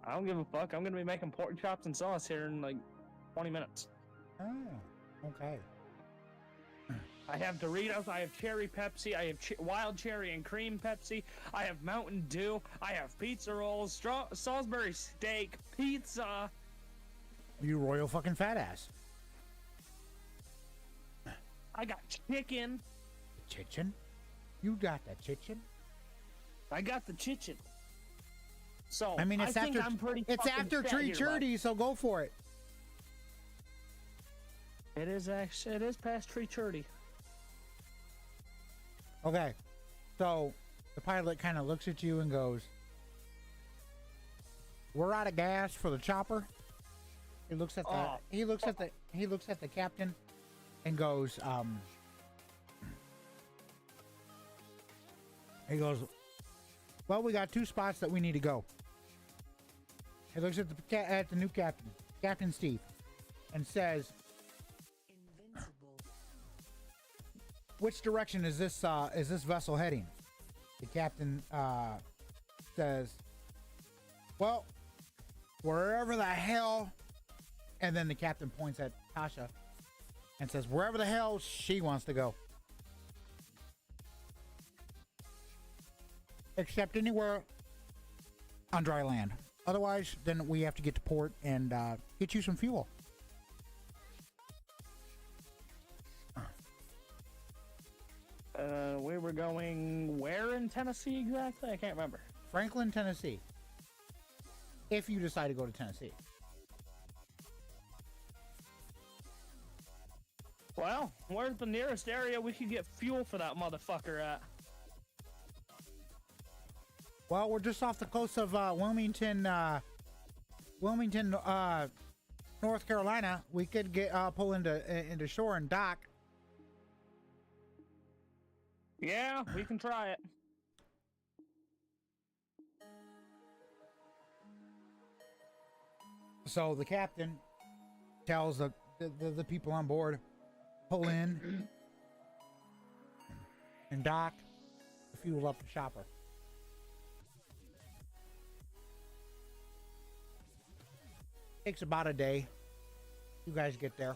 I don't give a fuck. I'm gonna be making pork chops and sauce here in like 20 minutes. Oh, okay. I have Doritos, I have cherry Pepsi, I have wild cherry and cream Pepsi, I have Mountain Dew, I have pizza rolls, Salisbury steak, pizza. You royal fucking fat ass. I got chicken. Chicken? You got the chicken? I got the chicken. So I mean, it's think after I'm pretty it's fucking after fat tree here, bud. churdy, so go for it. It is actually, it is past tree churdy. Okay, so the pilot kind of looks at you and goes, "We're out of gas for the chopper." He looks at the Oh. he looks at the captain and goes, he goes, "Well, we got 2 spots that we need to go." He looks at the new captain, Captain Steve, and says, "Which direction is this vessel heading?" The captain says, "Well, wherever the hell," and then the captain points at Tasha and says, "Wherever the hell she wants to go. Except anywhere on dry land. Otherwise, then we have to get to port and get you some fuel." We were going where in Tennessee exactly? I can't remember. Franklin, Tennessee. If you decide to go to Tennessee. Well, where's the nearest area we could get fuel for that motherfucker at? Well, we're just off the coast of Wilmington, North Carolina. We could get pull into shore and dock. Yeah, we can try it. So the captain tells the people on board, pull in and dock. fuel up the chopper. Takes about a day. You guys get there.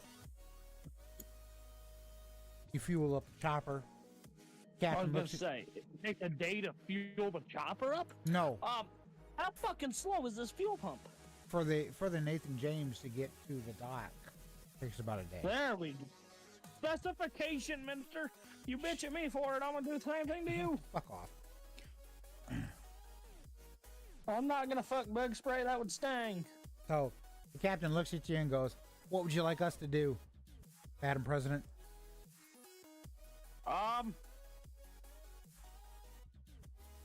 You fuel up the chopper. I was Captain gonna looks at, say, it takes a day to fuel the chopper up? no, How fucking slow is this fuel pump? for the Nathan James to get to the dock. Takes about a day. There we go. Specification, mister. You bitch at me for it, I'm gonna do the same thing to you. Fuck off. I'm not gonna fuck bug spray, that would sting. So the captain looks at you and goes, "What would you like us to do, Madam President?"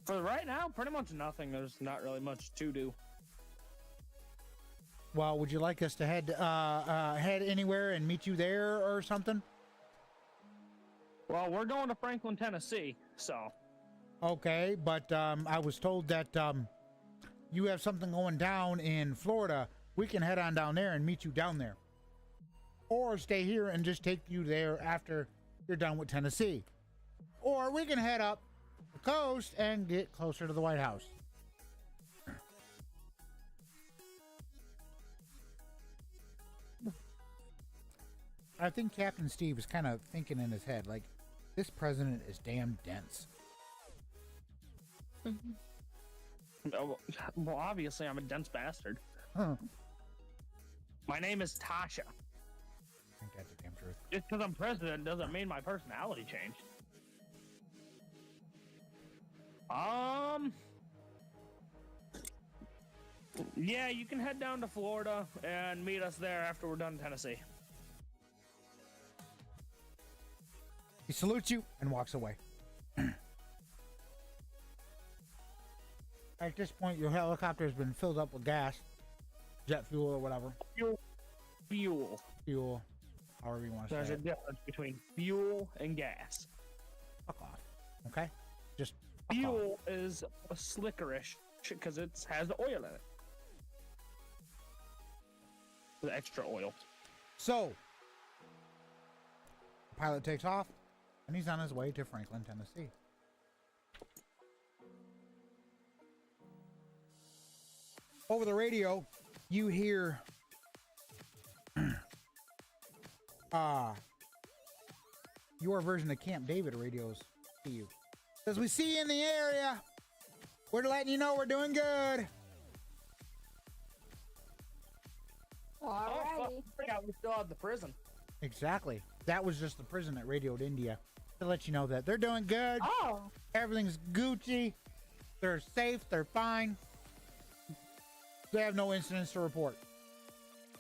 For right now, pretty much nothing. There's not really much to do. Well, would you like us to head anywhere and meet you there or something? Well, we're going to Franklin, Tennessee, so. Okay, but I was told that you have something going down in Florida. We can head on down there and meet you down there. Or stay here and just take you there after you're done with Tennessee. Or we can head up the coast and get closer to the White House. I think Captain Steve is kind of thinking in his head, like, this president is damn dense. Well, obviously, I'm a dense bastard. Huh. My name is Tasha. I think that's the damn truth. Just because I'm president doesn't mean my personality changed. Yeah, you can head down to Florida and meet us there after we're done in Tennessee. He salutes you and walks away. At this point, your helicopter has been filled up with gas, jet fuel or whatever. Fuel. Fuel, however you want to There's say a it. difference between fuel and gas. Fuck off. Okay? Just fuck off. Fuel is a slickerish because it has the oil in it. The extra oil. So, pilot takes off, and he's on his way to Franklin, Tennessee. Over the radio, you hear your version of Camp David radios to you. Says, "We see you in the area. We're letting you know we're doing good." Oh, fuck. Alrighty. I forgot we still had the prison. Exactly. That was just the prison that radioed India to let you know that they're doing good. Oh, Everything's Gucci. They're safe. They're fine. They have no incidents to report.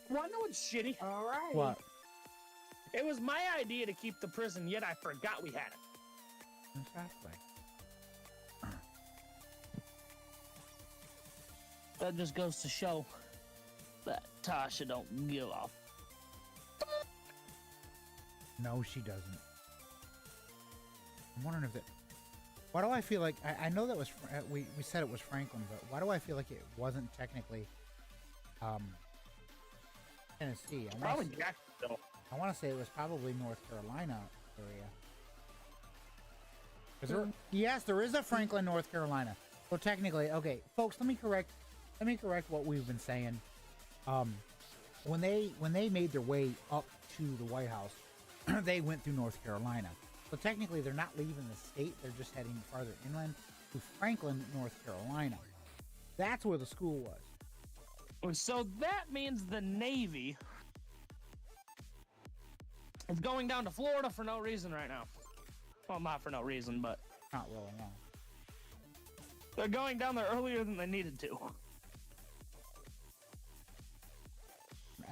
Wanna know what's shitty? alrighty. What? It was my idea to keep the prison, yet I forgot we had it. Exactly. That just goes to show that Tasha don't give a. No, she doesn't. I'm wondering if it. Why do I feel like I know that was we said it was Franklin, but why do I feel like it wasn't technically Tennessee? Probably Jacksonville. I want to say it was probably North Carolina area. 'Cause yes, there is a Franklin, North Carolina. So technically, okay, folks, let me correct what we've been saying. When they made their way up to the White House, they went through North Carolina. So technically, they're not leaving the state; they're just heading farther inland to Franklin, North Carolina. That's where the school was. So that means the Navy is going down to Florida for no reason right now. Well, not for no reason, but Not really, no. they're going down there earlier than they needed to.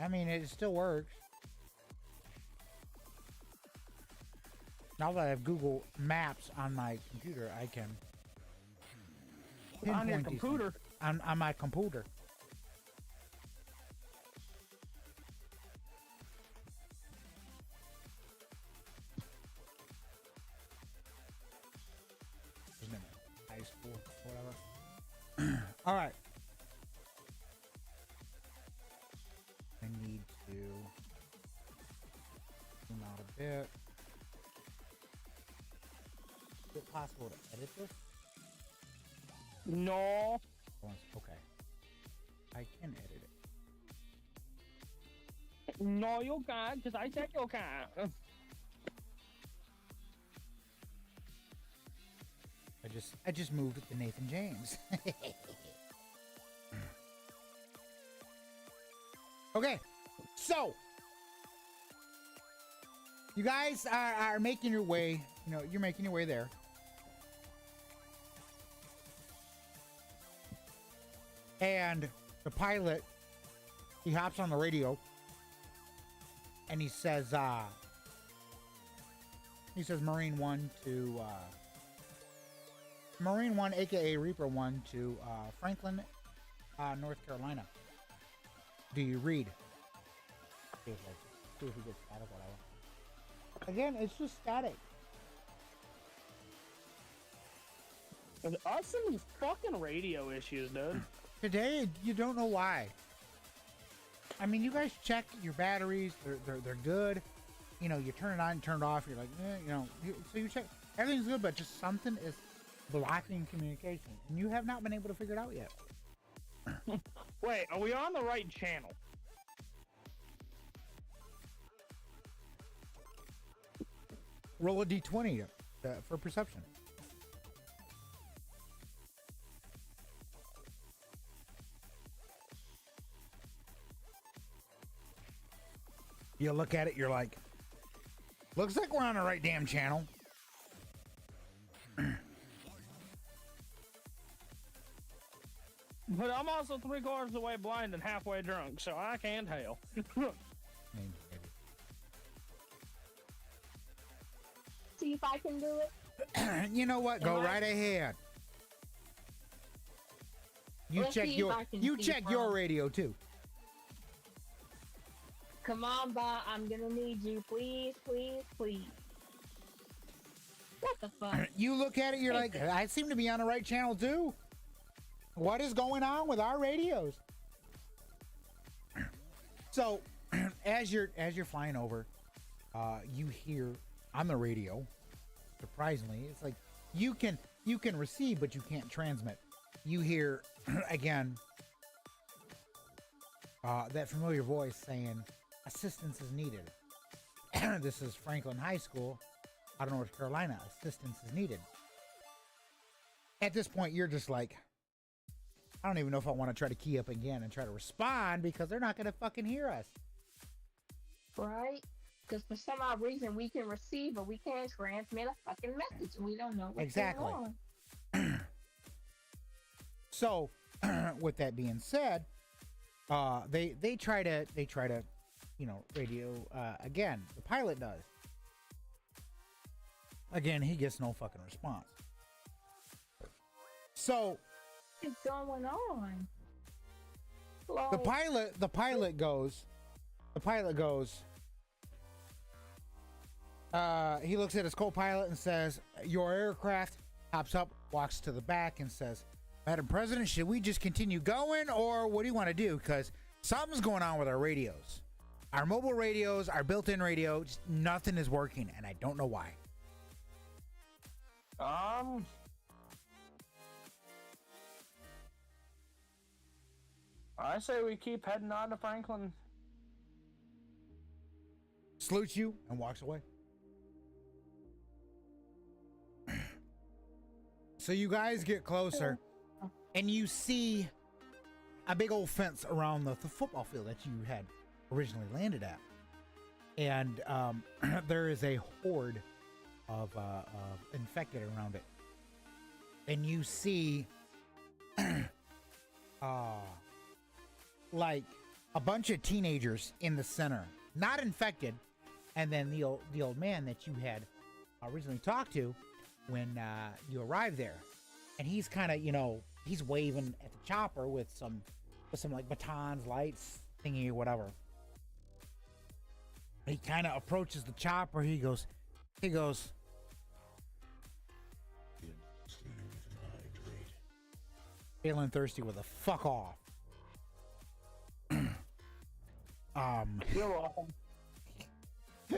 I mean, it still works. Now that I have Google Maps on my computer, I can On your pinpoint these computer? things. On my computer. Isn't it high school, whatever? All right. I need to zoom out a bit. Is it possible to edit this? No. Okay. I can edit it. No, you can't, because I said you can't. I just moved it to Nathan James. Okay, so you guys are making your way. You know, you're making your way there. And the pilot, he hops on the radio and he says Marine 1 to Marine 1, aka Reaper 1 to Franklin, North Carolina. Do you read? See if we get static, whatever. Again, it's just static. There's us and these fucking radio issues, dude. Today, you don't know why. I mean, you guys check your batteries; they're good. You know, you turn it on, turn it off. You're like, you know, so you check everything's good, but just something is blocking communication, and you have not been able to figure it out yet. Wait, are we on the right channel? Roll a d20 for perception. You look at it, you're like, looks like we're on the right damn channel. But I'm also 3/4 of the way blind and halfway drunk, so I can't tell. See if I can do it. You know what? Go right ahead. You Let's check see if your I can see check from- your radio too. Come on, Bob. I'm gonna need you. Please, please, please. What the fuck? You look at it, you're like, I seem to be on the right channel too. What is going on with our radios? So, as you're flying over, you hear on the radio. Surprisingly, it's like you can receive, but you can't transmit. You hear again that familiar voice saying, "Assistance is needed." This is Franklin High School out of North Carolina. Assistance is needed. At this point, you're just like, I don't even know if I want to try to key up again and try to respond because they're not going to fucking hear us. Right? Because for some odd reason we can receive, but we can't transmit a fucking message. We don't know what's Exactly. going on. So, with that being said, they try to you know, radio again. The pilot does. Again, he gets no fucking response. So What's going on? the pilot goes. He looks at his co-pilot and says, "Your aircraft," hops up, walks to the back and says, "Madam President, should we just continue going, or what do you want to do? Because something's going on with our radios. Our mobile radios, our built-in radio, just nothing is working, and I don't know why." I say we keep heading on to Franklin. Salutes you and walks away. So you guys get closer, and you see a big old fence around the football field that you had originally landed at. And there is a horde of infected around it. And you see like a bunch of teenagers in the center, not infected, and then the old man that you had originally talked to when you arrived there, and he's kind of, you know, he's waving at the chopper with some like batons, lights, thingy, or whatever. He kind of approaches the chopper. He goes, feeling thirsty with a fuck off. You're welcome.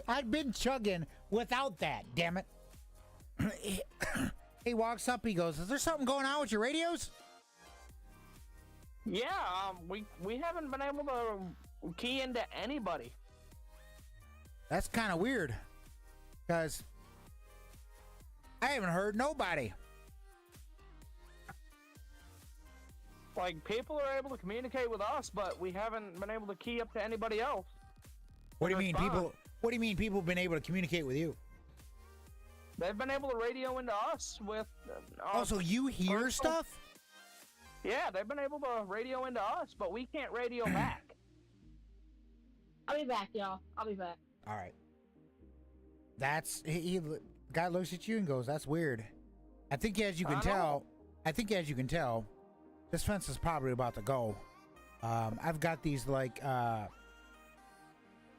I've been chugging without that, damn it. he walks up. He goes, "Is there something going on with your radios?" Yeah, we haven't been able to key into anybody. That's kind of weird, because I haven't heard nobody. Like, people are able to communicate with us, but we haven't been able to key up to anybody else. What do you mean, Respond. people? What do you mean, people have been able to communicate with you? They've been able to radio into us with. Also, you hear personal- stuff? Yeah, they've been able to radio into us, but we can't radio back. I'll be back, y'all. I'll be back. All right. That's the guy looks at you and goes, "That's weird." I think as you can tell, this fence is probably about to go. I've got these like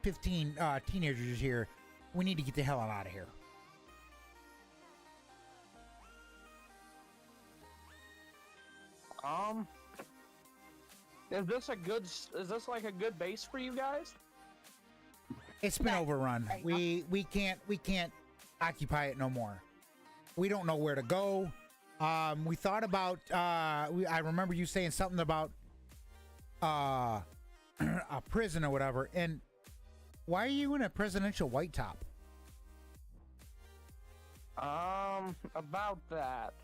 15 teenagers here. We need to get the hell out of here. Is this like a good base for you guys? It's been overrun. We can't occupy it no more. We don't know where to go. We thought about I remember you saying something about a prison or whatever. And why are you in a presidential white top? About that.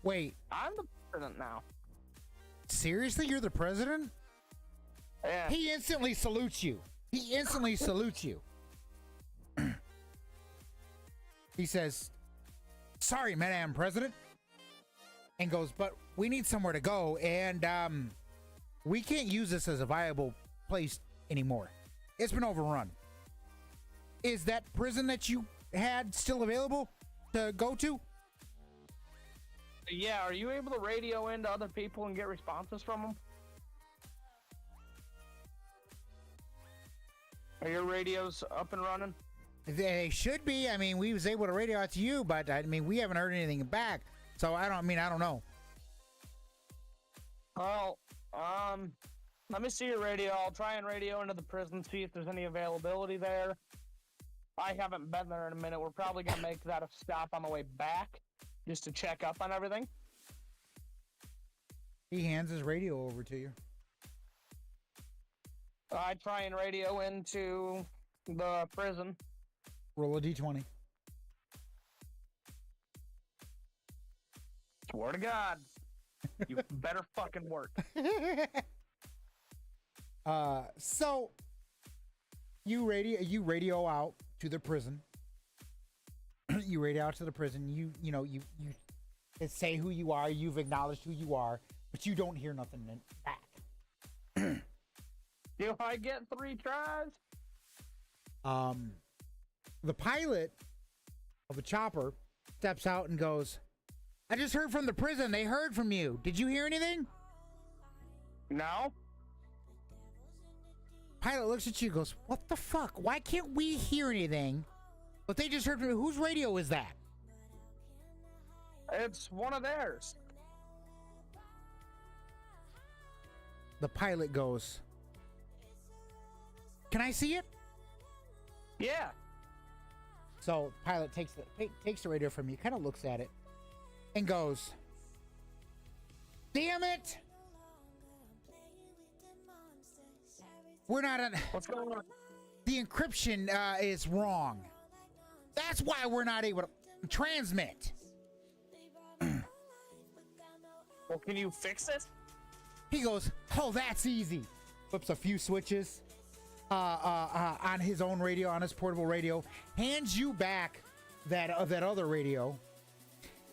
Wait, I'm the president now. seriously? You're the president? Yeah. He instantly salutes you. He instantly salutes you. He says, "Sorry, Madam President," and goes, "But we need somewhere to go, and we can't use this as a viable place anymore. It's been overrun." Is that prison that you had still available to go to? Yeah, are you able to radio into other people and get responses from them? Are your radios up and running? They should be. I mean, we was able to radio out to you, but I mean, we haven't heard anything back. So I don't know. Well, let me see your radio. I'll try and radio into the prison, see if there's any availability there. I haven't been there in a minute. We're probably going to make that a stop on the way back, just to check up on everything. He hands his radio over to you. I try and radio into the prison. Roll a d20. Swear to God, you better fucking work. So you radio out to the prison. You radio out to the prison. You say who you are. You've acknowledged who you are, but you don't hear nothing back. Do I get 3 tries? The pilot of the chopper steps out and goes, "I just heard from the prison. They heard from you. Did you hear anything?" No. Pilot looks at you and goes, "What the fuck? Why can't we hear anything? But they just heard from you. Whose radio is that?" It's one of theirs. The pilot goes, "Can I see it?" Yeah. So pilot takes the radio from you, kind of looks at it, and goes, "Damn it! We're not on. What's going on? The encryption is wrong. That's why we're not able to transmit." Well, can you fix it? He goes, "Oh, that's easy." Flips a few switches on his own radio, on his portable radio, hands you back that other radio,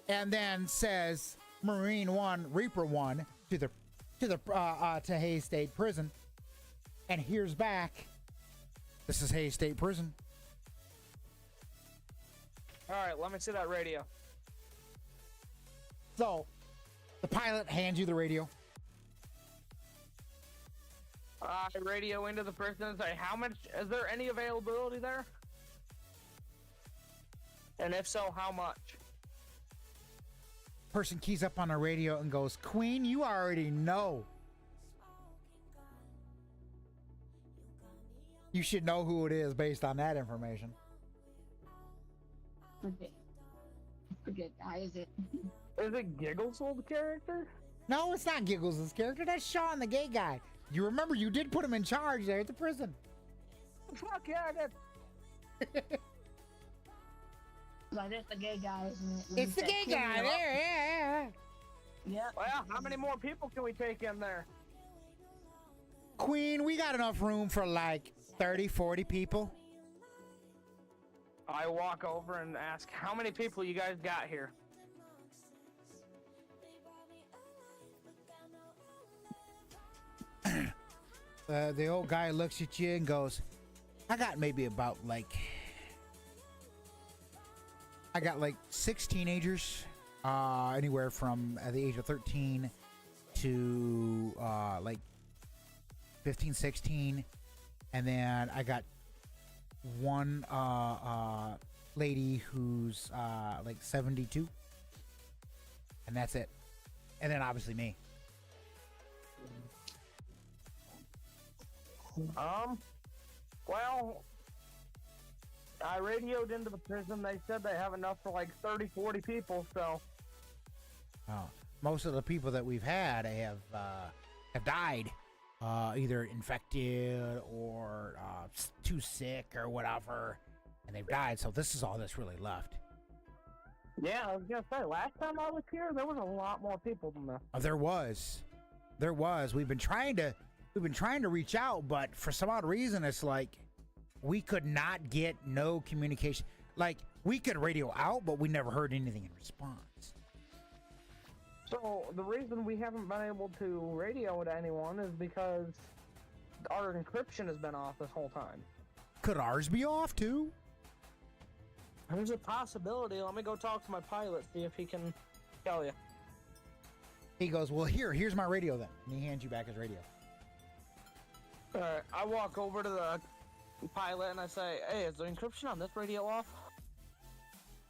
and then says, "Marine 1, Reaper 1 to Hayes State Prison," and hears back, "This is Hayes State Prison." All right, let me see that radio. So the pilot hands you the radio. I radio into the person and say, "How much? Is there any availability there? And if so, how much?" Person keys up on the radio and goes, "Queen, you already know. You should know who it is based on that information." Forget guy, is it? Is it Giggles' old character? No, it's not Giggles' character. That's Sean, the gay guy. You remember you did put him in charge there at the prison. Fuck yeah, I did. Like, that's the gay guy, isn't it? It's the gay guy there, yeah. Yep. Well, how many more people can we take in there? Queen, we got enough room for like 30, 40 people. I walk over and ask, how many people you guys got here? The old guy looks at you and goes, I got like 6 teenagers, anywhere from the age of 13 to like 15, 16. And then I got one lady who's like 72. And that's it. And then obviously me. Well, I radioed into the prison. They said they have enough for like 30, 40 people, so. Oh, most of the people that we've had have died, either infected or too sick or whatever, and they've died. So this is all that's really left. Yeah, I was gonna say, last time I was here, there was a lot more people than this. There was. We've been trying to reach out, but for some odd reason, it's like we could not get no communication. Like, we could radio out, but we never heard anything in response. So the reason we haven't been able to radio to anyone is because our encryption has been off this whole time. Could ours be off too? There's a possibility. Let me go talk to my pilot, see if he can tell you. He goes, well, here's my radio then. And he hands you back his radio. Alright, I walk over to the pilot and I say, hey, is the encryption on this radio off?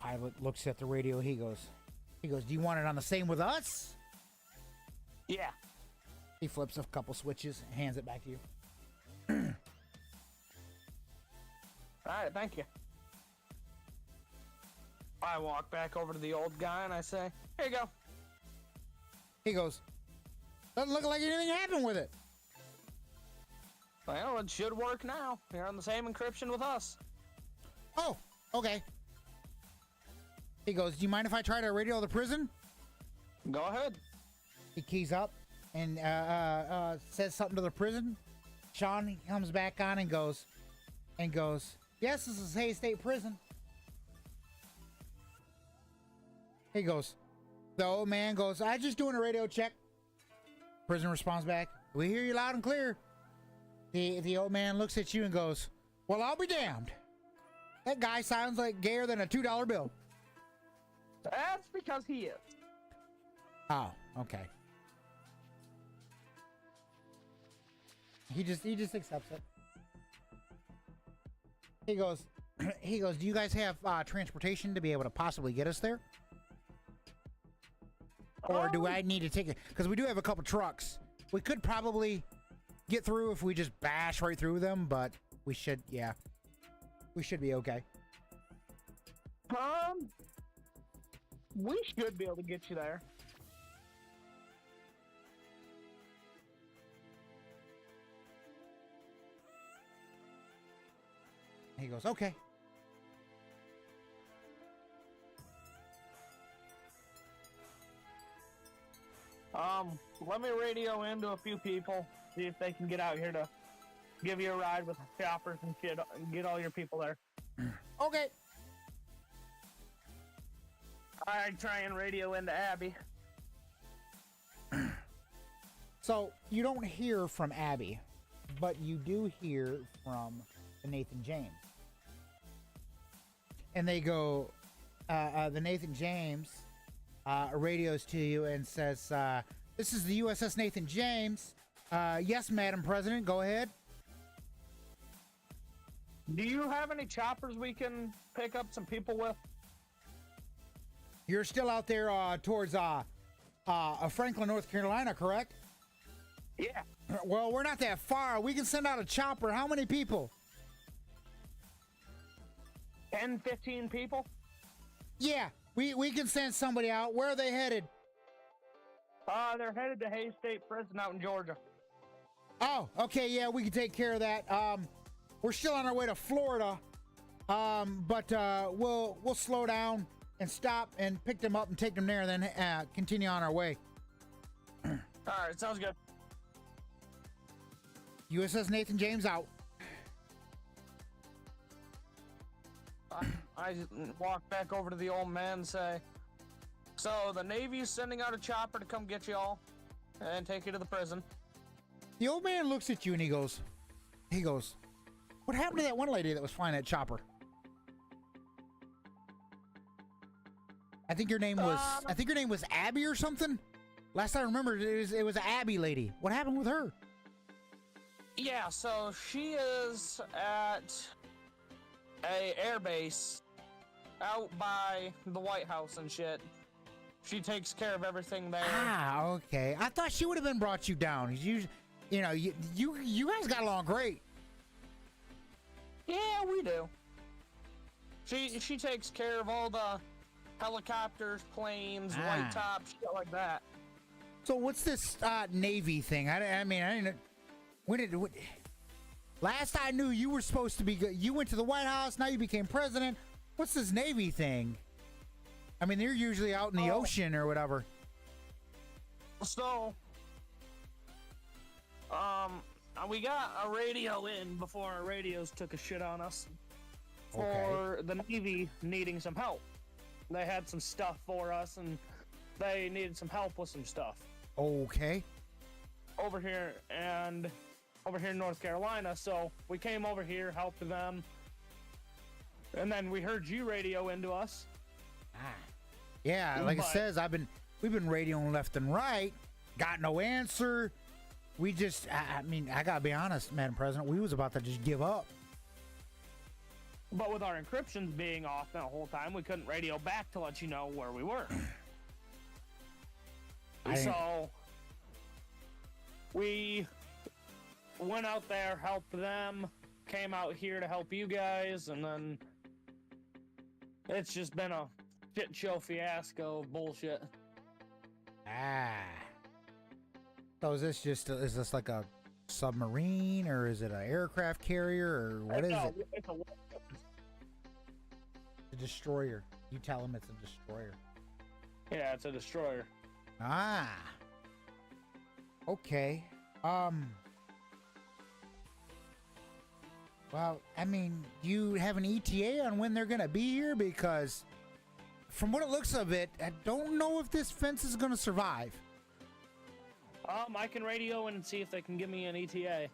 Pilot looks at the radio. He goes, do you want it on the same with us? Yeah. He flips a couple switches and hands it back to you. Alright, thank you. I walk back over to the old guy and I say, here you go. He goes, doesn't look like anything happened with it. Well, it should work now. You're on the same encryption with us. Oh, okay. He goes, do you mind if I try to radio the prison? Go ahead. He keys up and says something to the prison. Sean comes back on and goes, yes, this is Hay State Prison. He goes, the old man goes, I just doing a radio check. Prison responds back, we hear you loud and clear. The old man looks at you and goes, well, I'll be damned. That guy sounds like gayer than a $2 bill. That's because he is. Oh, okay. He just accepts it. He goes, do you guys have transportation to be able to possibly get us there? Or do I need to take it? Because we do have a couple trucks. We could probably get through if we just bash right through them, but we should, yeah. We should be okay. We should be able to get you there. He goes, okay. Let me radio into a few people, see if they can get out here to give you a ride with the choppers and shit, and get all your people there. Okay. I try and radio into Abby. So you don't hear from Abby, but you do hear from the Nathan James. And they go, the Nathan James radios to you and says, this is the USS Nathan James. Yes, Madam President, go ahead. Do you have any choppers we can pick up some people with? You're still out there towards Franklin, North Carolina, correct? Yeah. Well, we're not that far. We can send out a chopper. How many people? 10, 15 people? Yeah, we can send somebody out. Where are they headed? They're headed to Hayes State Prison out in Georgia. Oh, okay, yeah, we can take care of that. We're still on our way to Florida, but we'll slow down and stop and pick them up and take them there, and then continue on our way. All right, sounds good. USS Nathan James out. I walk back over to the old man and say, so the Navy's sending out a chopper to come get you all and take you to the prison. The old man looks at you and he goes, what happened to that one lady that was flying that chopper? I think your name was Abby or something. Last I remember, it was an Abby lady. What happened with her? Yeah, so she is at a airbase out by the White House and shit. She takes care of everything there. Ah, okay. I thought she would have been brought you down. You guys got along great. Yeah, we do. She takes care of all the helicopters, planes, white tops, shit like that. So what's this Navy thing? I mean, I didn't. Last I knew, you were supposed to be. You went to the White House. Now you became president. What's this Navy thing? I mean, they're usually out in the ocean or whatever. So, we got a radio in before our radios took a shit on us. For the Navy needing some help. They had some stuff for us, and they needed some help with some stuff. Okay. Over here in North Carolina, so we came over here, helped them, and then we heard you radio into us. Yeah, like it says, we've been radioing left and right, got no answer. We just, I mean, I gotta be honest, Madam President, we was about to just give up. But with our encryptions being off the whole time, we couldn't radio back to let you know where we were. So we went out there, helped them, came out here to help you guys, and then it's just been a shit show fiasco of bullshit. So is this like a submarine, or is it an aircraft carrier, or what is it? It's A destroyer. You tell him it's a destroyer. Yeah, it's a destroyer. Okay. Well, I mean, do you have an ETA on when they're gonna be here? Because from what it looks of it, I don't know if this fence is gonna survive. I can radio in and see if they can give me an ETA.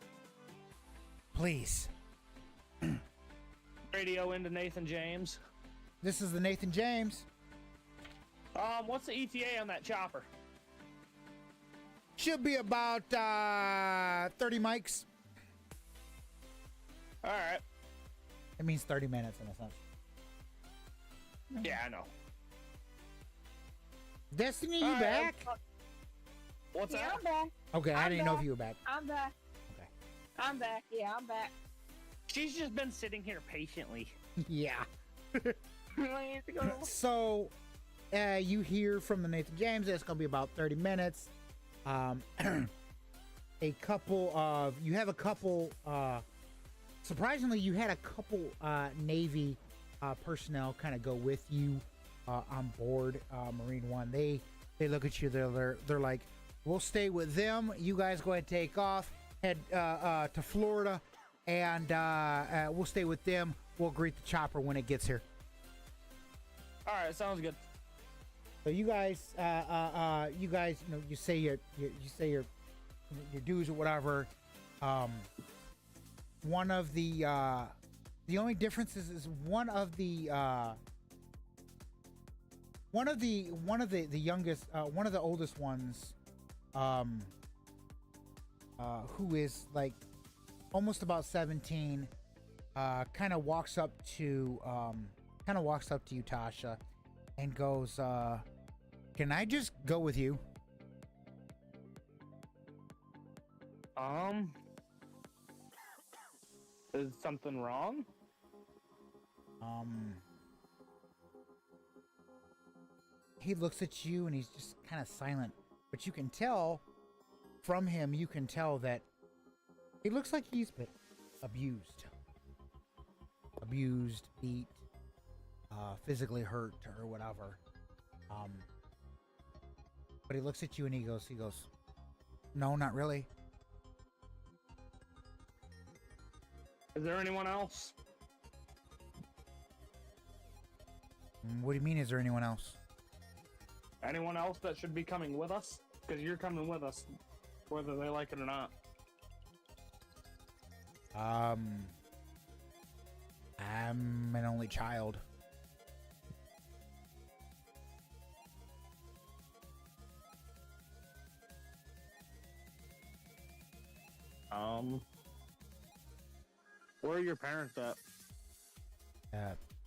Please. Radio into Nathan James. This is the Nathan James. What's the ETA on that chopper? Should be about 30 mics. All right. It means 30 minutes in a sense. Yeah, I know. Destiny, you back? What's Yeah, that? I'm back. Okay, I I'm didn't know back. if you were back. I'm back. Okay. I'm back. Yeah, I'm back. She's just been sitting here patiently. Yeah. Ways to go. So, you hear from the Nathan James. It's going to be about 30 minutes. Surprisingly, you had a couple Navy personnel kind of go with you on board Marine One. They look at you. They're like, we'll stay with them. You guys go ahead and take off. Head to Florida, and we'll stay with them. We'll greet the chopper when it gets here. All right, sounds good. So you guys, you say your dues or whatever. One of the only difference is one of the youngest, one of the oldest ones, who is like almost about 17, kind of walks up to you, Tasha, and goes, "Can I just go with you?" Is something wrong? he looks at you and he's just kind of silent. But you can tell from him, you can tell that he looks like he's been abused. Abused, beat, physically hurt or whatever. But he looks at you and he goes, no, not really. Is there anyone else? What do you mean, is there anyone else? Anyone else that should be coming with us? Because you're coming with us, whether they like it or not. I'm an only child. Where are your parents at?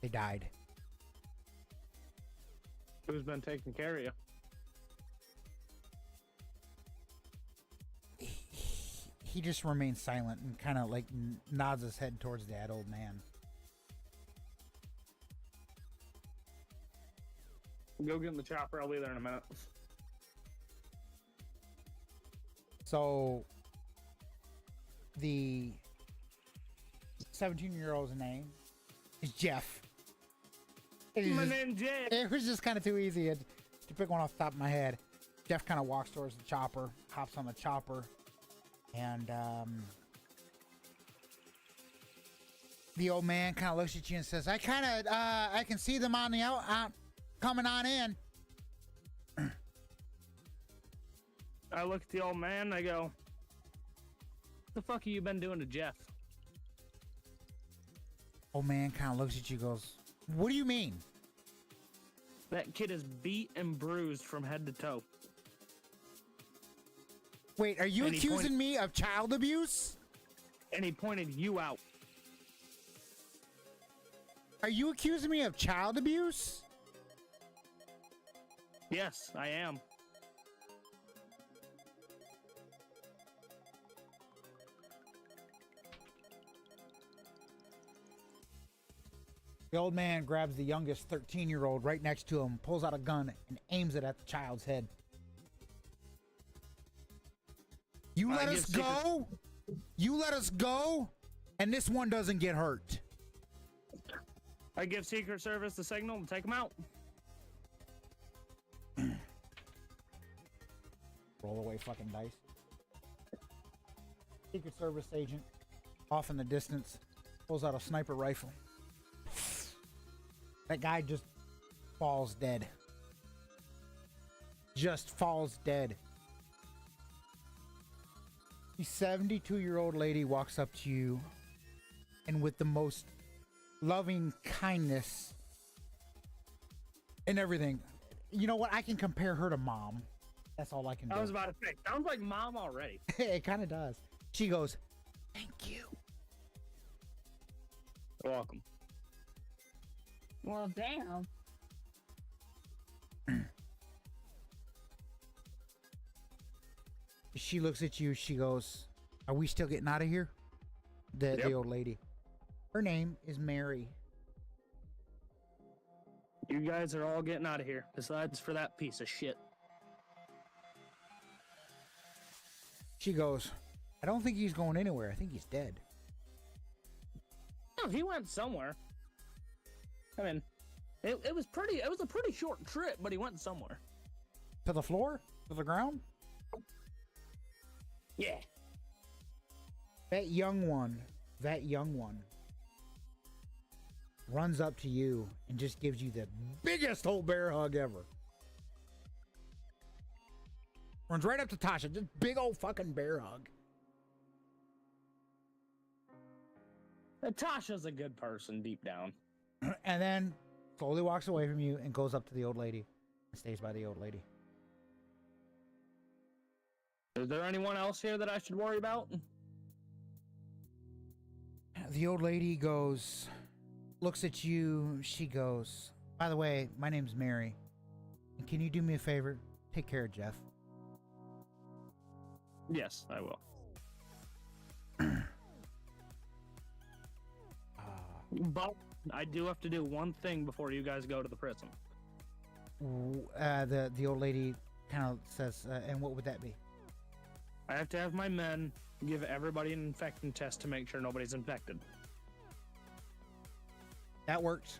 They died. Who's been taking care of you? He just remains silent and kind of like nods his head towards that old man. Go get in the chopper. I'll be there in a minute. So the 17-year-old's name is Jeff. My name's Jeff. It was just kind of too easy to pick one off the top of my head. Jeff kind of walks towards the chopper, hops on the chopper, and the old man kind of looks at you and says, I can see them on the out coming on in. I look at the old man and I go, what the fuck have you been doing to Jeff? Old man kind of looks at you and goes, what do you mean? That kid is beat and bruised from head to toe. Wait, are you And he accusing me of child abuse? And he pointed you out. Are you accusing me of child abuse? Yes, I am. The old man grabs the youngest 13-year-old right next to him, pulls out a gun, and aims it at the child's head. You let us go? You let us go? And this one doesn't get hurt. I give Secret Service the signal to take him out. Roll away fucking dice. Secret Service agent, off in the distance, pulls out a sniper rifle. That guy just falls dead. Just falls dead. The 72-year-old lady walks up to you and with the most loving kindness and everything. You know what? I can compare her to Mom. That's all I can do. I was about to say, sounds like Mom already. It kind of does. She goes, thank you. You're welcome. Well, damn. She looks at you. She goes, are we still getting out of here? The old lady. Her name is Mary. You guys are all getting out of here, besides for that piece of shit. She goes, I don't think he's going anywhere. I think he's dead. No, he went somewhere. I mean, it was a pretty short trip, but he went somewhere. To the floor? To the ground? Yeah. That young one runs up to you and just gives you the biggest old bear hug ever. Runs right up to Tasha, just big old fucking bear hug. Natasha's a good person deep down. And then slowly walks away from you and goes up to the old lady and stays by the old lady. Is there anyone else here that I should worry about? The old lady goes, looks at you. She goes, by the way, my name's Mary. And can you do me a favor? Take care of Jeff. Yes, I will. But I do have to do one thing before you guys go to the prison. The old lady kind of says, and what would that be? I have to have my men give everybody an infection test to make sure nobody's infected. That works.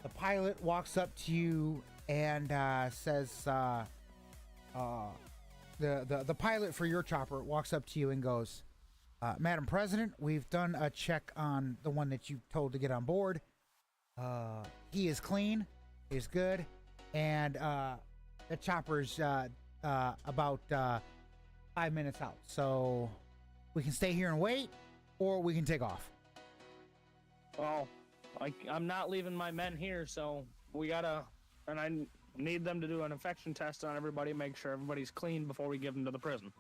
The pilot walks up to you and says, the pilot for your chopper walks up to you and goes, Madam President, we've done a check on the one that you told to get on board. He is clean, he's good, and the chopper's about 5 minutes out. So we can stay here and wait, or we can take off. Well, I'm not leaving my men here, so we gotta, and I need them to do an infection test on everybody, make sure everybody's clean before we give them to the prison.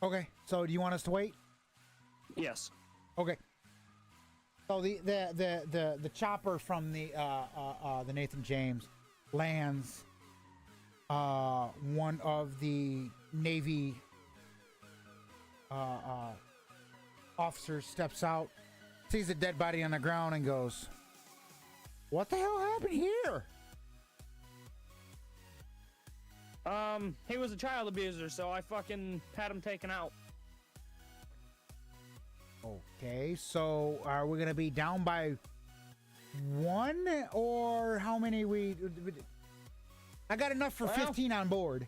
Okay, so do you want us to wait? Yes. Okay. So the chopper from the Nathan James lands. One of the Navy officers steps out, sees a dead body on the ground, and goes, "What the hell happened here?" He was a child abuser, so I fucking had him taken out. Okay, so are we gonna be down by one, or how many I got enough for 15 on board.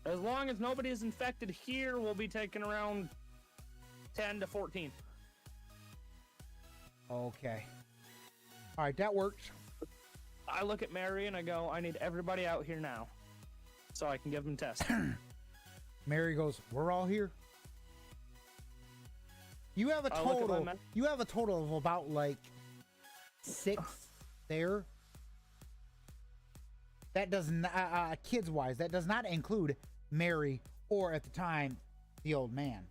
As long as nobody is infected here, we'll be taking around 10 to 14. Okay. All right, that works. I look at Mary and I go, I need everybody out here now, so I can give them tests. Mary goes, "We're all here." You have a total. You have a total of about like 6 there. That does not, kids wise, that does not include Mary or at the time the old man.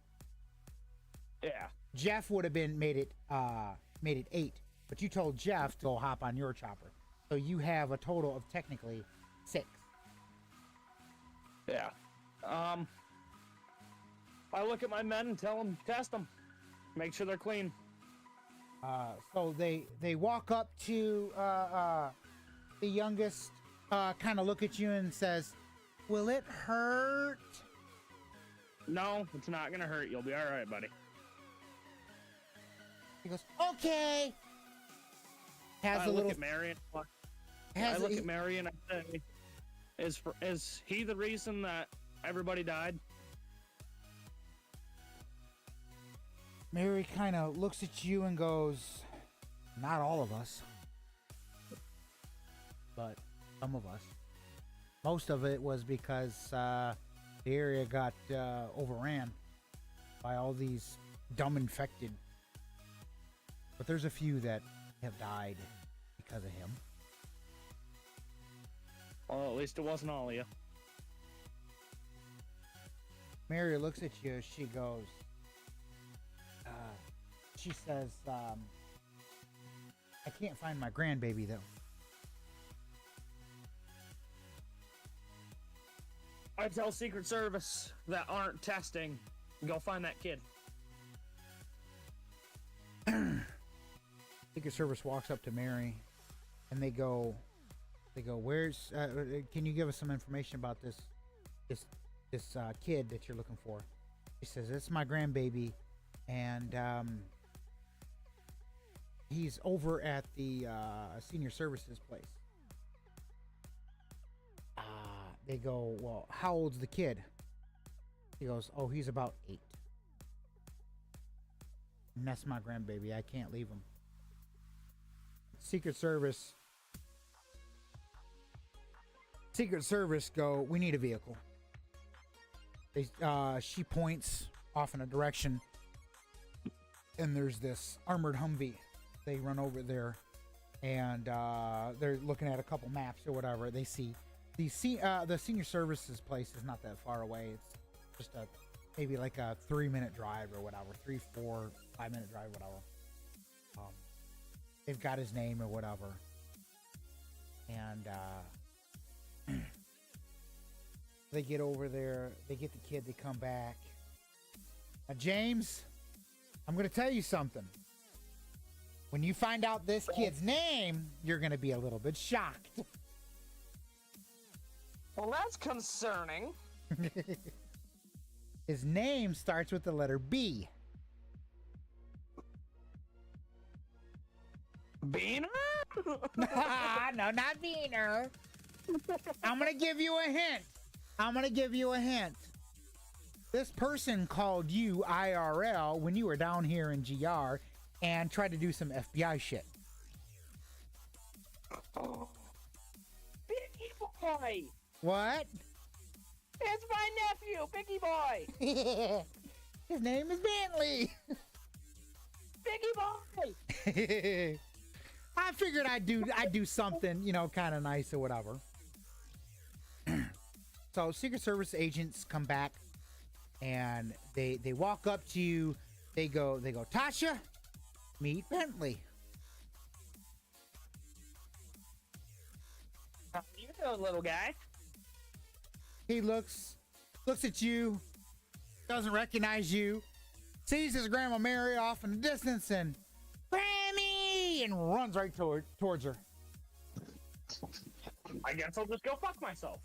Yeah. Jeff would have made it 8, but you told Jeff to go hop on your chopper, so you have a total of technically 6. Yeah. I look at my men and tell them, test them. Make sure they're clean. So they walk up to the youngest, kind of look at you and says, "Will it hurt?" No, it's not gonna hurt. You'll be all right, buddy. He goes, "Okay." I look at Mary and I say, "Is he the reason that everybody died?" Mary kind of looks at you and goes, "Not all of us, but some of us. Most of it was because the area got overran by all these dumb infected. But there's a few that have died because of him." Well, at least it wasn't all of you. Mary looks at you. She goes, she says, "I can't find my grandbaby, though." I tell Secret Service that aren't testing, go find that kid. Secret Service walks up to Mary, and they go, "Where's? Can you give us some information about this kid that you're looking for?" She says, "It's my grandbaby, and he's over at the senior services place." They go, "Well, how old's the kid?" He goes, "Oh, he's about 8. And that's my grandbaby. I can't leave him." Secret Service go, "We need a vehicle." She points off in a direction, and there's this armored Humvee. They run over there, and they're looking at a couple maps or whatever. They see the senior services place is not that far away. It's just maybe like a 3-minute drive or whatever, 3, 4, 5-minute drive, whatever. They've got his name or whatever, and they get over there. They get the kid. They come back. Now, James, I'm going to tell you something. When you find out this kid's name, you're gonna be a little bit shocked. Well, that's concerning. His name starts with the letter B. Beaner? No, not Wiener. I'm gonna give you a hint. This person called you IRL when you were down here in GR and tried to do some FBI shit. Oh. Biggie Boy! What? It's my nephew, Biggie Boy! His name is Bentley. Biggie Boy! I figured I'd do something, you know, kind of nice or whatever. So Secret Service agents come back and they walk up to you. They go, Tasha, meet Bentley. How you doing, little guy? He looks at you, doesn't recognize you, sees his grandma Mary off in the distance and Grammy, and runs right towards her. I guess I'll just go fuck myself.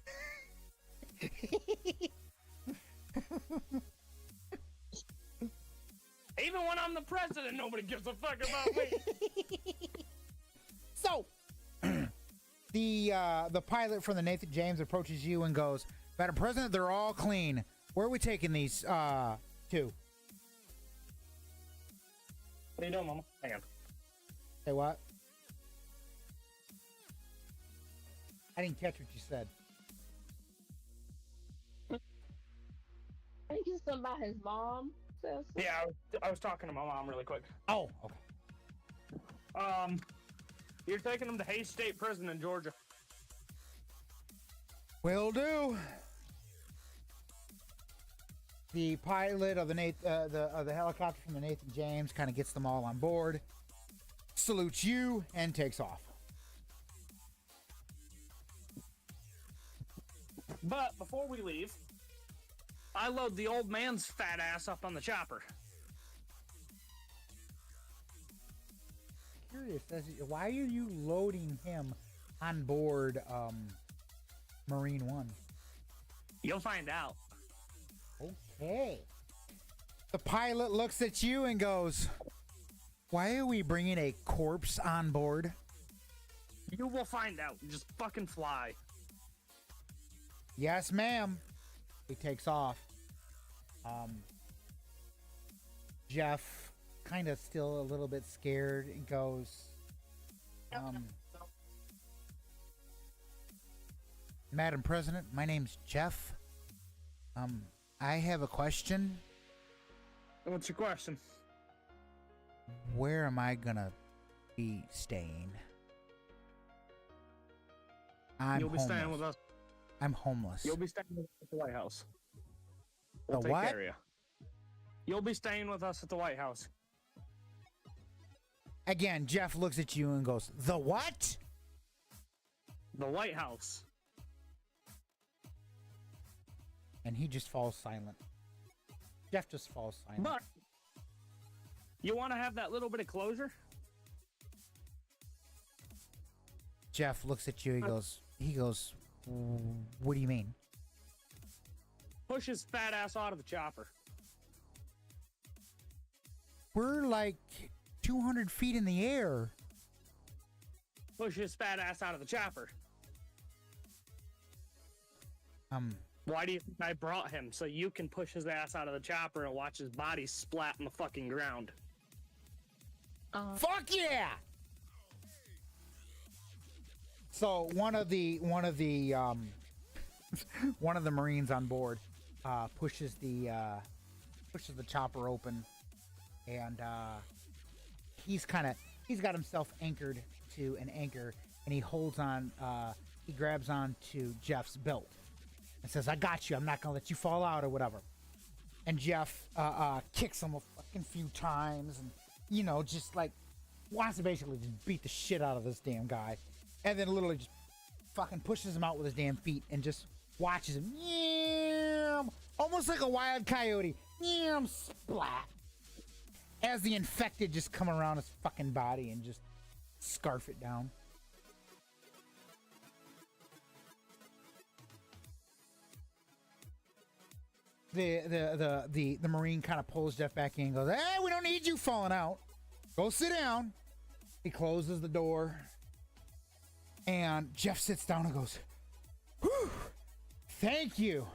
Even when I'm the president, nobody gives a fuck about me. So, the pilot from the Nathan James approaches you and goes, Madam President, they're all clean. Where are we taking these two? What are you doing, Mama? Hang on. Say what? I didn't catch what you said. I think it's something about his mom. Says. Yeah, I was talking to my mom really quick. Oh, okay. You're taking them to Hayes State Prison in Georgia. Will do. The pilot of the helicopter from the Nathan James kind of gets them all on board, salutes you, and takes off. But before we leave, I load the old man's fat ass up on the chopper. Curious, why are you loading him on board Marine One? You'll find out. Okay. The pilot looks at you and goes, "Why are we bringing a corpse on board?" You will find out. Just fucking fly. Yes, ma'am. He takes off. Jeff, kind of still a little bit scared, and goes, Madam President, my name's Jeff. I have a question. What's your question? Where am I gonna be staying? You'll be staying with us. I'm homeless. You'll be staying with us at the White House. The Take what? care of you. You'll be staying with us at the White House. Again, Jeff looks at you and goes, "The what?" The White House. And he just falls silent. Jeff just falls silent. But you want to have that little bit of closure? Jeff looks at you. He goes, "What do you mean?" Push his fat ass out of the chopper. We're like 200 feet in the air. Push his fat ass out of the chopper. Why do you think I brought him? So you can push his ass out of the chopper and watch his body splat in the fucking ground. Fuck yeah! So one of the Marines on board pushes the chopper open, and he's got himself anchored to an anchor, and he holds on. He grabs on to Jeff's belt and says, "I got you. I'm not gonna let you fall out or whatever." And Jeff kicks him a fucking few times, and just like wants to basically just beat the shit out of this damn guy, and then literally just fucking pushes him out with his damn feet and just watches him, almost like a wild coyote, splat. as the infected just come around his fucking body and just scarf it down. The Marine kind of pulls Jeff back in and goes, "Hey, we don't need you falling out. Go sit down." He closes the door, and Jeff sits down and goes, "Whew, thank you."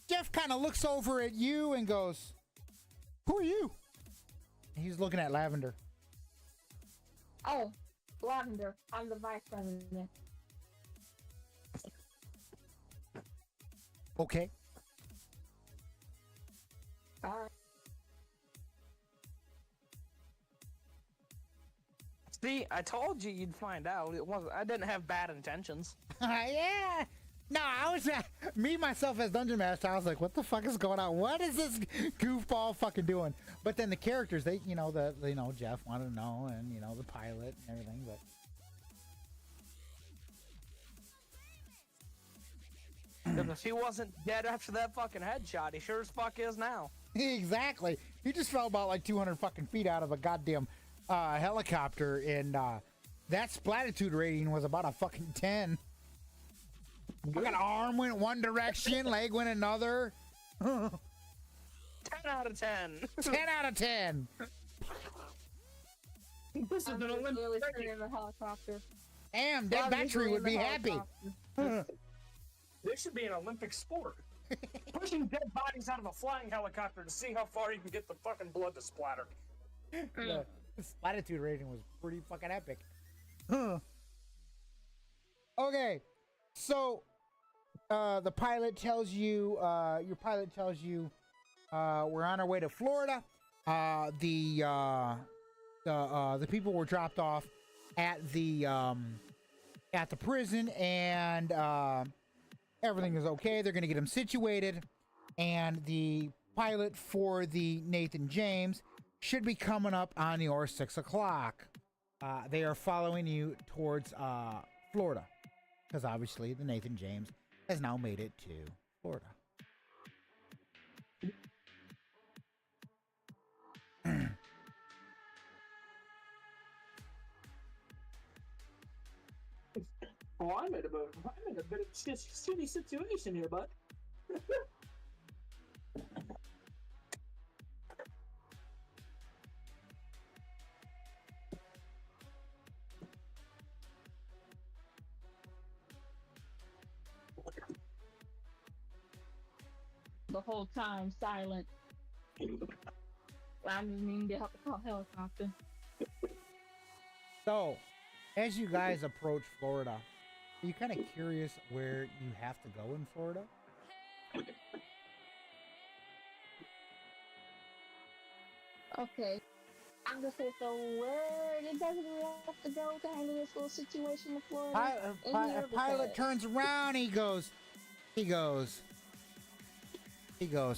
Jeff kind of looks over at you and goes, "Who are you?" He's looking at Lavender. Oh, Lavender. I'm the vice president. Okay. Alright. See, I told you you'd find out. It wasn't. I didn't have bad intentions. Yeah. No, I was me myself as dungeon master. I was like, "What the fuck is going on? What is this goofball fucking doing?" But then the characters, they, Jeff wanted to know, and the pilot and everything. But If he wasn't dead after that fucking headshot, he sure as fuck is now. exactly, he just fell about like 200 fucking feet out of a goddamn helicopter, and that splatitude rating was about a fucking 10. Fucking arm went one direction, leg went another. 10 out of 10. 10 out of 10. This is I'm an really Olympic. sitting in the helicopter. Damn, Dead Battery would be happy. This should be an Olympic sport. Pushing dead bodies out of a flying helicopter to see how far you can get the fucking blood to splatter. The splatitude rating was pretty fucking epic. Okay, so the pilot tells you, your pilot tells you, we're on our way to Florida. The people were dropped off at the prison, and everything is okay. They're gonna get them situated, and the pilot for the Nathan James should be coming up on your 6 o'clock. They are following you towards Florida, because obviously the Nathan James has now made it to Florida. Oh, I'm in a bit of shitty situation here, bud. The whole time silent. I'm just needing to help the helicopter. So, as you guys approach Florida, are you kind of curious where you have to go in Florida? Okay. I'm gonna say, so where did guys really have to go to handle this little situation in Florida? Pilot turns around. He goes,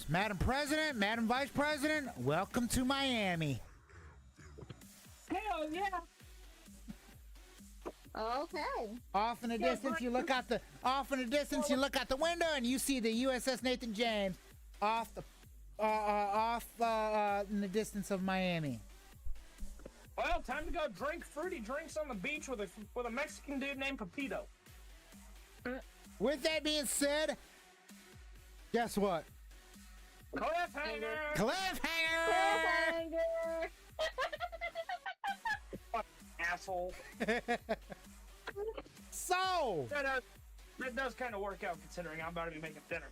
"Madam President, Madam Vice President, welcome to Miami." Hell yeah! Okay. Off in the distance, you look out the window, and you see the USS Nathan James off in the distance of Miami. Well, time to go drink fruity drinks on the beach with a Mexican dude named Pepito. With that being said, guess what? Cliffhanger! Cliffhanger! Asshole. So that does kind of work out considering I'm about to be making dinner.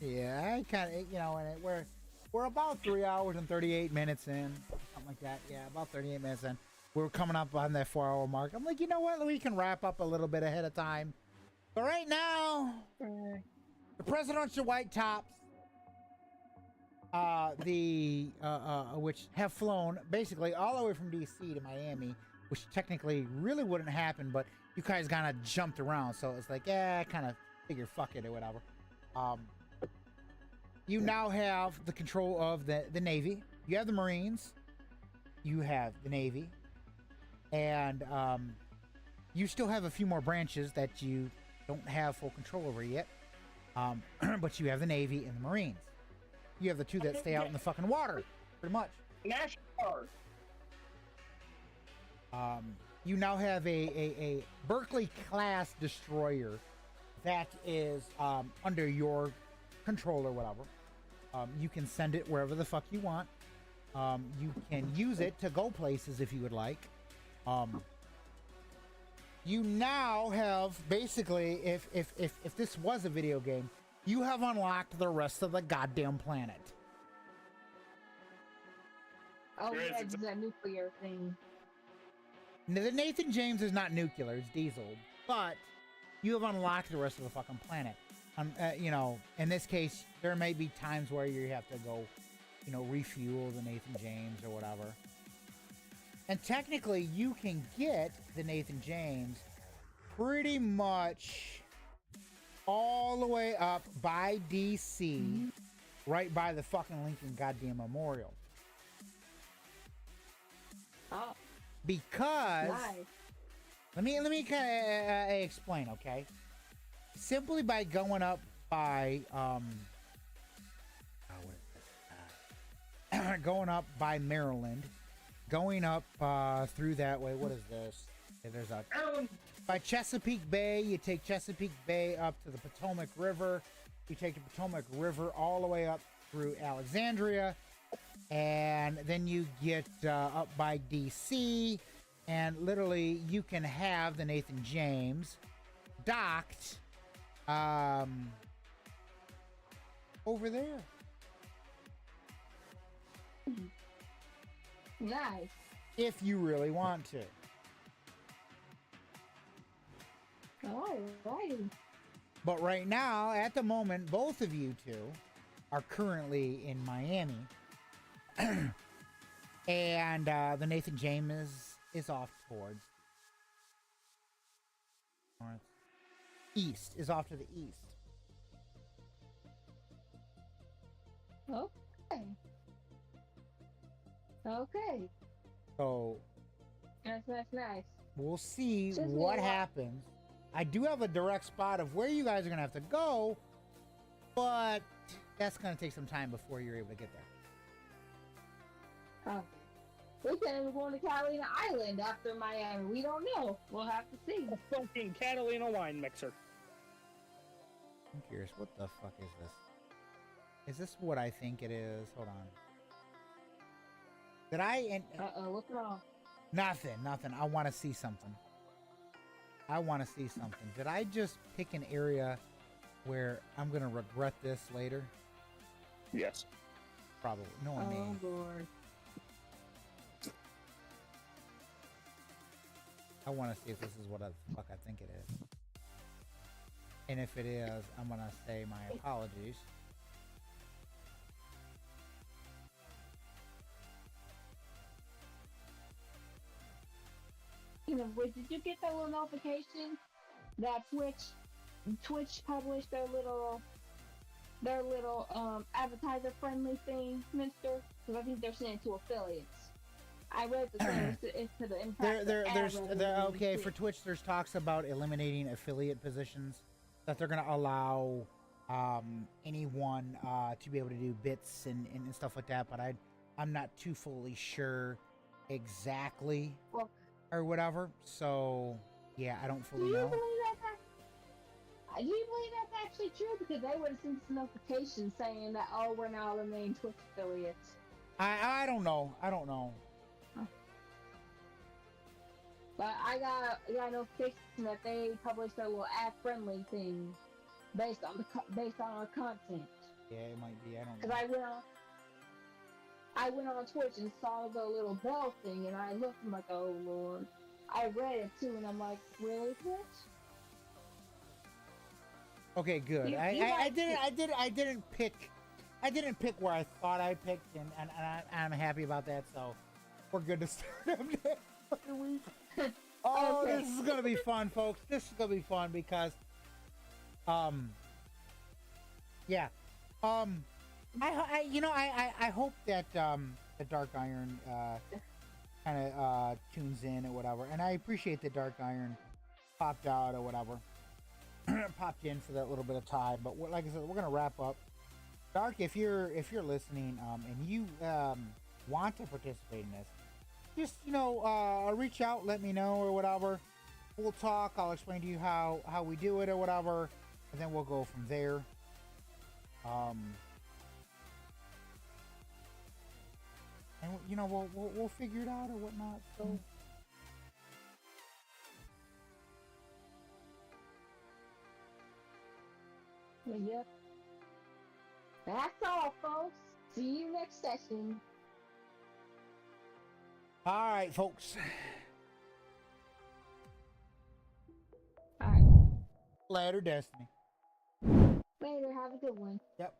yeah, I kind of, and we're about 3 hours and 38 minutes in, something like that. Yeah, about 38 minutes in. We're coming up on that 4-hour mark. I'm like, you know what? We can wrap up a little bit ahead of time. But right now, the presidential white tops, which have flown basically all the way from DC to Miami, which technically really wouldn't happen, but you guys kind of jumped around, so it's like, yeah, kind of figure fuck it or whatever. You now have the control of the Navy. You have the Marines. You have the Navy. And you still have a few more branches that you don't have full control over yet. But you have the Navy and the Marines. You have the two that stay out in the fucking water, pretty much. National Guard. You now have a Berkeley class destroyer that is under your control or whatever. You can send it wherever the fuck you want. You can use it to go places if you would like. You now have basically, if this was a video game, you have unlocked the rest of the goddamn planet. Oh, yeah, it's that nuclear thing. Now, the Nathan James is not nuclear, it's diesel, but you have unlocked the rest of the fucking planet. You know, in this case, there may be times where you have to go, you know, refuel the Nathan James or whatever. And technically, you can get the Nathan James pretty much all the way up by DC, right by the fucking Lincoln goddamn Memorial. Oh, Because nice. let me kind of explain, okay? Simply by going up by going up by Maryland, going up through that way. What is this? Okay, there's a by Chesapeake Bay. You take Chesapeake Bay up to the Potomac River. You take the Potomac River all the way up through Alexandria, and then you get up by DC, and literally you can have the Nathan James docked over there. Nice. If you really want to. Alrighty. But right now, at the moment, both of you two are currently in Miami. And the Nathan James is off towards north. East, is off to the east. Okay. Okay. So That's nice. we'll see Just what me. happens. I do have a direct spot of where you guys are going to have to go, but that's going to take some time before you're able to get there. Oh. We said we're going to Catalina Island after Miami. We don't know. We'll have to see. A fucking Catalina wine mixer. I'm curious, what the fuck is this? Is this what I think it is? Hold on. Did I... What's wrong? Nothing. I want to see something. Did I just pick an area where I'm going to regret this later? Yes. Probably. No, I Oh, mean. Lord. I want to see if this is what the fuck I think it is. And if it is, I'm going to say my apologies. You know, did you get that little notification that Twitch published their little advertiser friendly thing, Mister? Because I think they're sending it to affiliates. I read the thing. It's to the impact. Okay, for Twitch, there's talks about eliminating affiliate positions, that they're going to allow anyone to be able to do bits and stuff like that, but I'm not too fully sure exactly or whatever, so yeah, I don't fully know. Do you believe that's actually true? Because they would have sent us a notification saying that, oh, we're now eliminating Twitch affiliates. I don't know. But I got a notification that they published a little ad-friendly thing based on our content. Yeah, it might be. I don't know. Because I went on Twitch and saw the little bell thing, and I looked and I'm like, oh Lord. I read it too, and I'm like, really, Twitch? Okay, good. I didn't pick where I thought I picked, and I'm happy about that. So we're good to start up next fucking week. Oh, Okay. This is gonna be fun, folks. This is gonna be fun because, yeah, I hope that the Dark Iron kind of tunes in or whatever, and I appreciate that Dark Iron popped out or whatever. popped in for that little bit of time. But like I said, we're gonna wrap up. Dark, if you're listening, and you want to participate in this, just reach out, let me know or whatever. We'll talk. I'll explain to you how we do it or whatever, and then we'll go from there. And we'll figure it out or whatnot. So. Yep. That's all, folks. See you next session. All right, folks. All right. Later, Destiny. Later. Have a good one. Yep.